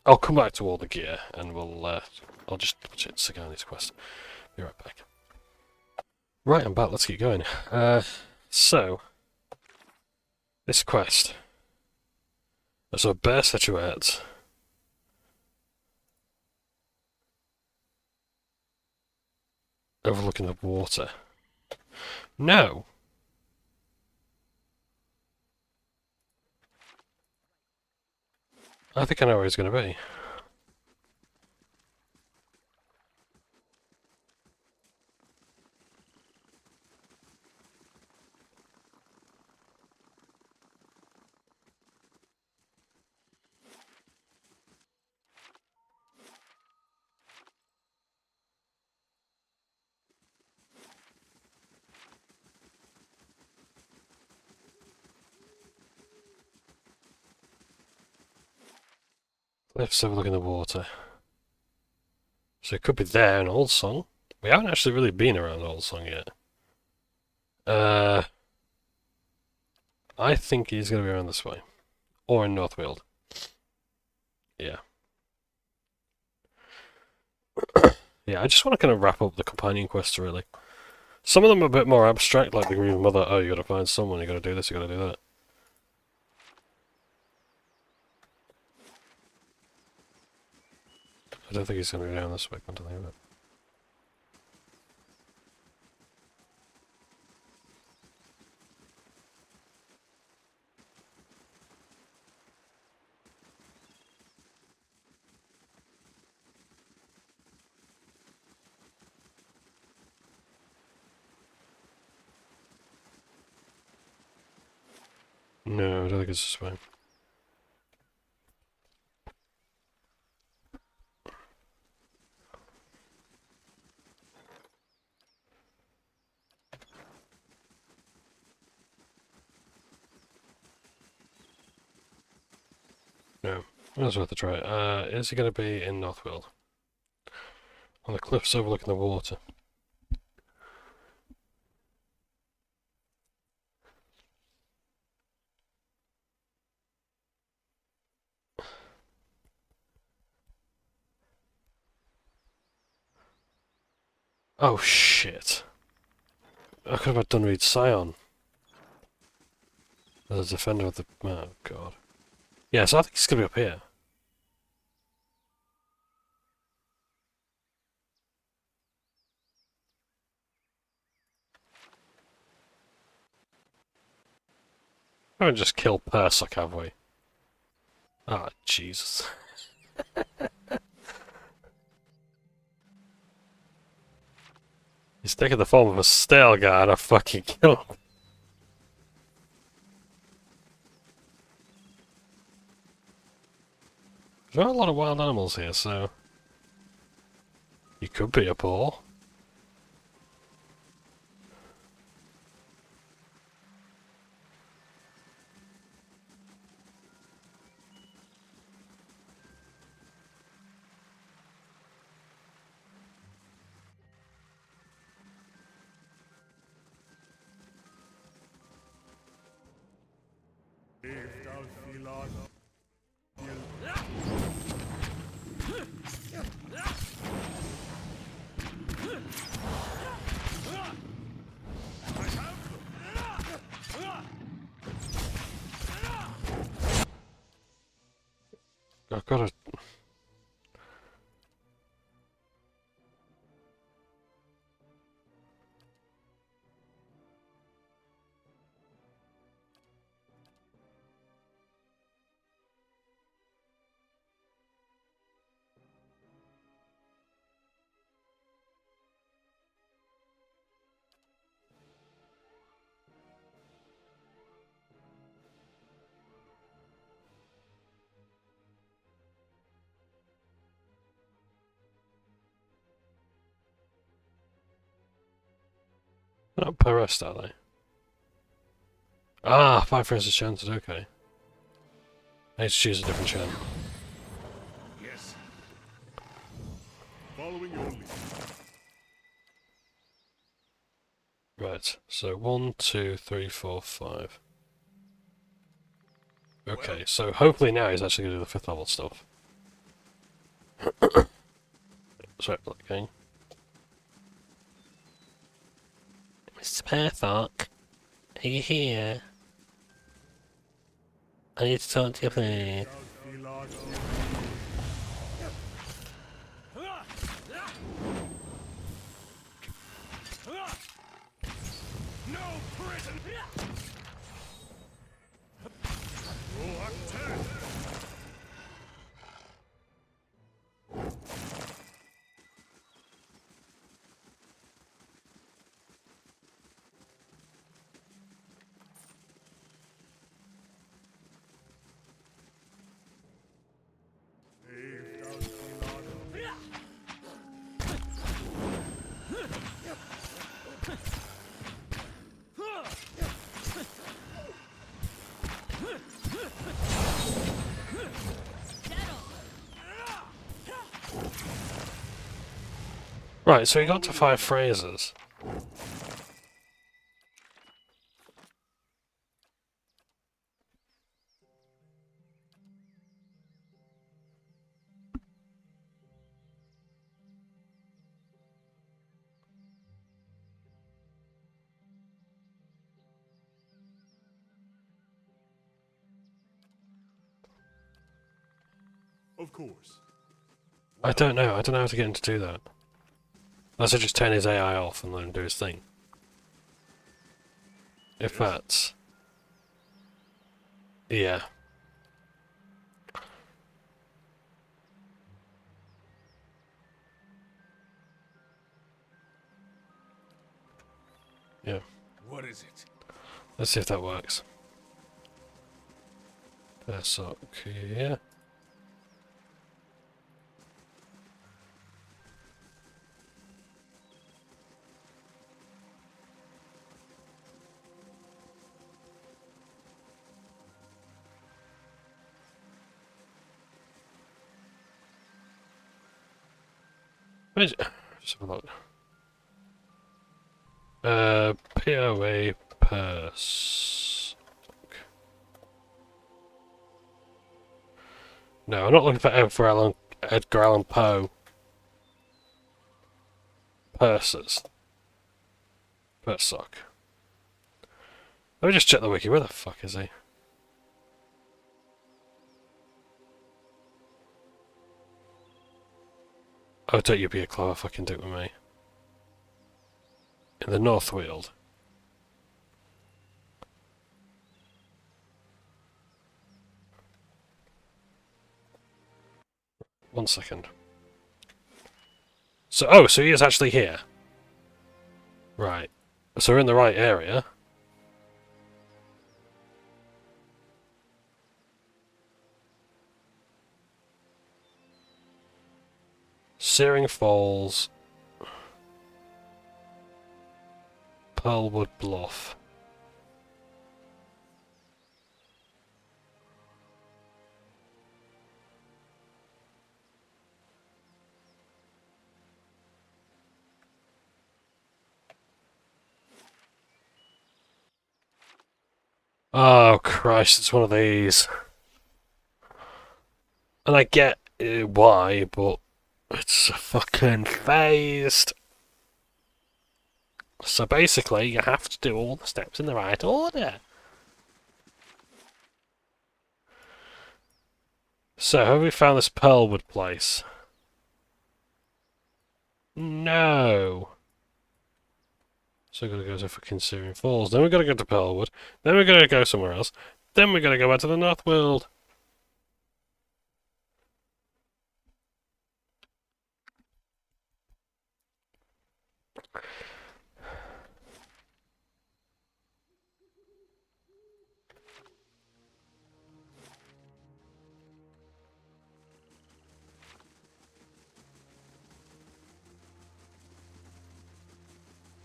I'll come back to all the gear, and I'll just put it Sigani's quest. Be right back. Right, I'm back. Let's keep going. So this quest. There's a bear statuette. Overlooking the water. No. I think I know where he's going to be. Let's have a look in the water. So it could be there in Old Song. We haven't actually really been around Old Song yet. I think he's going to be around this way. Or in Northfield. Yeah. Yeah, I just want to kind of wrap up the companion quests, really. Some of them are a bit more abstract, like the Green Mother. Oh, you gotta find someone, you gotta do this, you gotta do that. I don't think he's gonna go down this way, come to think of it. No, I don't think it's this way. No, that's worth a try. Is he gonna be in Northfield? On the cliffs overlooking the water. Oh shit. I could have done read Scion. As a defender of the... Oh god. Yeah, so I think he's gonna be up here. We haven't just killed Persuck, have we? Ah, Jesus. He's taking the form of a stale guy and I fucking killed him. There are a lot of wild animals here, so... You could be a boar. If thou feel on I've got to... They're not per rest, are they? Ah, 5 phrases chanted, okay. I need to choose a different chant. Yes. Following your lead. Right, so 1, 2, 3, 4, 5. Okay, so hopefully now he's actually going to do the 5th level stuff. Sorry, okay. Mr. Perfok, are you here? I need to talk to you, please. No prison! Right, so he got to 5 phrases. Of course. I don't know how to get him to do that. Unless I just turn his AI off and let him do his thing. If that's... Yeah. Yeah. What is it? Let's see if that works. Perfok, yeah. Just have a look. POA purse. No, I'm not looking for Edgar Allan Poe. Purses. Perfok. Let me just check the wiki. Where the fuck is he? Oh, don't you be a clever fucking dick with me. In the Northweald. One second. So, so he is actually here. Right. So we're in the right area. Searing Falls. Pearlwood Bluff. Oh Christ, it's one of these. And I get why, but it's fucking phased. So basically, you have to do all the steps in the right order. So, have we found this Pearlwood place? No. So we're gonna go to fucking Syrian Falls, then we're gonna go to Pearlwood, then we're gonna go somewhere else, then we're gonna go back to the Northworld.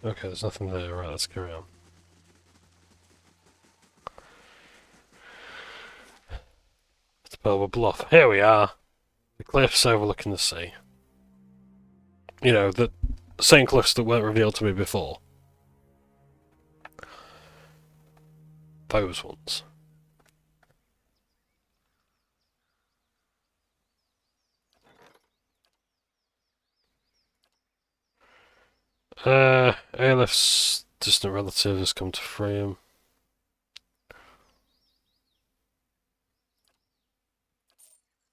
Okay, there's nothing there. Right, let's carry on. It's Belvoir Bluff. Here we are. The cliffs overlooking the sea. You know, the same cliffs that weren't revealed to me before. Those ones. Aelif's distant relative has come to free him.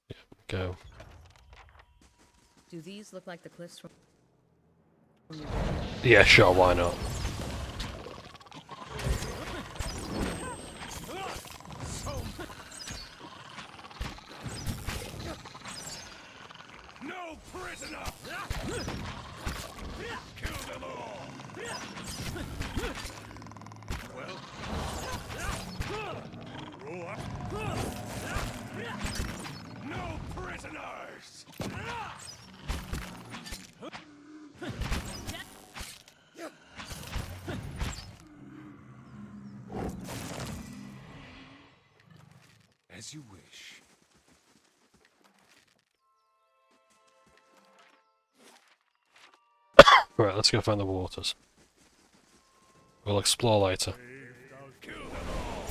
Yeah, go. Do these look like the cliffs from Yeah, sure, why not? No prisoner! Kill them all! Well, roll up. No prisoners! As you wish. Right, let's go find the waters. We'll explore later. Kill them all!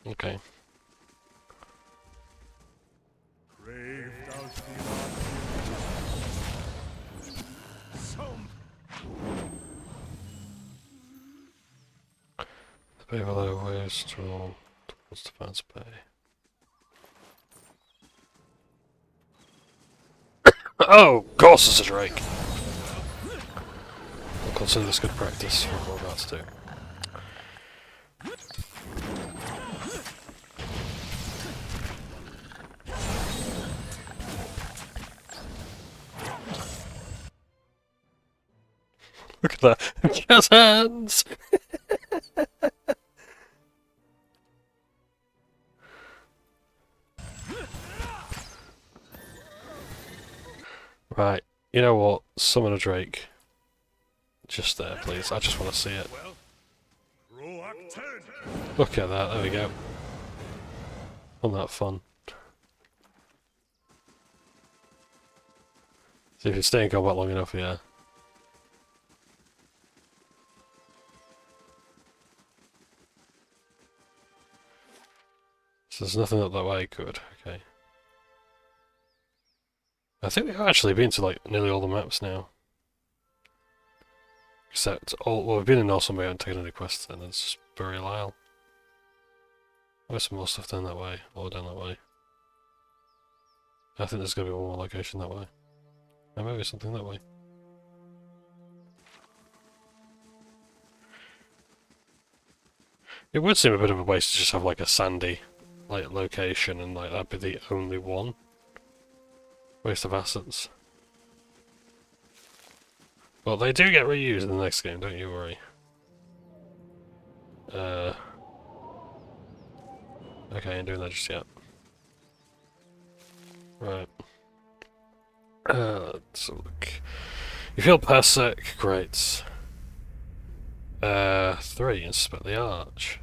Okay. Brave thou The bay below waves to towards Defense Bay. Oh, of course it's a drake! I'll consider this good practice for what we're about to do. Look at that! Jazz hands! Right, you know what? Summon a drake. Just there, please. I just want to see it. Well, roll up 10. Look at that, there we go. Wasn't that fun? See if you stay in combat long enough, yeah. So there's nothing up that way, good, okay. I think we've actually been to like nearly all the maps now. Except all, well, we've been in Awesome, we haven't taken any quests, and there's Burial Isle. There's some more stuff down that way, or down that way. I think there's gonna be one more location that way. And maybe something that way. It would seem a bit of a waste to just have like a sandy like location and like that'd be the only one. Waste of assets. Well, they do get reused in the next game, don't you worry. Okay, I ain't doing that just yet. Right. Let's look. You feel Parsec, great. 3, inspect the arch.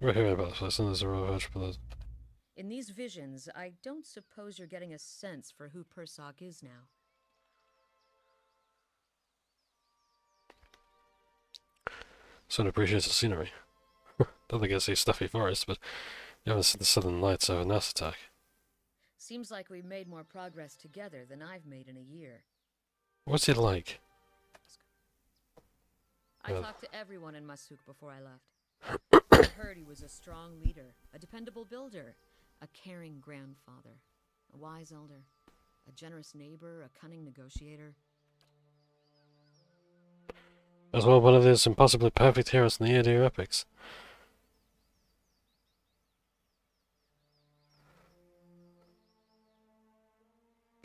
We're hearing about this place, and there's a reverse for those. In these visions, I don't suppose you're getting a sense for who Persoc is now. Someone appreciates the scenery. Don't think I see stuffy forest, but you haven't seen the southern lights over Nasatak. Seems like we've made more progress together than I've made in a year. What's it like? I Yeah. talked to everyone in Masuk before I left. I heard he was a strong leader, a dependable builder, a caring grandfather, a wise elder, a generous neighbor, a cunning negotiator. As well, one of those impossibly perfect heroes in the Edir epics.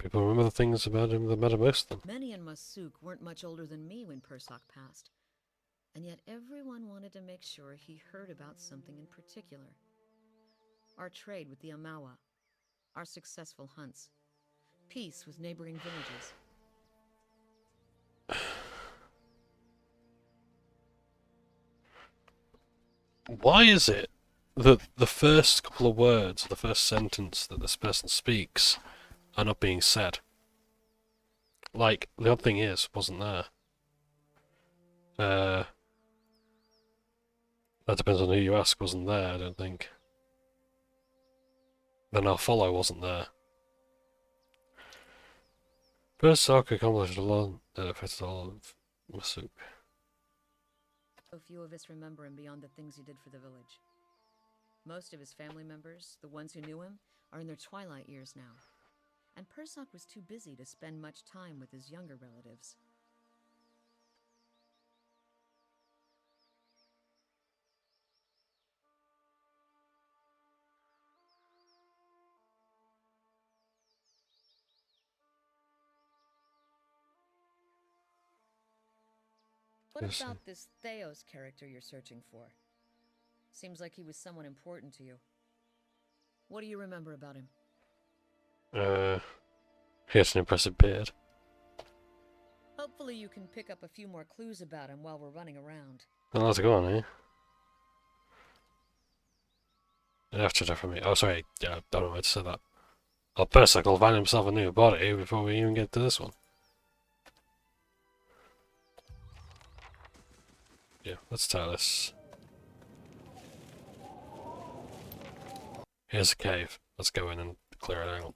people remember the things about him that matter most to them. Many in Masuk weren't much older than me when Persak passed, and yet everyone wanted to make sure he heard about something in particular. Our trade with the Amawa, our successful hunts, peace with neighboring villages. Why is it that the first couple of words, the first sentence that this person speaks, are not being said? Like, the odd thing is, wasn't there. That depends on who you ask, wasn't there, I don't think. Then our follow wasn't there. First Sark accomplished a lot that affected all of Masuk. So few of us remember him beyond the things he did for the village. Most of his family members, the ones who knew him, are in their twilight years now. And Persak was too busy to spend much time with his younger relatives. What Yes, about this Theos character you're searching for? Seems like he was someone important to you. What do you remember about him? He has an impressive beard. Hopefully you can pick up a few more clues about him while we're running around. Well, let's go on, eh? After that from me. Oh, sorry. Yeah, I don't know why to say that. Well, Persak will find himself a new body before we even get to this one. Yeah, let's try this. Here's a cave. Let's go in and clear it out.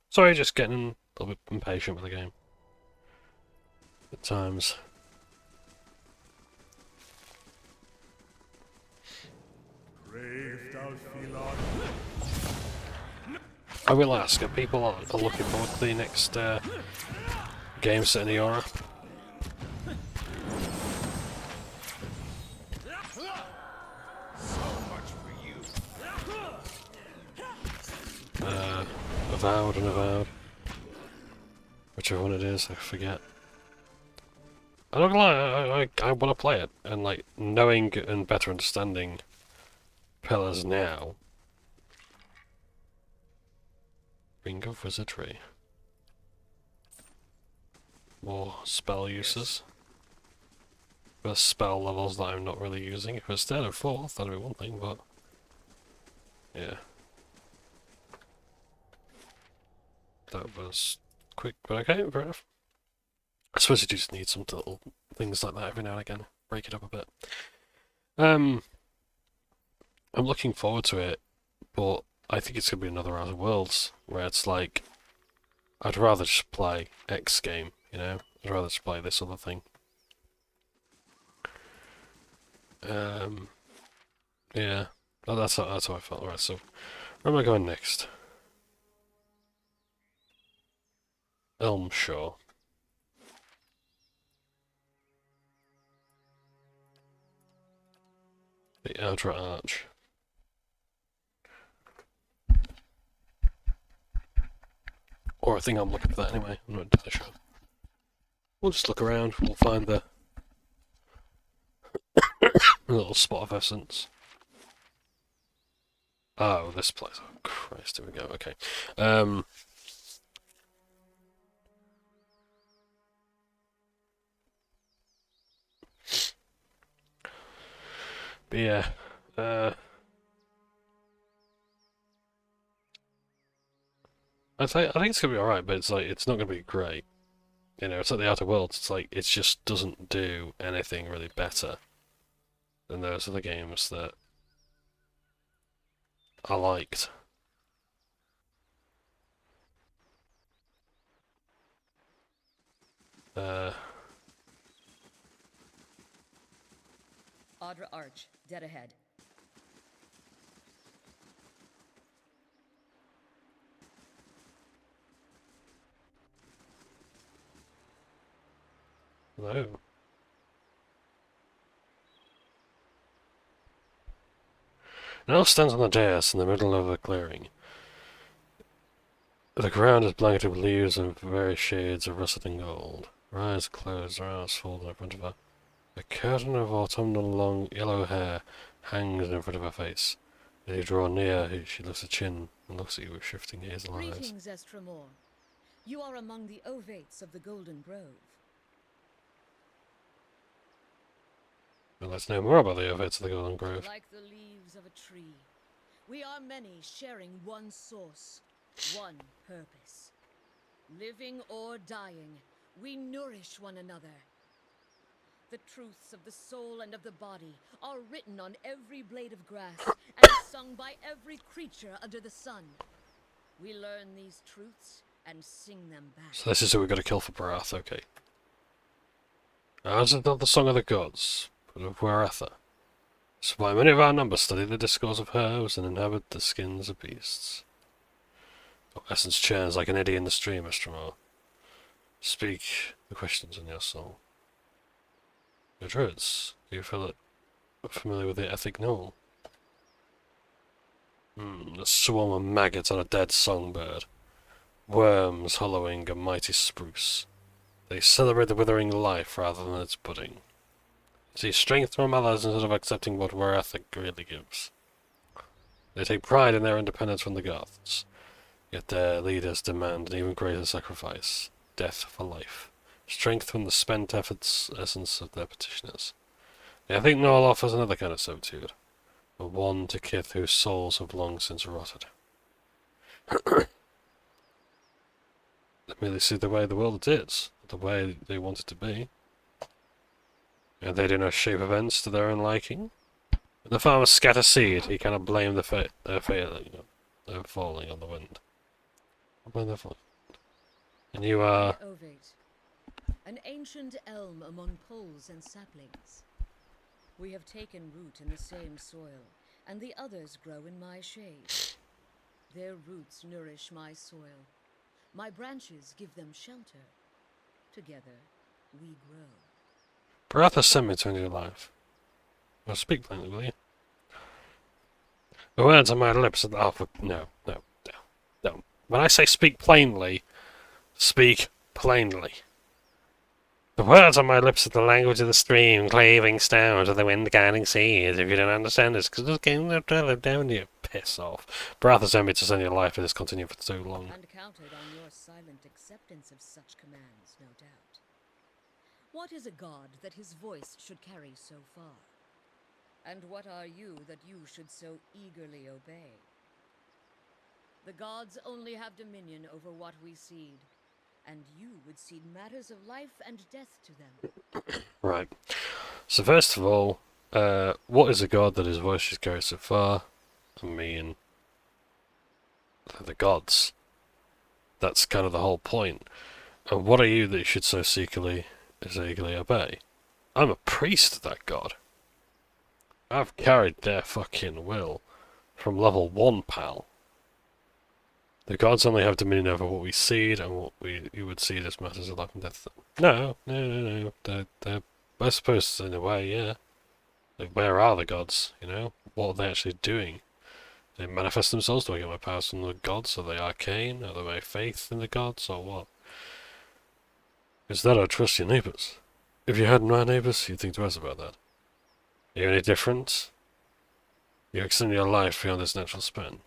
Sorry, just getting a little bit impatient with the game. At times. I will ask, are people are looking forward to the next game set in Europe? Avowed and Avowed. Whichever one it is, I forget. I'm not gonna lie, I want to play it, and like, knowing and better understanding pillars now. Ring of Wizardry. More spell uses. For spell levels that I'm not really using. If it was third or fourth, that'd be one thing, but... yeah. That was quick, but okay, fair enough. I suppose you just need some little things like that every now and again. Break it up a bit. I'm looking forward to it, but I think it's going to be another Outer Worlds, where it's like, I'd rather just play X game, you know? I'd rather just play this other thing. Yeah, that's how I felt. Alright, so where am I going next? Elmshaw. The Outer Arch. Or I think I'm looking for that anyway, I'm not entirely sure. We'll just look around, we'll find the little spot of essence. Oh, this place. Oh, Christ, here we go, okay. But yeah, I think it's gonna be alright, but it's like, it's not gonna be great. You know, it's like the Outer Worlds, it's like, it just doesn't do anything really better than those other games that I liked. Audra Arch, dead ahead. No. Now stands on the dais in the middle of the clearing. The ground is blanketed with leaves and various shades of russet and gold. Her eyes closed, her arms folded in front of her. A curtain of autumnal long yellow hair hangs in front of her face. As you draw near, she lifts her chin and looks at you with shifting hazel eyes. Greetings, Estremor. You are among the ovates of the Golden Grove. Well, let's know more about the ovates of the Golden Grove. Like the leaves of a tree, we are many sharing one source, one purpose. Living or dying, we nourish one another. The truths of the soul and of the body are written on every blade of grass and sung by every creature under the sun. We learn these truths and sing them back. So this is who we got to kill for Barath, okay. Ours is not the song of the gods, but of Waratha. So why many of our numbers study the discourse of herbs and inhabit the skins of beasts. Your essence churns like an eddy in the stream, Estremor. Speak the questions in your soul. Your druids, do you feel it familiar with the ethic knoll? A swarm of maggots on a dead songbird. Worms hollowing a mighty spruce. They celebrate the withering life rather than its budding. See strength from others instead of accepting what Waratha really gives. They take pride in their independence from the gods, yet their leaders demand an even greater sacrifice, death for life. Strength from the spent efforts, essence of their petitioners. The ethic knoll offers another kind of servitude, a one to kith whose souls have long since rotted. They merely see the way the world is, the way they want it to be. And they do not shape events to their own liking. When the farmers scatter seed, he cannot blame their falling on the wind. Blame their falling. And you are... Ovate, an ancient elm among poles and saplings. We have taken root in the same soil, and the others grow in my shade. Their roots nourish my soil. My branches give them shelter. Together, we grow. Barath has sent me to a new life. Well, speak plainly, will you? The words on my lips are... Oh, no. When I say speak plainly, speak plainly. The words on my lips are the language of the stream, cleaving stones of the wind guiding seas. If you don't understand this, because it's getting no down you. Piss off. Barath has sent me to send your life, and it's continued for too long. And counted on your silent acceptance of such commands, no doubt. What is a god that his voice should carry so far? And what are you that you should so eagerly obey? The gods only have dominion over what we seed, and you would cede matters of life and death to them. Right. So first of all, what is a god that his voice should carry so far? I mean, the gods. That's kind of the whole point. And what are you that you should so eagerly obey? I'm a priest of that god. I've carried their fucking will from level 1, pal. The gods only have dominion over what we seed and what you would seed as matters of life and death. No. They're I suppose in a way, yeah. Like, where are the gods, you know? What are they actually doing? They manifest themselves? Do I get my powers from the gods? Are they arcane? Are they my faith in the gods, or what? Is that or trust your neighbours? If you had no neighbours, you'd think twice about that. Are you any different? You extend your life beyond its natural span.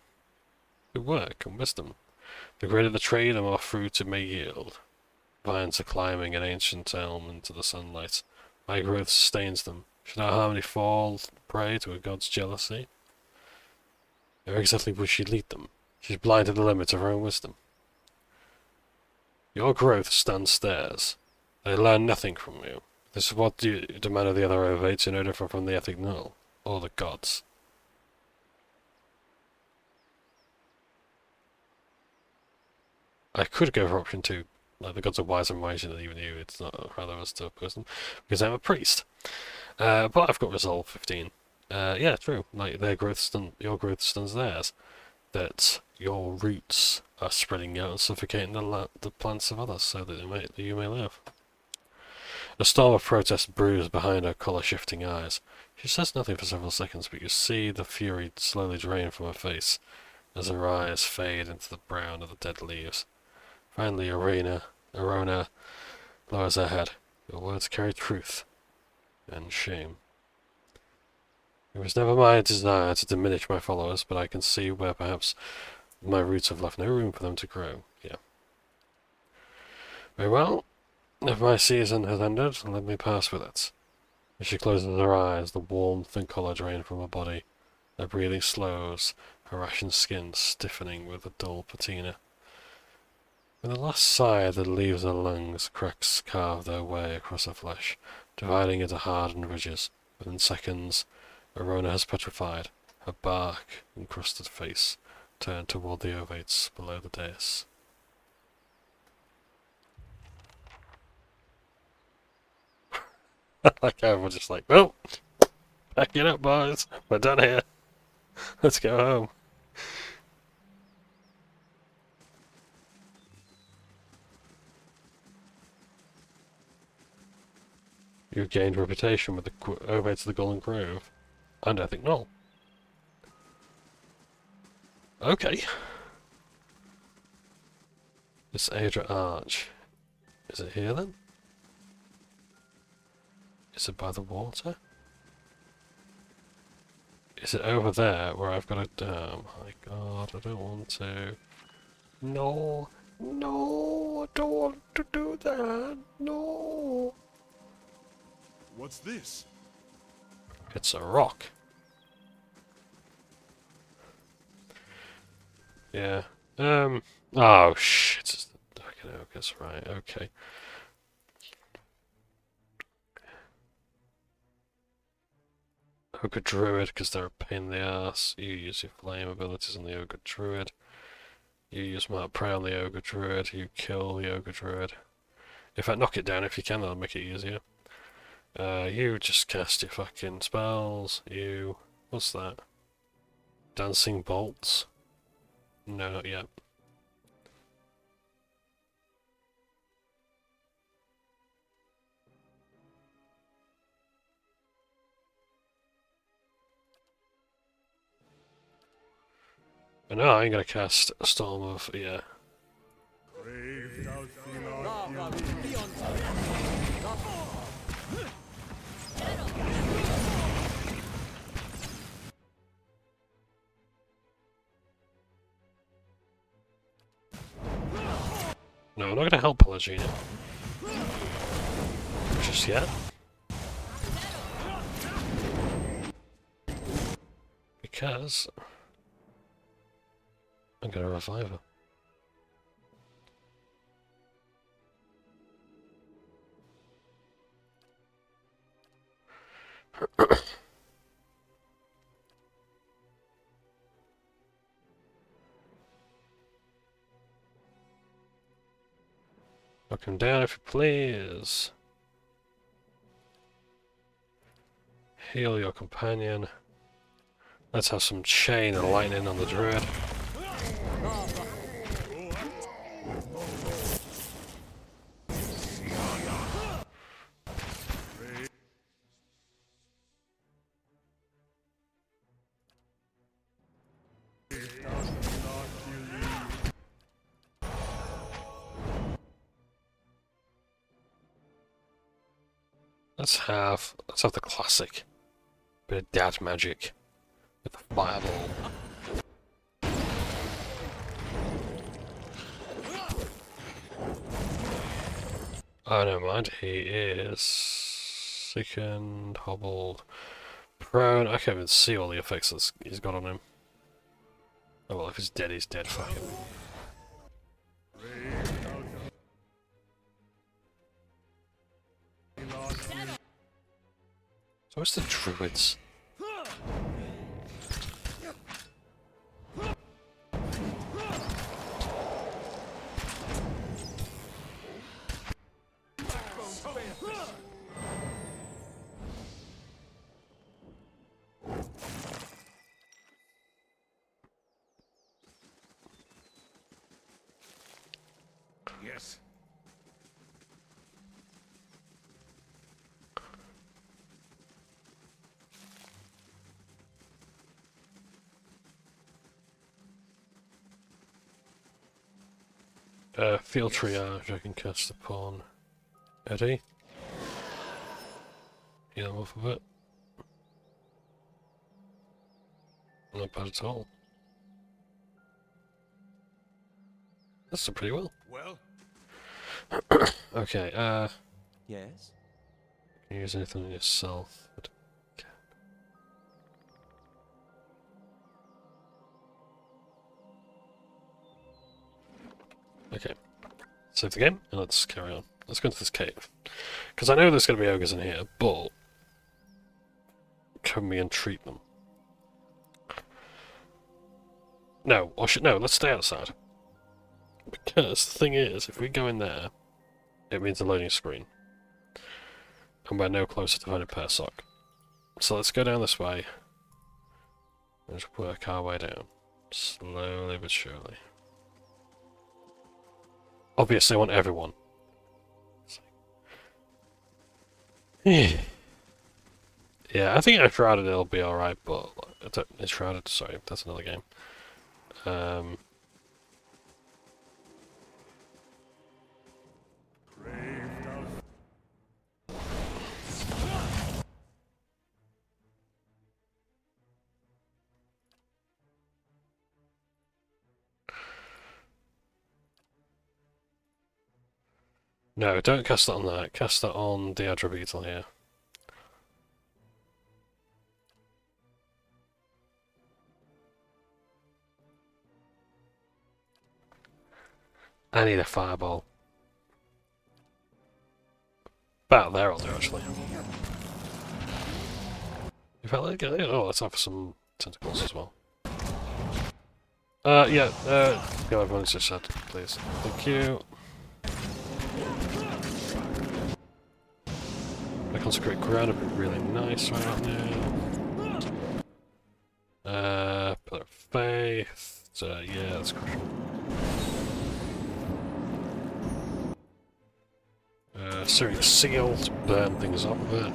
Good work and wisdom. The greater the trade, the more fruit it may yield. Vines are climbing an ancient elm into the sunlight. My growth sustains them. Should our harmony fall prey to a god's jealousy? Where exactly would she lead them? She's blind to the limits of her own wisdom. Your growth stands stairs. They learn nothing from you. This is what you demand of the other ovates, you're no different from the ethic null, or the gods. I could go for option 2, like the gods are wiser and wiser than even you, it's not rather us to oppose them, because I'm a priest. But I've got resolve 15. Yeah, true, like your growth stuns theirs. That your roots are spreading out and suffocating the plants of others, so that you may live. A storm of protest brews behind her colour-shifting eyes. She says nothing for several seconds, but you see the fury slowly drain from her face, as her eyes fade into the brown of the dead leaves. Finally, Arona lowers her head. Your words carry truth and shame. It was never my desire to diminish my followers, but I can see where perhaps my roots have left no room for them to grow. Yeah. Very well. If my season has ended, let me pass with it. As she closes her eyes, the warmth and colour drain from her body. Her breathing slows, her ashen skin stiffening with a dull patina. With the last sigh that leaves her lungs, cracks carve their way across her flesh, dividing into hardened ridges. Within seconds, Arona has petrified, her bark-encrusted face turned toward the ovates below the dais. Like everyone's just like, well, pack it up, boys. We're done here. Let's go home. You've gained reputation with the ovates of the Golden Grove. And I think no. Okay. This Aedra Arch. Is it here then? Is it by the water? Is it over there where I've got a... Oh my god, I don't want to. No. No, I don't want to do that. No. What's this? It's a rock. Yeah. Oh shit. Okay, that's right. Okay. Ogre Druid, because they're a pain in the ass. You use your flame abilities on the Ogre Druid. You use Mark Prey on the Ogre Druid. You kill the Ogre Druid. In fact, knock it down if you can, that'll make it easier. You just cast your fucking spells. You... What's that? Dancing Bolts? No, not yet. But no, I'm gonna cast a Storm of... yeah. Brave thou Thela. No, I'm not gonna help Pelagina. Just yet. Because... I'm gonna revive her. Knock him down if you please. Heal your companion. Let's have some chain and lightning on the druid. Let's have the classic bit of dad magic with the fireball. Oh, never mind. He is sickened, hobbled, prone. I can't even see all the effects that he's got on him. Oh well, if he's dead, he's dead. Fuck him. So what's the druids? Yes. Field triage, I can cast upon Eddie. Heal him off of it. Not bad at all. That's done pretty well. Well, Okay, Yes? can you use anything on yourself? Okay. Save the game, and let's carry on. Let's go into this cave. Because I know there's going to be ogres in here, but can we entreat them? No, or should no, let's stay outside. Because the thing is, if we go in there, it means a loading screen. And we're no closer to finding Persoc. So let's go down this way. And just work our way down. Slowly but surely. Obviously I want everyone. Yeah, I think Enshrouded it'll be alright, but Enshrouded, sorry, that's another game. No, don't cast that on that. Cast that on the Adra Beetle here. I need a fireball. About there I'll do, actually. In fact, let's have some tentacles as well. Yeah, go everyone's just said, please. Thank you. My consecrate ground would be really nice right about now. Pillar of Faith. Yeah, that's crucial. Searing Seal to burn things up a bit.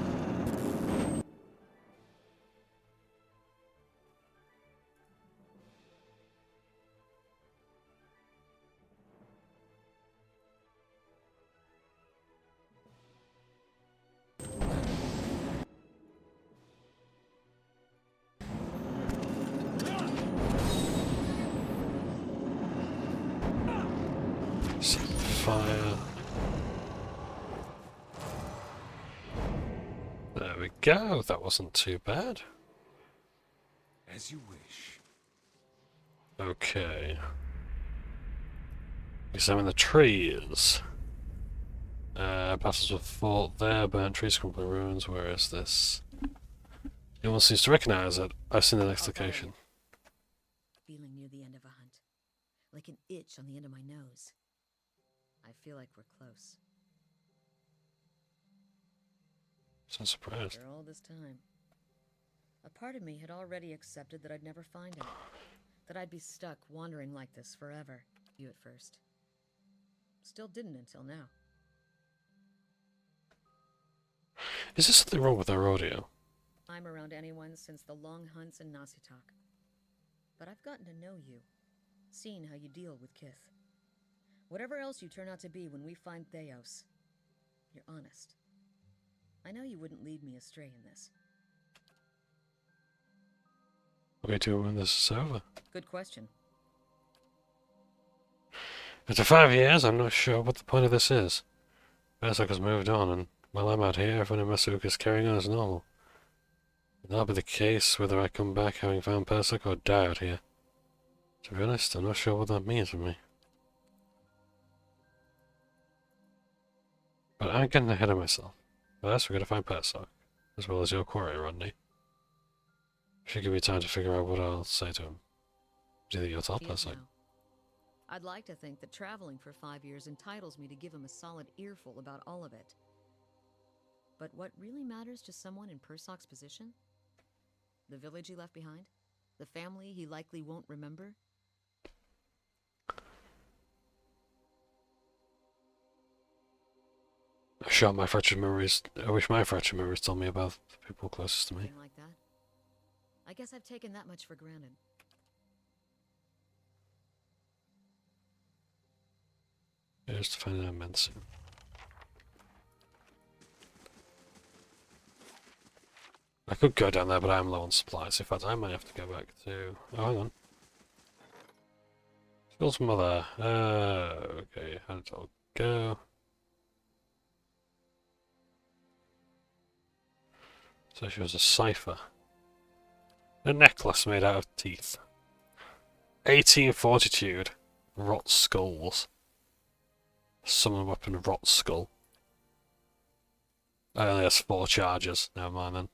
Set fire. There we go, that wasn't too bad. as you wish. Okay. Examine the trees. Battles with fort there, burnt trees, crumbling ruins. Where is this? No one seems to recognize it. I've seen the next location. Feeling near the end of a hunt. Like an itch on the end of my nose. I feel like we're close. So surprised. After all this time. A part of me had already accepted that I'd never find him. That I'd be stuck wandering like this forever. You at first. Still didn't until now. Is there something wrong with our audio? I'm around anyone since the long hunts in Nasitok. But I've gotten to know you. Seen how you deal with Kith. Whatever else you turn out to be when we find Theos. You're honest. I know you wouldn't lead me astray in this. What do we do when this is over? Good question. After 5 years, I'm not sure what the point of this is. Berserk has moved on, and while I'm out here, everyone in Masuk is carrying on as normal. And that'll be the case whether I come back having found Berserk or die out here. To be honest, I'm not sure what that means for me. But I'm getting ahead of myself. First, we're going to find Berserk, as well as your quarry, Rodney. Should give me time to figure out what I'll say to him. Do you think you'll tell Caed Berserk? Nua. I'd like to think that traveling for 5 years entitles me to give him a solid earful about all of it. But what really matters to someone in Persoc's position? The village he left behind? The family he likely won't remember? I wish my fractured memories told me about the people closest to me. Something like that? I guess I've taken that much for granted. Just to find an immense. I could go down there, but I'm low on supplies. In fact, I might have to go back to... Oh, hang on. Skill's mother. Okay, how did it all go? So she was a cipher. A necklace made out of teeth. 18 fortitude. Rot skulls. Summon weapon rot skull. I only has 4 charges. Never mind then.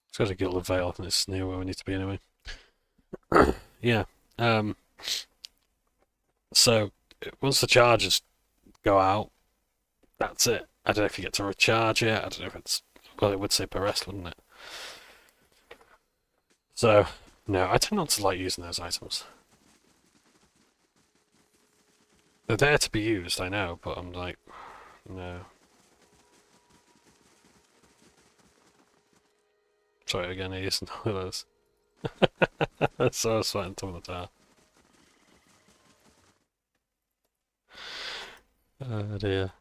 It's got a Gilded Veil and it's near where we need to be anyway. Yeah. So once the charges go out, that's it. I don't know if you get to recharge it. I don't know if it's... Well, it would say per rest, wouldn't it? So, no, I tend not to like using those items. They're there to be used, I know, but I'm like, no. Sorry again, I used none of those. So I was fighting top of the tower. Oh dear.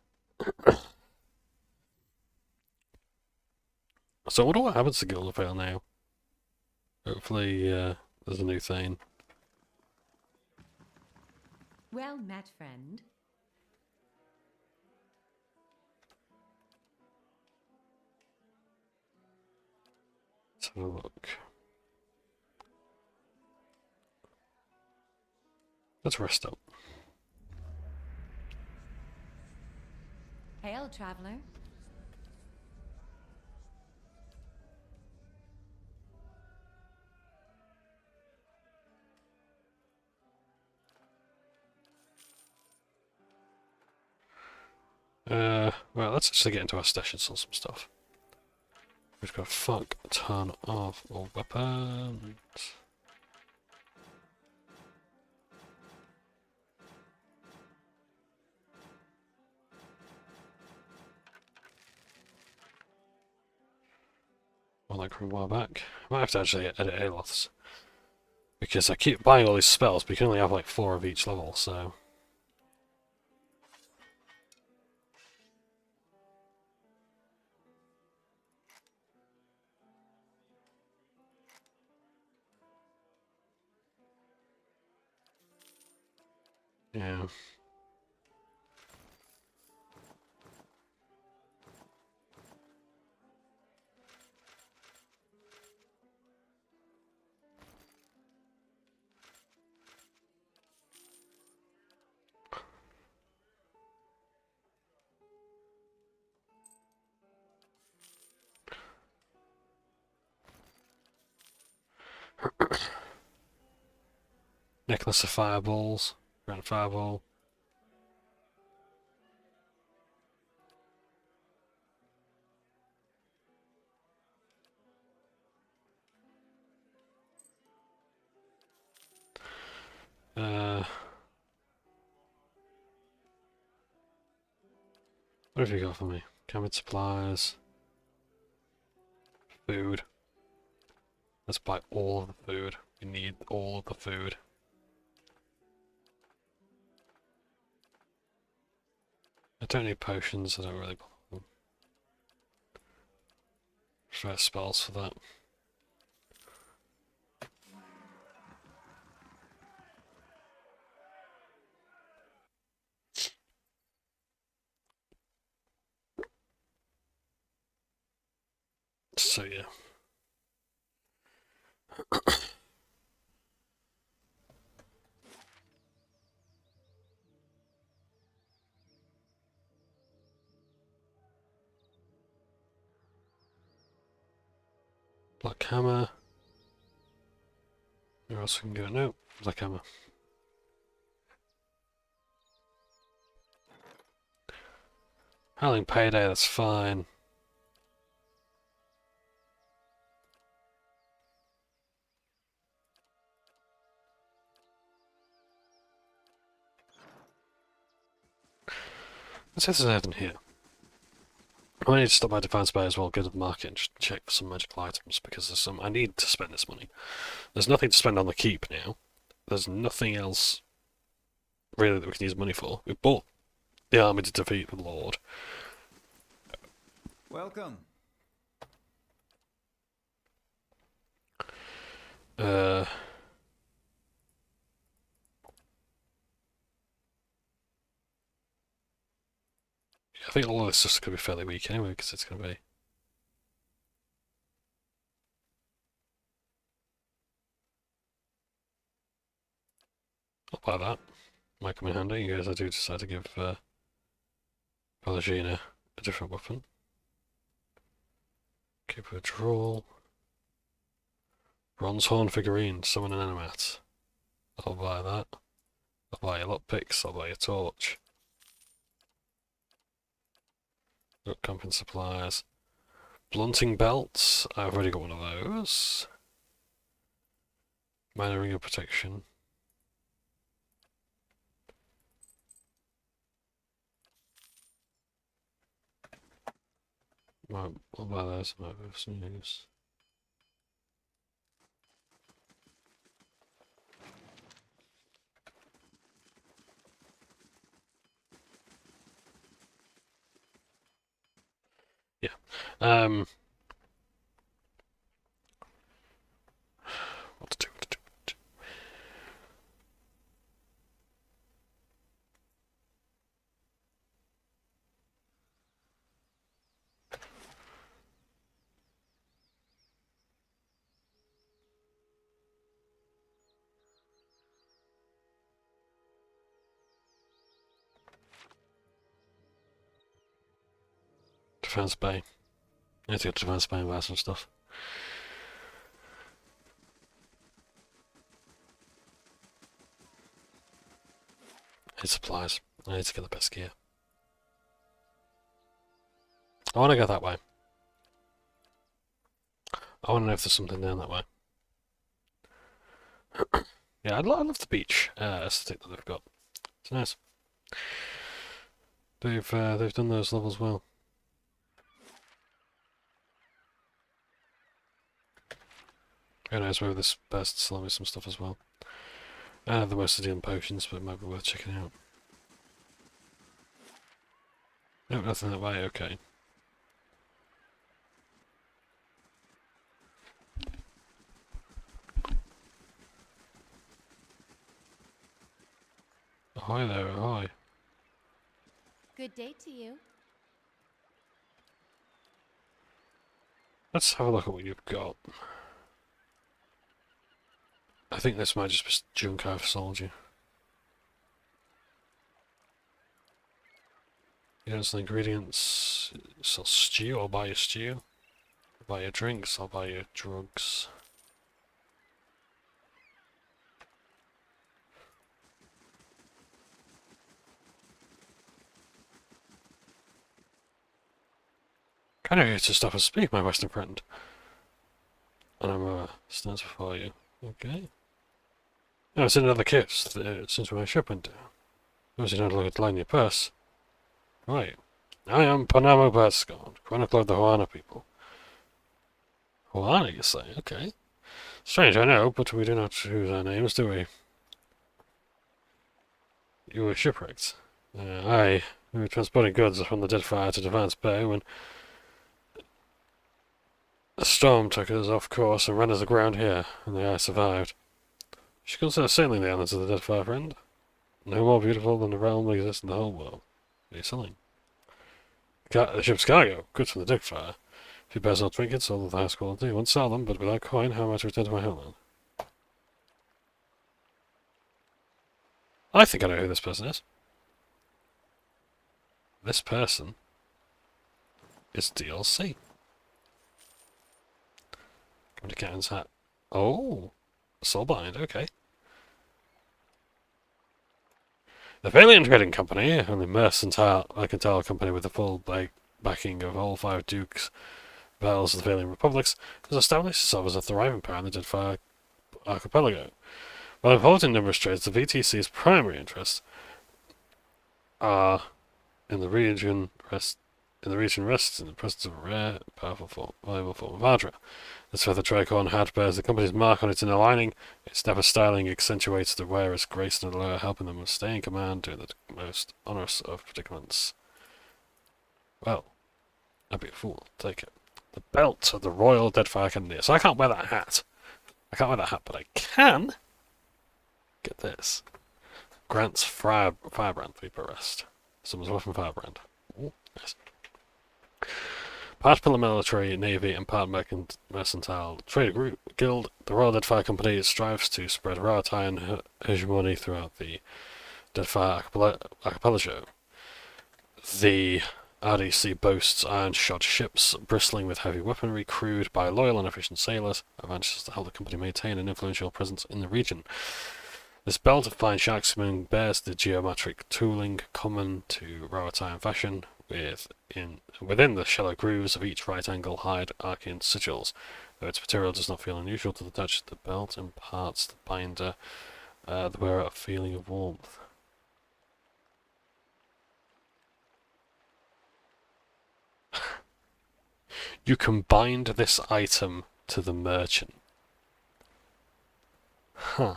So I wonder what happens to Gilded Veil now. Hopefully there's a new thing. Well met, friend. Let's have a look. Let's rest up. Hail, traveler. Well, let's actually get into our stash and sell some stuff. We've got a fuck ton of weapons. Well, like from a while back. I might have to actually edit Aloths. Because I keep buying all these spells, but you can only have like 4 of each level, so... Yeah. Necklace of fireballs. Grand fireball. What have you got for me? Cabinet supplies. Food. Let's buy all of the food. We need all of the food. I don't need potions, I don't really bother them. Try spells for that. So yeah. Black hammer. Where else we can go? No, black hammer. Howling payday, that's fine. Let's see if there's anything here. I need to stop by Defense Bay as well, go to the market and just check for some magical items, because there's some. I need to spend this money. There's nothing to spend on the keep now. There's nothing else really that we can use money for. We bought the army to defeat the Lord. Welcome. I think all of this is going to be fairly weak anyway, because it's going to be... I'll buy that. Might come in handy in case I do decide to give Pelagina a different weapon. Keep her drawl. Bronze horn figurine, summon an animat. I'll buy that. I'll buy a lockpicks, I'll buy a torch. Got camping supplies. Blunting belts, I've already got one of those. Minor ring of protection. Right, I'll buy those, might have some use. Yeah. What to do, what to do, what to do. Defense Bay. I need to get to Defense Bay and buy some stuff. I need supplies. I need to get the best gear. I want to go that way. I want to know if there's something down that way. Yeah, I love the beach aesthetic that they've got. It's nice. They've done those levels well. Who knows, maybe this best sell me some stuff as well. I have the most of the potions, but it might be worth checking out. Nope, nothing that way, okay. Ahoy there, ahoy. Good day to you. Let's have a look at what you've got. I think this might just be junk I've sold you. You know, some ingredients. Sell stew, I'll buy you stew. I'll buy you drinks, I'll buy you drugs. Can I get to stop and speak, my western friend? And I'm stands before you. Okay. Oh, it's another kiss since my ship went down. Was you not look at line your purse? Right. I am Panamo Bascon, chronicler of the Huana people. Huana, you say? Okay. Strange, I know, but we do not choose our names, do we? You were shipwrecked. Aye. We were transporting goods from the Deadfire to Defense Bay when a storm took us off course and ran us aground here, and the ice survived. You should consider sailing the islands of the Deadfire, friend. No more beautiful than the realm that exists in the whole world. What are you selling? The ship's cargo, goods from the Deadfire. A few personal trinkets, all of the highest quality. I won't sell them, but without coin, how am I to return to my homeland? I think I know who this person is. This person is DLC. Come to Catton's hat. Oh! Soulbind, okay. The Valiant Trading Company, only mercantile company with the full backing of all 5 dukes, battles of the Valiant Republics, has established itself as a thriving power in the Deadfire archipelago. While importing numerous trades, the VTC's primary interests are in the region in the region rests in the presence of a rare, powerful, valuable form of Ardra. This feather tricorn hat bears the company's mark on its inner lining. Its dapper styling accentuates the wearer's grace and allure, helping them stay in command during the most onerous of predicaments. Well, I'd be a fool. Take it. The belt of the Royal Deadfire Cannoneer. So I can't wear that hat. But I can get this. Grants firebrand 3 per rest. Someone's weapon firebrand. Ooh, nice. Part military, navy, and part mercantile trade guild, the Royal Deadfire Company strives to spread Raratain hegemony throughout the Deadfire archipelago. The RDC boasts iron-shod ships bristling with heavy weaponry crewed by loyal and efficient sailors, advantages to help the company maintain an influential presence in the region. This belt of fine sharkskin bears the geometric tooling common to Raratain fashion, within the shallow grooves of each right-angle hide arcane sigils. Though its material does not feel unusual to the touch, the belt imparts the binder, the wearer a feeling of warmth. You can bind this item to the merchant. Huh.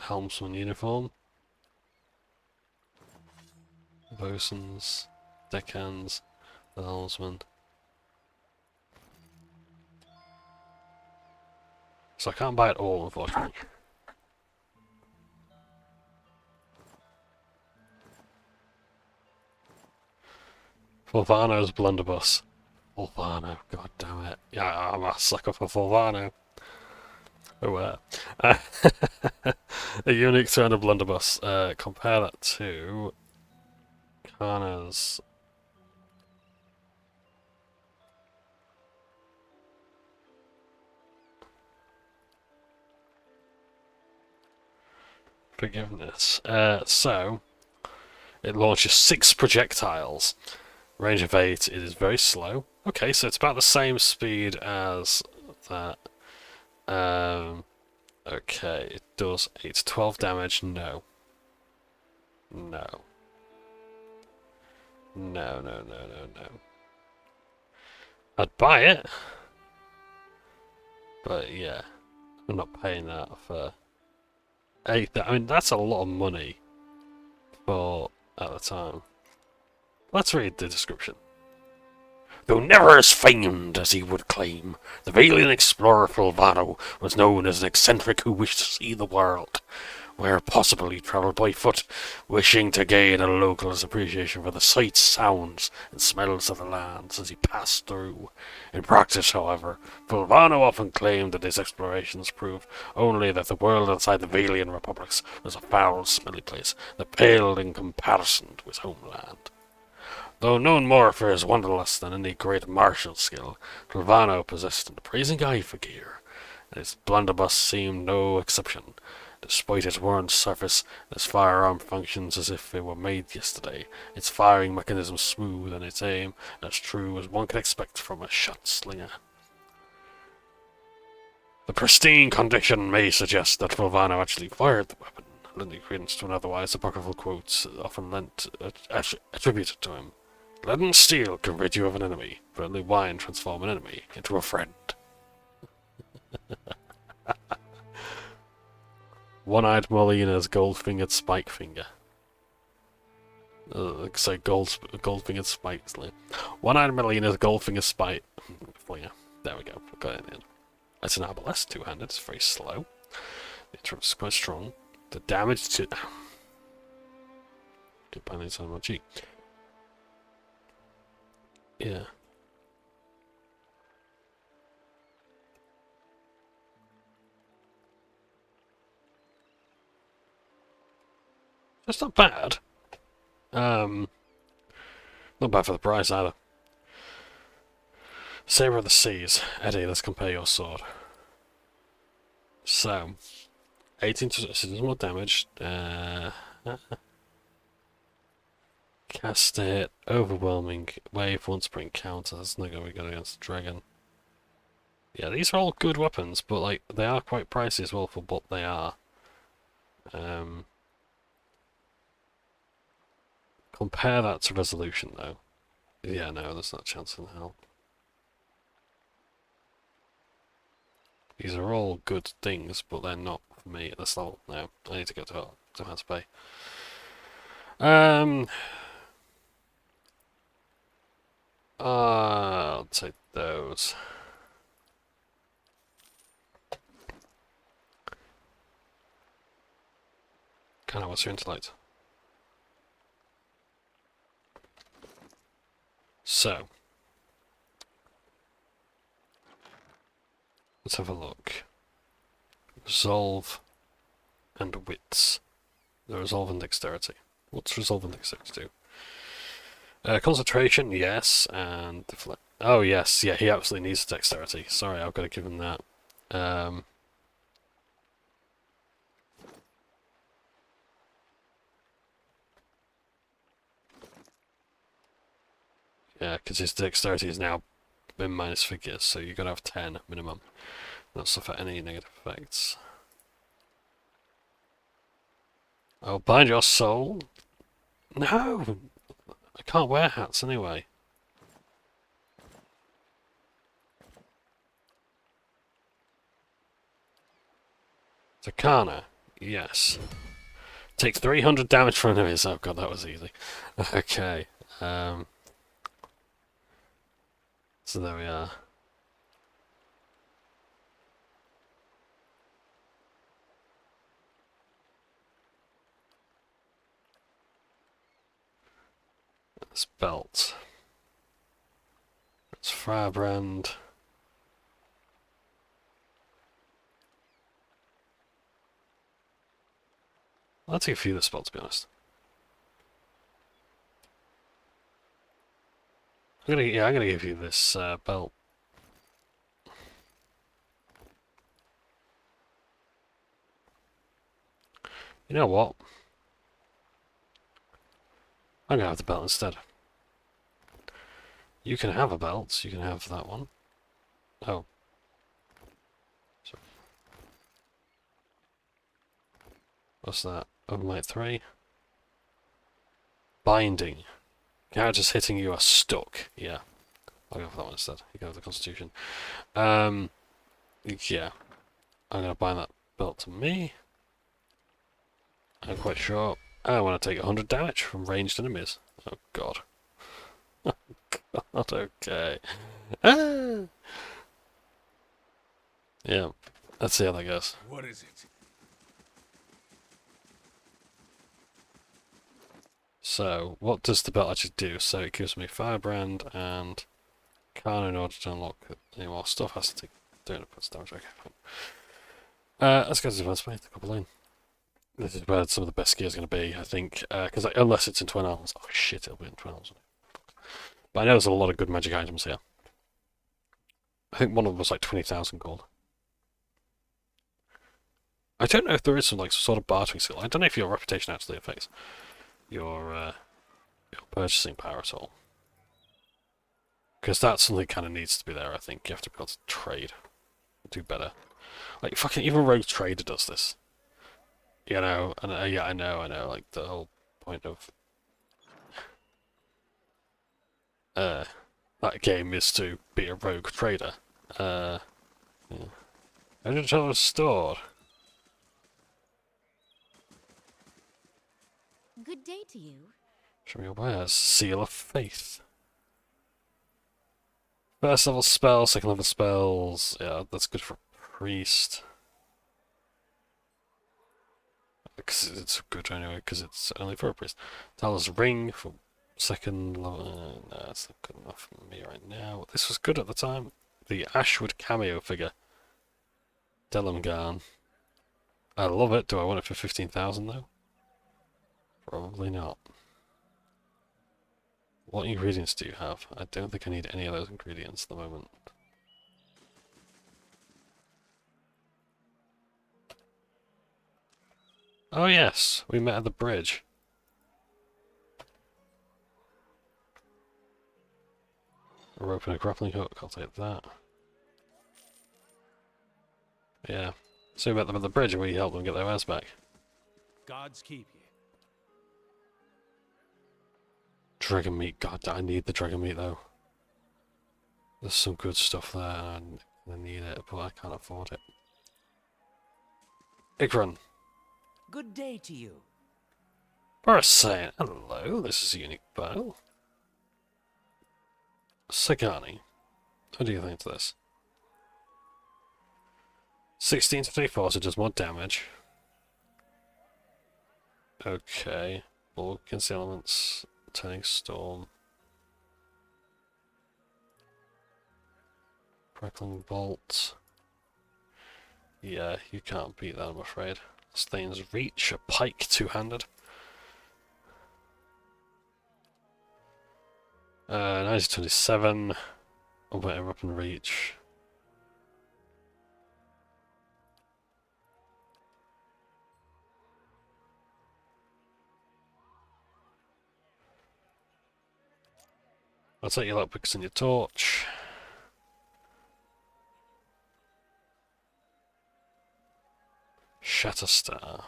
Helmsman uniform. Bosuns, deckhands, the helmsman. So I can't buy it all, unfortunately. Fulvano's blunderbuss. Fulvano, god damn it. Yeah, I'm a sucker for Fulvano. Oh, a unique 300 blunderbuss. Compare that to Kana's. Forgiveness. So, it launches 6 projectiles. Range of 8, it is very slow. Okay, so it's about the same speed as that. Okay, it does 8 to 12 damage. No. No. No, no, no, no, no. I'd buy it. But yeah, I'm not paying that for 8. I mean, that's a lot of money for at the time. Let's read the description. Though never as famed as he would claim, the Valian explorer Fulvano was known as an eccentric who wished to see the world. Where possible he travelled by foot, wishing to gain a local's appreciation for the sights, sounds, and smells of the lands as he passed through. In practice, however, Fulvano often claimed that his explorations proved only that the world outside the Valian republics was a foul, smelly place that paled in comparison to his homeland. Though known more for his wanderlust than any great martial skill, Fulvano possessed an appraising eye for gear, and his blunderbuss seemed no exception. Despite its worn surface, this firearm functions as if it were made yesterday, its firing mechanism smooth and its aim as true as one could expect from a shot slinger. The pristine condition may suggest that Fulvano actually fired the weapon, lending credence to an otherwise apocryphal quote often attributed to him. Lead and steel can rid you of an enemy, but only wine transform an enemy into a friend. One-eyed Molina's gold-fingered spike finger. Gold-fingered spike sling. One-eyed Molina's gold-fingered spike flinger. There we go. Got it in the end. It's an arbalest, two-handed. It's very slow. The interrupt's quite strong. The damage to... Get by the inside of my cheek. Yeah. That's not bad. Not bad for the price either. Saber of the Seas. Eddie, let's compare your sword. So, 18 to 6 more damage. Cast it. Overwhelming. Wave, one spring counter. That's not going to be good against the dragon. Yeah, these are all good weapons, but like they are quite pricey as well for what they are. Compare that to resolution, though. Yeah, no, there's not a chance in hell. These are all good things, but they're not for me at this level. No, I need to go to how to pay. I'll take those. Kind of what's your intellect? So, let's have a look. Resolve and wits. The resolve and dexterity. What's resolve and dexterity do? Concentration, yes, and deflect. Oh yes, yeah, he absolutely needs dexterity. Sorry, I've got to give him that. Yeah, because his dexterity is now in minus figures, so you've got to have 10 minimum. Not suffer any negative effects. Oh, bind your soul? No! I can't wear hats anyway. Takana, yes. Take 300 damage from enemies. Oh god, that was easy. Okay. So there we are. This belt. It's Firebrand. I'll take a few of this belt, to be honest. I'm gonna give you this belt. You know what? I'm gonna have the belt instead. You can have a belt. You can have that one. Oh. Sorry. What's that? Overmight 3. Binding. Characters hitting you are stuck. Yeah. I'll go for that one instead. You go with the Constitution. Yeah. I'm gonna bind that belt to me. I'm quite sure I want to take 100 damage from ranged enemies. Oh god. Oh god, okay. Ah! Yeah, let's see how that goes. What is it? So, what does the belt actually do? So it gives me Firebrand and Kana in order to unlock any more stuff. Has to take 300 points damage. Okay, fine. Let's go to defense play, the couple lane. This is where some of the best gear is going to be, I think, because unless it's in Twin Elves. Oh shit, it'll be in Twin Elves. But I know there's a lot of good magic items here. I think one of them was like 20,000 gold. I don't know if there is some like some sort of bartering skill. I don't know if your reputation actually affects your purchasing power at all. Because that's something that kind of needs to be there, I think. You have to be able to trade. Do better. Like, fucking even Rogue Trader does this. You know, and yeah, I know, like, the whole point of that game is to be a Rogue Trader. Yeah. I didn't tell us stored. Good day to you. Show me your wares. Seal of Faith. First level spells, second level spells. Yeah, that's good for Priest. Because it's good anyway, because it's only for a priest. Talos Ring for second level. No, that's not good enough for me right now. This was good at the time. The Ashwood cameo figure. Delumgarn. I love it. Do I want it for 15,000 though? Probably not. What ingredients do you have? I don't think I need any of those ingredients at the moment. Oh yes, we met at the bridge. A rope and a grappling hook, I'll take that. Yeah. So we met them at the bridge and we helped them get their ass back. Gods keep you. Dragon meat. God, I need the dragon meat though. There's some good stuff there, and I need it, but I can't afford it. Ikran. Good day to you. Boris saying, hello, this is a unique bow. Sagani. What do you think to this? 16 to 24, so it does more damage. Okay. Bulk against the elements. Turning storm. Crackling bolt. Yeah, you can't beat that, I'm afraid. Thayn's reach, a pike two-handed. 1927. I'll put her up in reach. I'll take your luck picks and your torch. Shatterstar.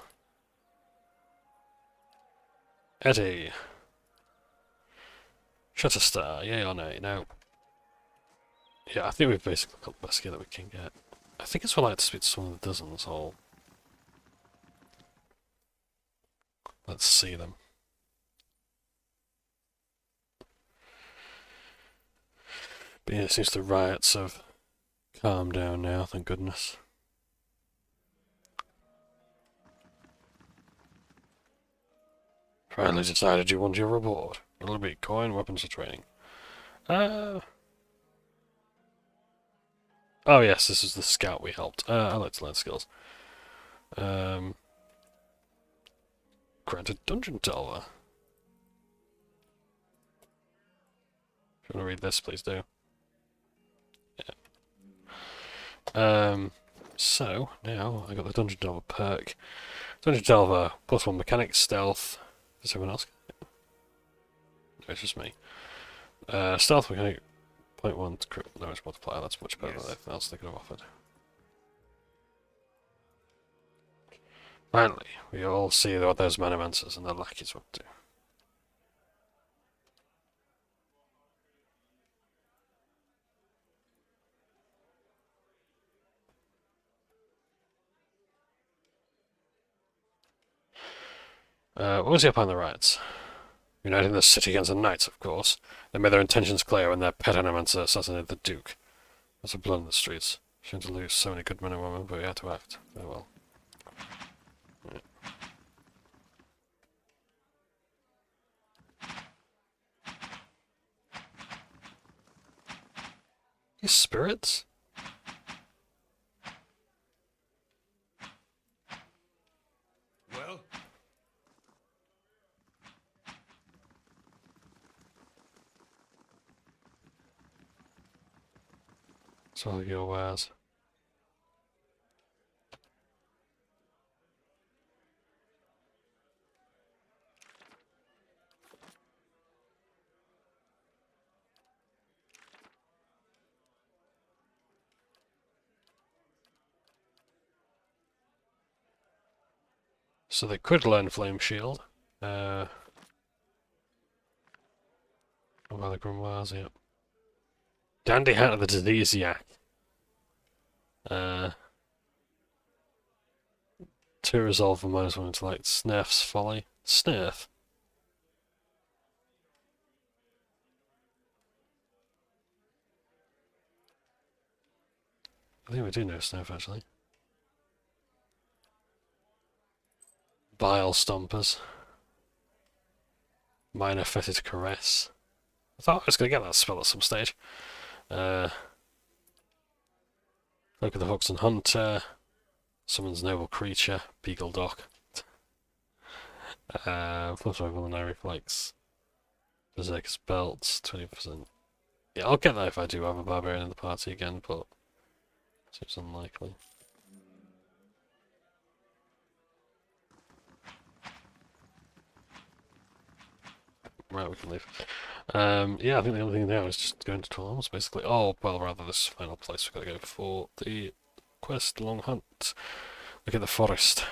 Eddie. Shatterstar, yay or nay? No. Yeah, I think we've basically got the best gear that we can get. I think it's what I like to speak to someone that doesn't, so let's see them. But yeah, it seems the riots have calmed down now, thank goodness. Finally decided you want your reward. A little bit coin, weapons for training. Oh yes, this is the scout we helped. I like to learn skills. Granted dungeon delver. If you want to read this, please do. Yeah. So now I got the dungeon delver perk. Dungeon delver +1 mechanics, stealth. Does everyone else? No, it's just me. Stealth mechanic 0.1 to crit damage multiplier. That's much better than anything else they could have offered. Finally, we all see what those manomancers and their lackeys were up to. What was he up on the riots? Uniting the city against the knights, of course. They made their intentions clear when their pet animancer assassinated the Duke. There's a blood in the streets. Shame to lose so many good men and women, but we had to act. Oh well. Right. These spirits? Well, That's all your wares. So they could learn Flame Shield. Oh, well, the Grimoires, yep. Dandy Hat of the Disease Yak. To resolve a -1 intellect. Snurf's Folly. Snurf? I think we do know Snurf, actually. Bile Stompers. Minor Fetid Caress. I thought I was going to get that spell at some stage. Cloak of the Hooks and Hunter. Summons Noble Creature. Beagle Dock. Plus my Vulnerary Reflex. Berserker's Belt. 20%. Yeah, I'll get that if I do have a Barbarian in the party again, but seems unlikely. Right, we can leave. Yeah, I think the only thing now is just going to Twelve, basically. Oh, well, rather this final place we've got to go for the quest Long Hunt. Look at the forest.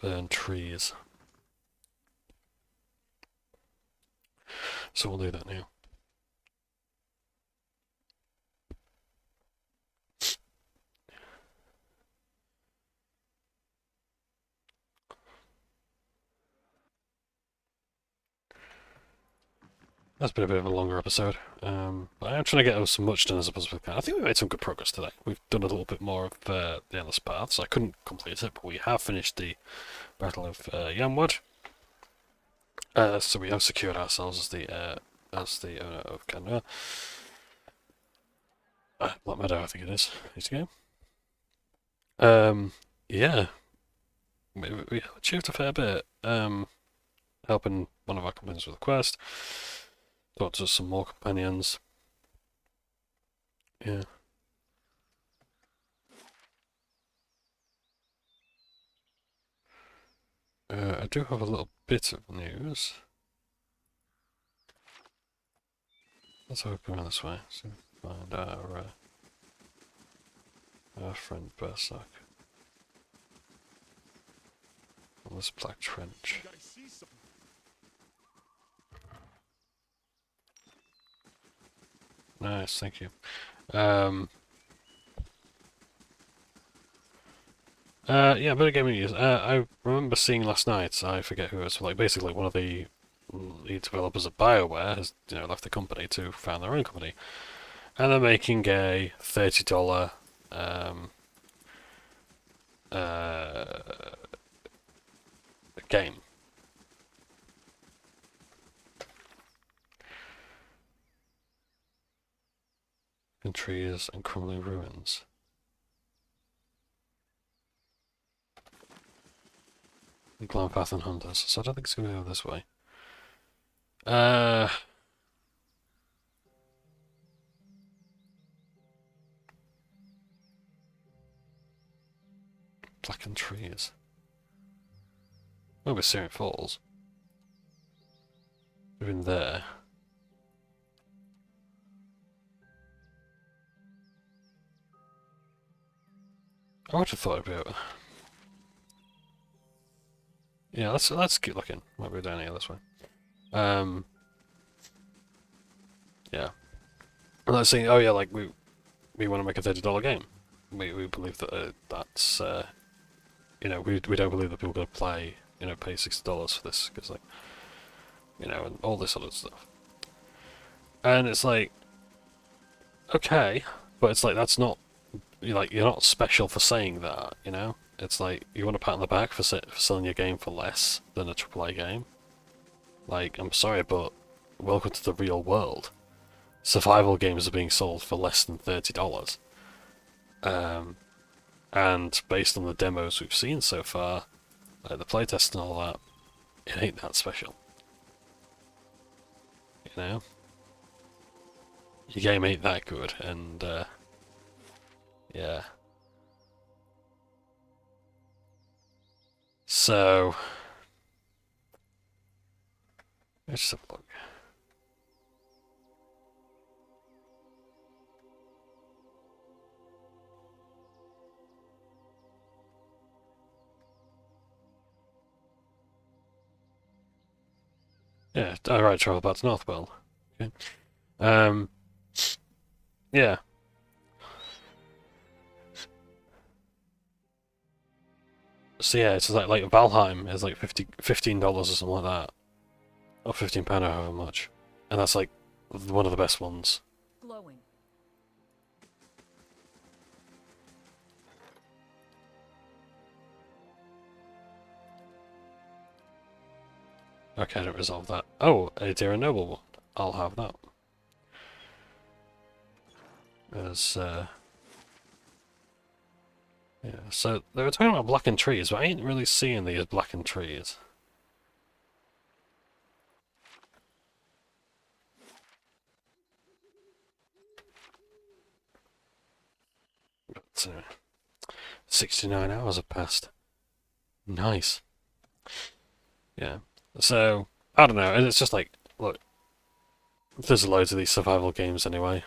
burn trees. So we'll do that now. That's been a bit of a longer episode, but I am trying to get as much done as I possibly can. I think we made some good progress today. We've done a little bit more of the Endless Paths. I couldn't complete it, but we have finished the Battle of Yamwood. So we have secured ourselves as the owner of Caed Nua. Black Meadow, I think it is. Needs to go. Yeah. We achieved a fair bit. Helping one of our companions with a quest. Got to some more companions. Yeah. I do have a little bit of news. Let's have a go around this way. So find our friend Berserk. On this black trench. I see something. Nice, thank you. Yeah, a bit of gaming news. I remember seeing last night, I forget who it was, like basically one of the lead developers at BioWare has, left the company to found their own company. And they're making a $30 game. In trees and crumbling ruins. The Glam Path and Hunters, so I don't think it's going to go this way. Blackened trees. Maybe Syrian Falls. We've been there. I would have thought about. Yeah, let's keep looking. Might be down here this way. Yeah. Let's see. Oh yeah, like we want to make a $30 game. We believe that that's we don't believe that people are going to play pay $60 for this because like and all this other stuff. And it's like okay, but it's like that's not you're not special for saying that, It's like, you want a pat on the back for selling your game for less than a AAA game? Like, I'm sorry, but welcome to the real world. Survival games are being sold for less than $30. And based on the demos we've seen so far, like the playtest and all that, it ain't that special. Your game ain't that good, and yeah. So let's just have a look. Yeah, alright, travel back to Northwell. Okay. Yeah. So yeah, it's like Valheim is like $15 or something like that. Or £15 or however much. And that's like one of the best ones. Glowing. Okay, I don't resolve that. Oh, a Dear and Noble one. I'll have that. As yeah, so they were talking about blackened trees, but I ain't really seeing these blackened trees. But 69 hours have passed. Nice. Yeah. So I don't know, and it's just like, look, there's loads of these survival games anyway.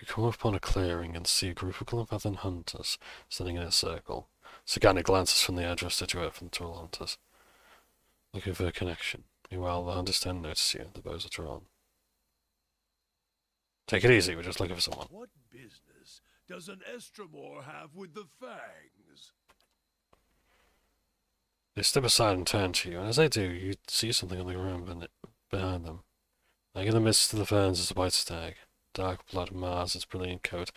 You come upon a clearing and see a group of Glenfathan hunters standing in a circle. Sagani glances from the edge of situate from the tall hunters, looking for a connection. Meanwhile, the hunters don't notice you. The bows are drawn. Take it easy, we're just looking for someone. What business does an Estremor have with the fangs? They step aside and turn to you, and as they do, you see something on the ground behind them. Like in the midst of the ferns is a white stag. Dark blood mars its brilliant coat,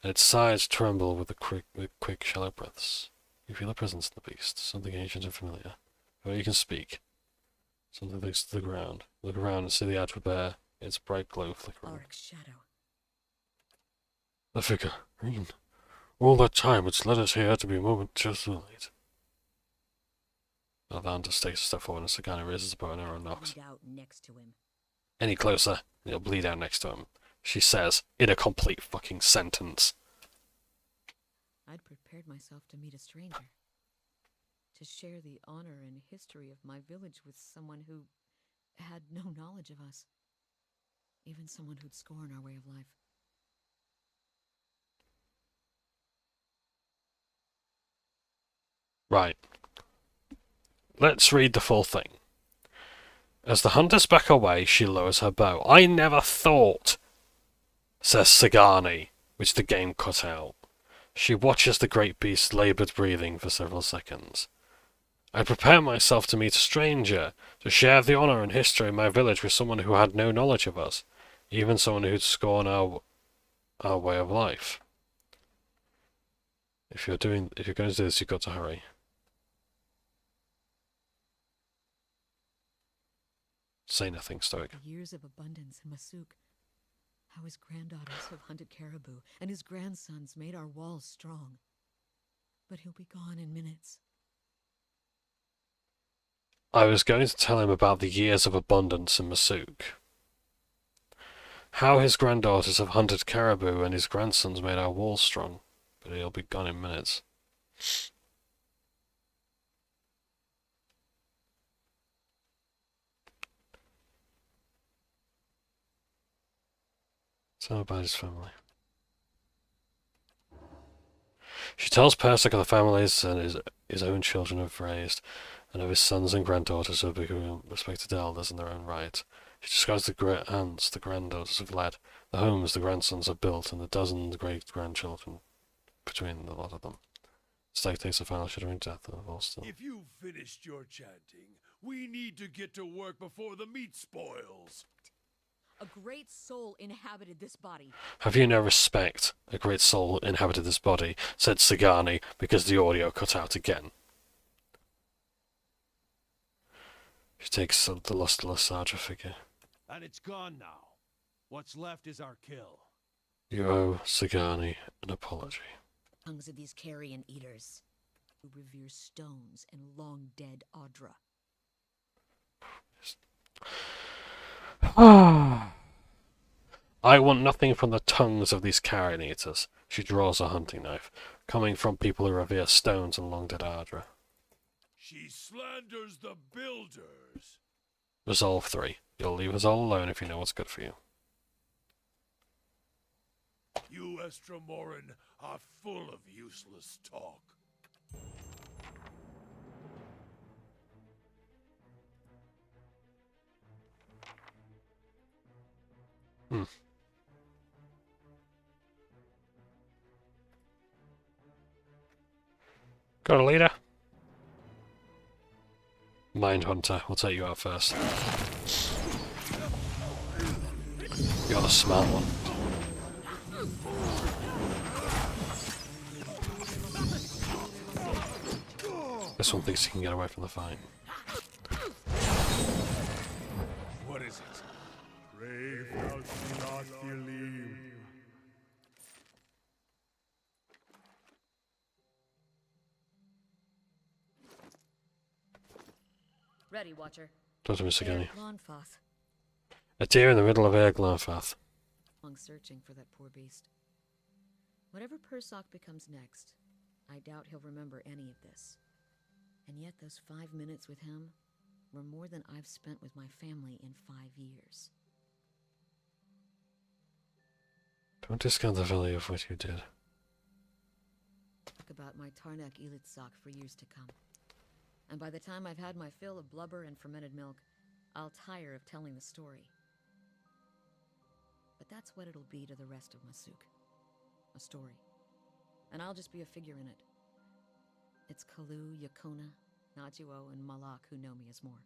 and its sides tremble with quick, shallow breaths. You feel a presence in the beast, something ancient and familiar. Before you can speak, something flicks to the ground. Look around and see the archer bear, its bright glow flickering. Auric's shadow. The figure, green. All that time it's led us here to be a moment just too late. The hunter takes a step forward and Sagani raises a bow and arrow and knocks. Bleed out next to him. Any closer, and he'll bleed out next to him. She says, in a complete fucking sentence. I'd prepared myself to meet a stranger. To share the honor and history of my village with someone who had no knowledge of us. Even someone who'd scorn our way of life. Right. Let's read the full thing. As the hunters back away, she lowers her bow. I never thought, says Sagani, which the game cut out. She watches the great beast laboured breathing for several seconds. I prepare myself to meet a stranger, to share the honour and history of my village with someone who had no knowledge of us, even someone who'd scorn our way of life. If you're going to do this, you've got to hurry. Say nothing, Stoic. The years of abundance in Masuk. How his granddaughters have hunted caribou, and his grandsons made our walls strong. But he'll be gone in minutes. I was going to tell him about the years of abundance in Masuk. How his granddaughters have hunted caribou and his grandsons made our walls strong. But he'll be gone in minutes. Tell about his family. She tells Persic of the families and his own children have raised, and of his sons and granddaughters who have become respected elders in their own right. She describes the great aunts the granddaughters have led, the homes the grandsons have built, and the dozens great-grandchildren between the lot of them. Stag takes a final shuddering death of all still. If you've finished your chanting, we need to get to work before the meat spoils. A great soul inhabited this body. Have you no respect? A great soul inhabited this body, said Sagani, because the audio cut out again. She takes the lustreless Archer figure. And it's gone now. What's left is our kill. You owe Sagani an apology. Tongues of these carrion eaters, who revere stones and long-dead Audra. I want nothing from the tongues of these carrion eaters. She draws a hunting knife, coming from people who revere stones and long-dead Ardra. She slanders the builders. Resolve 3. You'll leave us all alone if you know what's good for you. You Estremoran are full of useless talk. Got a leader? Mindhunter, we'll take you out first. You're the smart one. This one thinks he can get away from the fight. What is it? Brave thou not believe. Ready, Watcher. Talk to Mr. Gunny. Lonfoth. A deer in the middle of Glenfath. Long searching for that poor beast. Whatever Persoc becomes next, I doubt he'll remember any of this. And yet those 5 minutes with him were more than I've spent with my family in 5 years. Don't discount the value of what you did. Talk about my Tarnak Elitsak for years to come. And by the time I've had my fill of blubber and fermented milk, I'll tire of telling the story. But that's what it'll be to the rest of Masuk. A story. And I'll just be a figure in it. It's Kalu, Yakona, Najuo, and Malak who know me as more.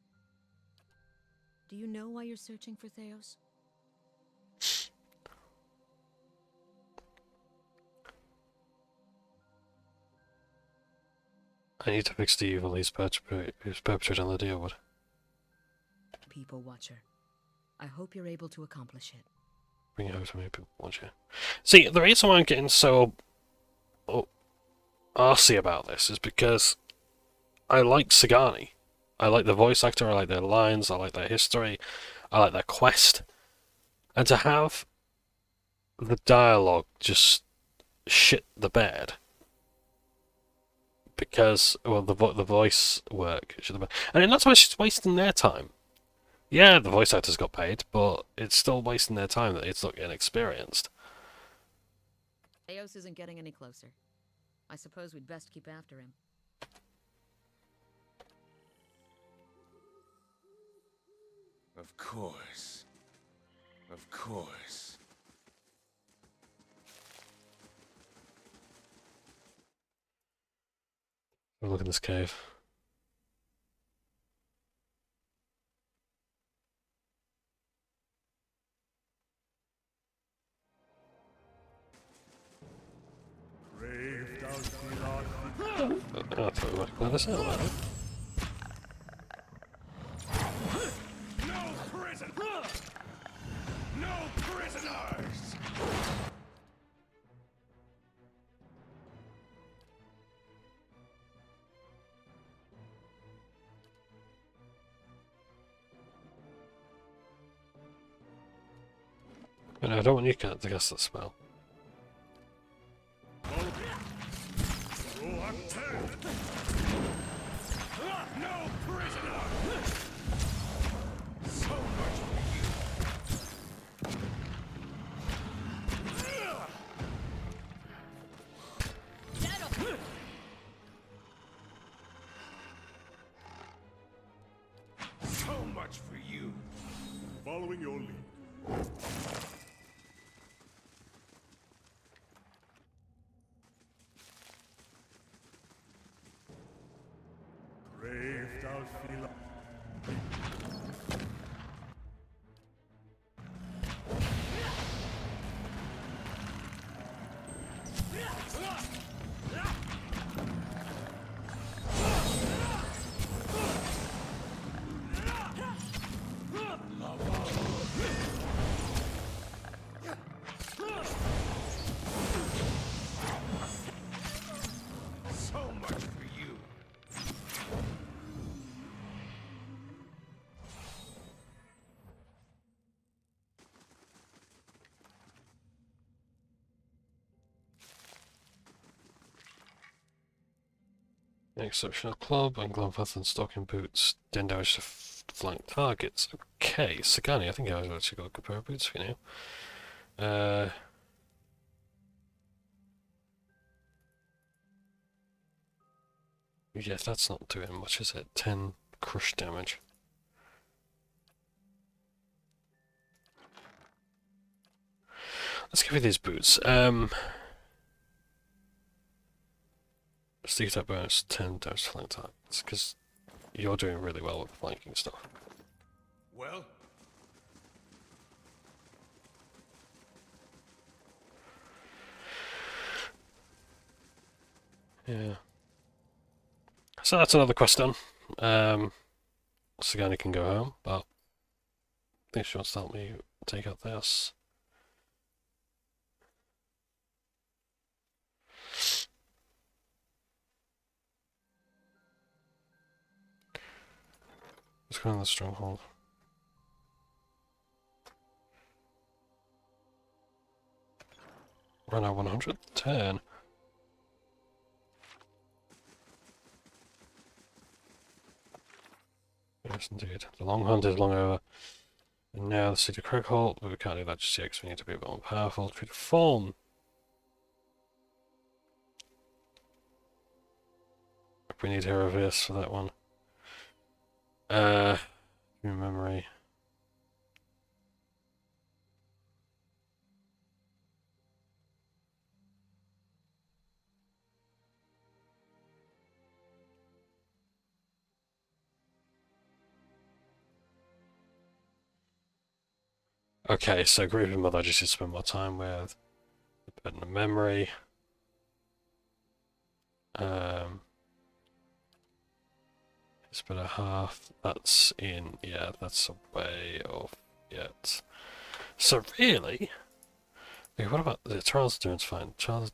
Do you know why you're searching for Theos? I need to fix the evil he's perpetrated on the Deerwood. People Watcher. I hope you're able to accomplish it. Bring it over to me, people watch it. See, the reason why I'm getting so arsy about this is because I like Sagani. I like the voice actor, I like their lines, I like their history, I like their quest. And to have the dialogue just shit the bed because, well, the voice work shit the bed. And that's why it's just wasting their time. Yeah, the voice actors got paid, but it's still wasting their time that it's not getting experienced. Theos isn't getting any closer. I suppose we'd best keep after him. Of course. Of course. Look at this cave. Brave thou be not. I thought we might clear this out. No prison! No prisoners! But I don't want you to cast that spell. No prisoner! So much so much for you. Following your lead. Brave thou be not. So much for you. Exceptional club and glove and stocking boots. Den damage to flank targets. Okay, Sagani, I think I've actually got a good pair of boots for you now. Yeah, that's not doing much, is it? 10 crush damage. Let's give you these boots. Stick attack bonus 10 damage to flank targets, because you're doing really well with flanking stuff. Well? Yeah. So that's another quest done. Sagani can go home, but I think she wants to help me take out this. Let's go on the stronghold. Run out 110. Yes, indeed. The long hunt is long over. And now the City of Cragholt, but we can't do that just yet because we need to be a bit more powerful. Tree to Form. We need Hero Verse for that one. Memory. Okay, so Grieving Mother I just need to spend more time with. Burden of Memory. It's been a half. That's in. Yeah, that's a way off yet. So really, okay, what about the Charles doing fine? Charles.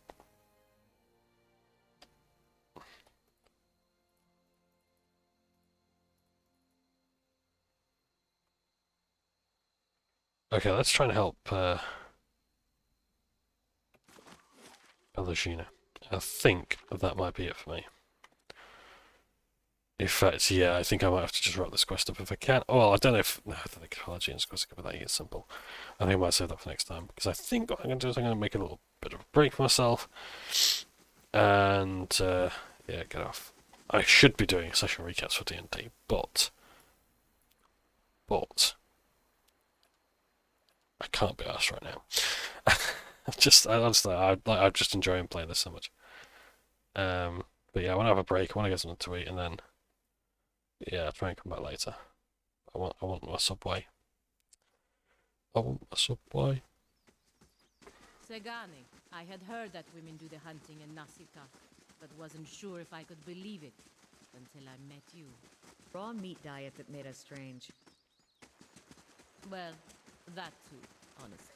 Okay, let's try and help Pelagina. I think that might be it for me. In fact, yeah, I think I might have to just wrap this quest up if I can. Oh, well, I don't know if... No, I don't think Pelagina's quest could be that simple. I think I might save that for next time. Because I think what I'm going to do is I'm going to make a little bit of a break for myself. And, yeah, get off. I should be doing session recaps for D&D, but... I can't be arsed right now. I'm just enjoying playing this so much. But yeah, I want to have a break. I want to get something to eat, and then yeah, try and come back later. I want my Subway. I want my Subway. Segani, I had heard that women do the hunting in Nasita, but wasn't sure if I could believe it until I met you. Raw meat diet that made us strange. Well, that too, honestly.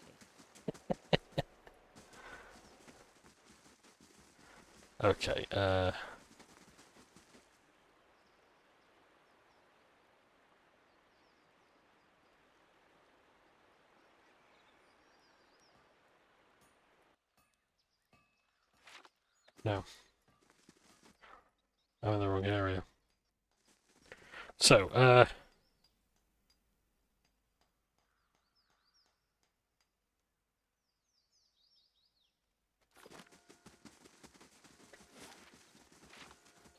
Okay, no. I'm in the wrong area. So,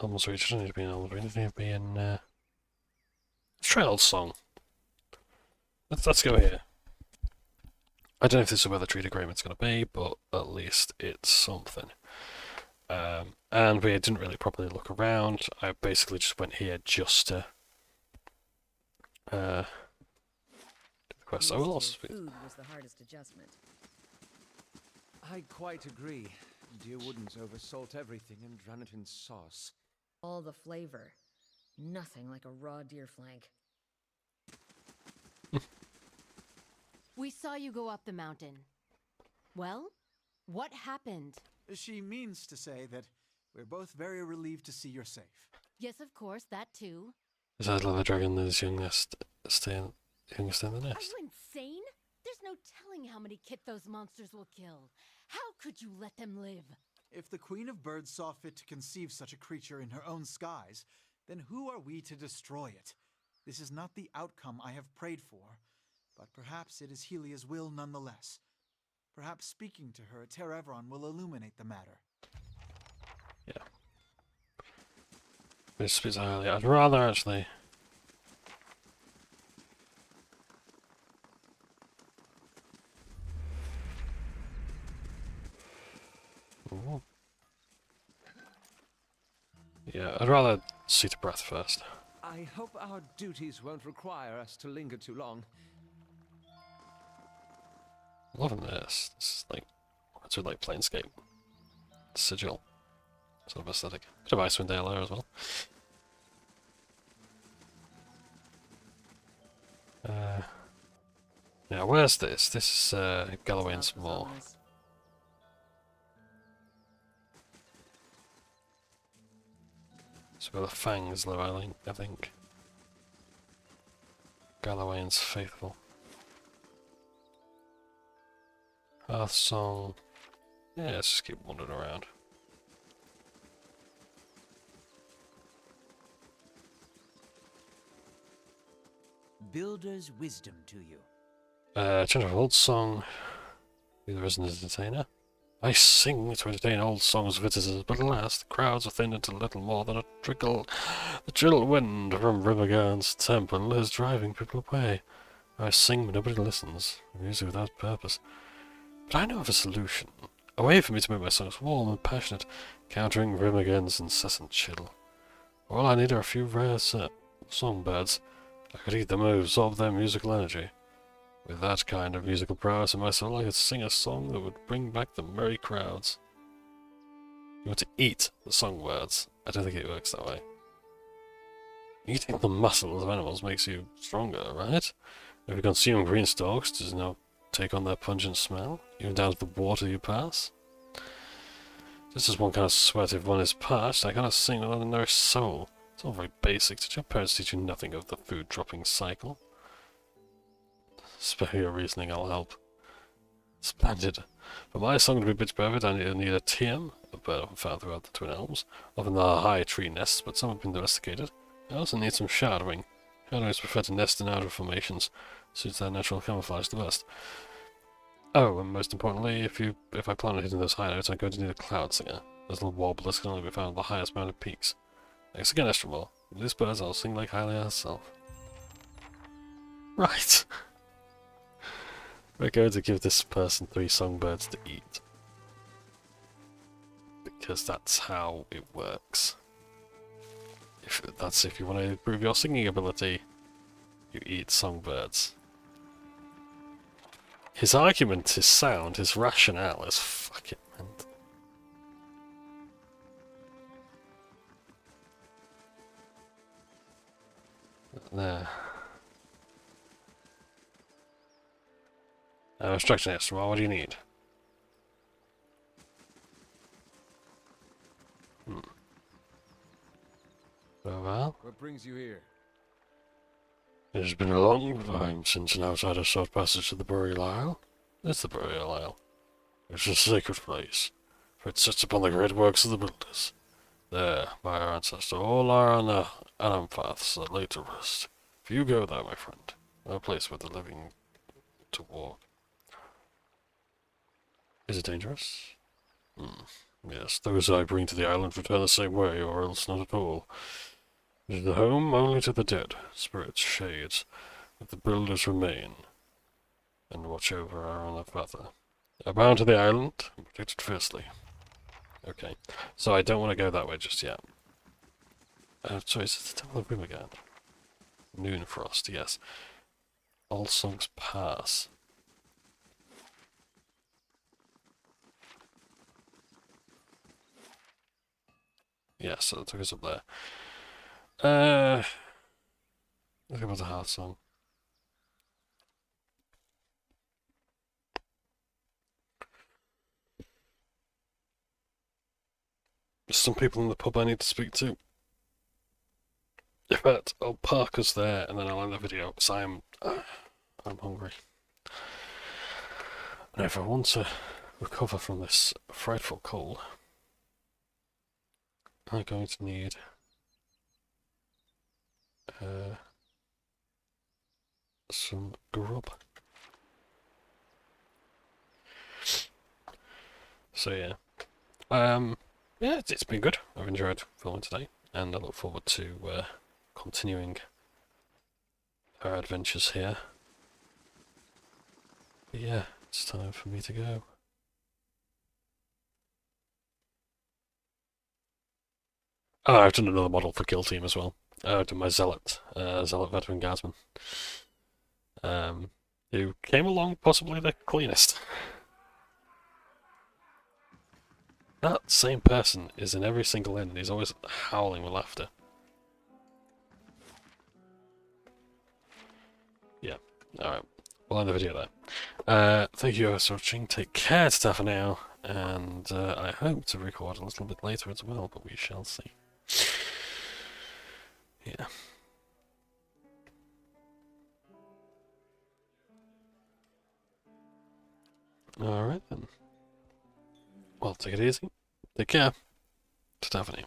almost reached. Doesn't need to be in almost reached. It doesn't need to be in, let's try Old Song. Let's go here. I don't know if this is where the trade agreement's going to be, but at least it's something. And we didn't really properly look around. I basically just went here just to do the quest. I will also Food was the hardest adjustment. I quite agree. Deer wouldn't oversalt everything and drown it in sauce. All the flavor. Nothing like a raw deer flank. We saw you go up the mountain. Well, what happened? She means to say that we're both very relieved to see you're safe. Yes, of course, that too. Is that like the dragon that's youngest staying in the nest? Are you insane? There's no telling how many kit those monsters will kill. How could you let them live? If the Queen of Birds saw fit to conceive such a creature in her own skies, then who are we to destroy it? This is not the outcome I have prayed for, but perhaps it is Helia's will nonetheless. Perhaps speaking to her at Terevron will illuminate the matter. Yeah. This is highly. I'd rather actually. Ooh. Yeah, I'd rather see the breath first. I hope our duties won't require us to linger too long. Loving this. This is like, it's really like Planescape. Sigil. Sort of aesthetic. Bit of Icewind Dale there as well. Now, where's this? This is Galloway and some more. So we've got the Fangs, though, I think. Galloway's Faithful. Hearth Song. Yeah, let's just keep wandering around. builder's wisdom to you. Change of old song. Be the resident entertainer. I sing to entertain old songs of visitors, but alas, the crowds are thinned into little more than a trickle. The chill wind from Rimagard's temple is driving people away. I sing, but nobody listens. Music without purpose. But I know of a solution. A way for me to make my songs warm and passionate, countering Rimagard's incessant chill. All I need are a few rare songbirds. I could eat them and absorb their musical energy. With that kind of musical prowess in my soul, I could sing a song that would bring back the merry crowds. You want to eat the songbirds? I don't think it works that way. Eating the muscles of animals makes you stronger, right? If you consume green stalks, does it now take on their pungent smell, even down to the water you pass? Just as one cannot sweat if one is parched, I cannot sing without a nourished soul. It's all very basic. Did your parents teach you nothing of the food-dropping cycle? Spare your reasoning, I'll help. Splendid. For my song to be pitch perfect, I need a TM, a bird often found throughout the Twin Elms. Often there are high tree nests, but some have been domesticated. I also need some shadowing. Shadowings prefer to nest in outer formations. Suits their natural camouflage the best. Oh, and most importantly, if I plan on hitting those high notes, I'm going to need a cloud singer. Those little warblers can only be found on the highest mountain peaks. Thanks again, Estremore. With these birds, I'll sing like Hylia herself. Right. We're going to give this person 3 songbirds to eat. Because that's how it works. If you want to improve your singing ability, you eat songbirds. His argument, his sound, his rationale is fucking mental. There. Instruction Estremore, what do you need? Well, What brings you here? it has been a long time since an outsider sought passage to the Burial Isle. It's the Burial Isle. It's a sacred place, for it sits upon the great works of the builders. There, by our ancestor, all our anampaths are laid to rest. If you go there, my friend, a place where the living to walk. Is it dangerous? Yes, those I bring to the island return the same way, or else not at all. It is the home only to the dead, spirits, shades, that the builders remain, and watch over our anampatha. Are bound to the island, and protected fiercely. Okay, so I don't want to go that way just yet. Sorry, is it the Temple of Rimagard? Noonfrost, yes. All songs pass. Yeah, so that took us up there. Let's go back to Hearth Song. There's some people in the pub I need to speak to. In fact, I'll park us there and then I'll end the video because I'm hungry. And if I want to recover from this frightful cold, I'm going to need some grub. So yeah, yeah, it's been good. I've enjoyed filming today, and I look forward to continuing our adventures here. But yeah, it's time for me to go. Oh, I've done another model for Kill Team as well. I've done my Zealot, Zealot Veteran Guardsman, who came along possibly the cleanest. That same person is in every single inn, and he's always howling with laughter. Yeah, alright. We'll end the video there. Thank you guys for watching. Take care, ta for now, and I hope to record a little bit later as well, but we shall see. Yeah. Alright then. Well, take it easy. Take care. Ta-ta for now.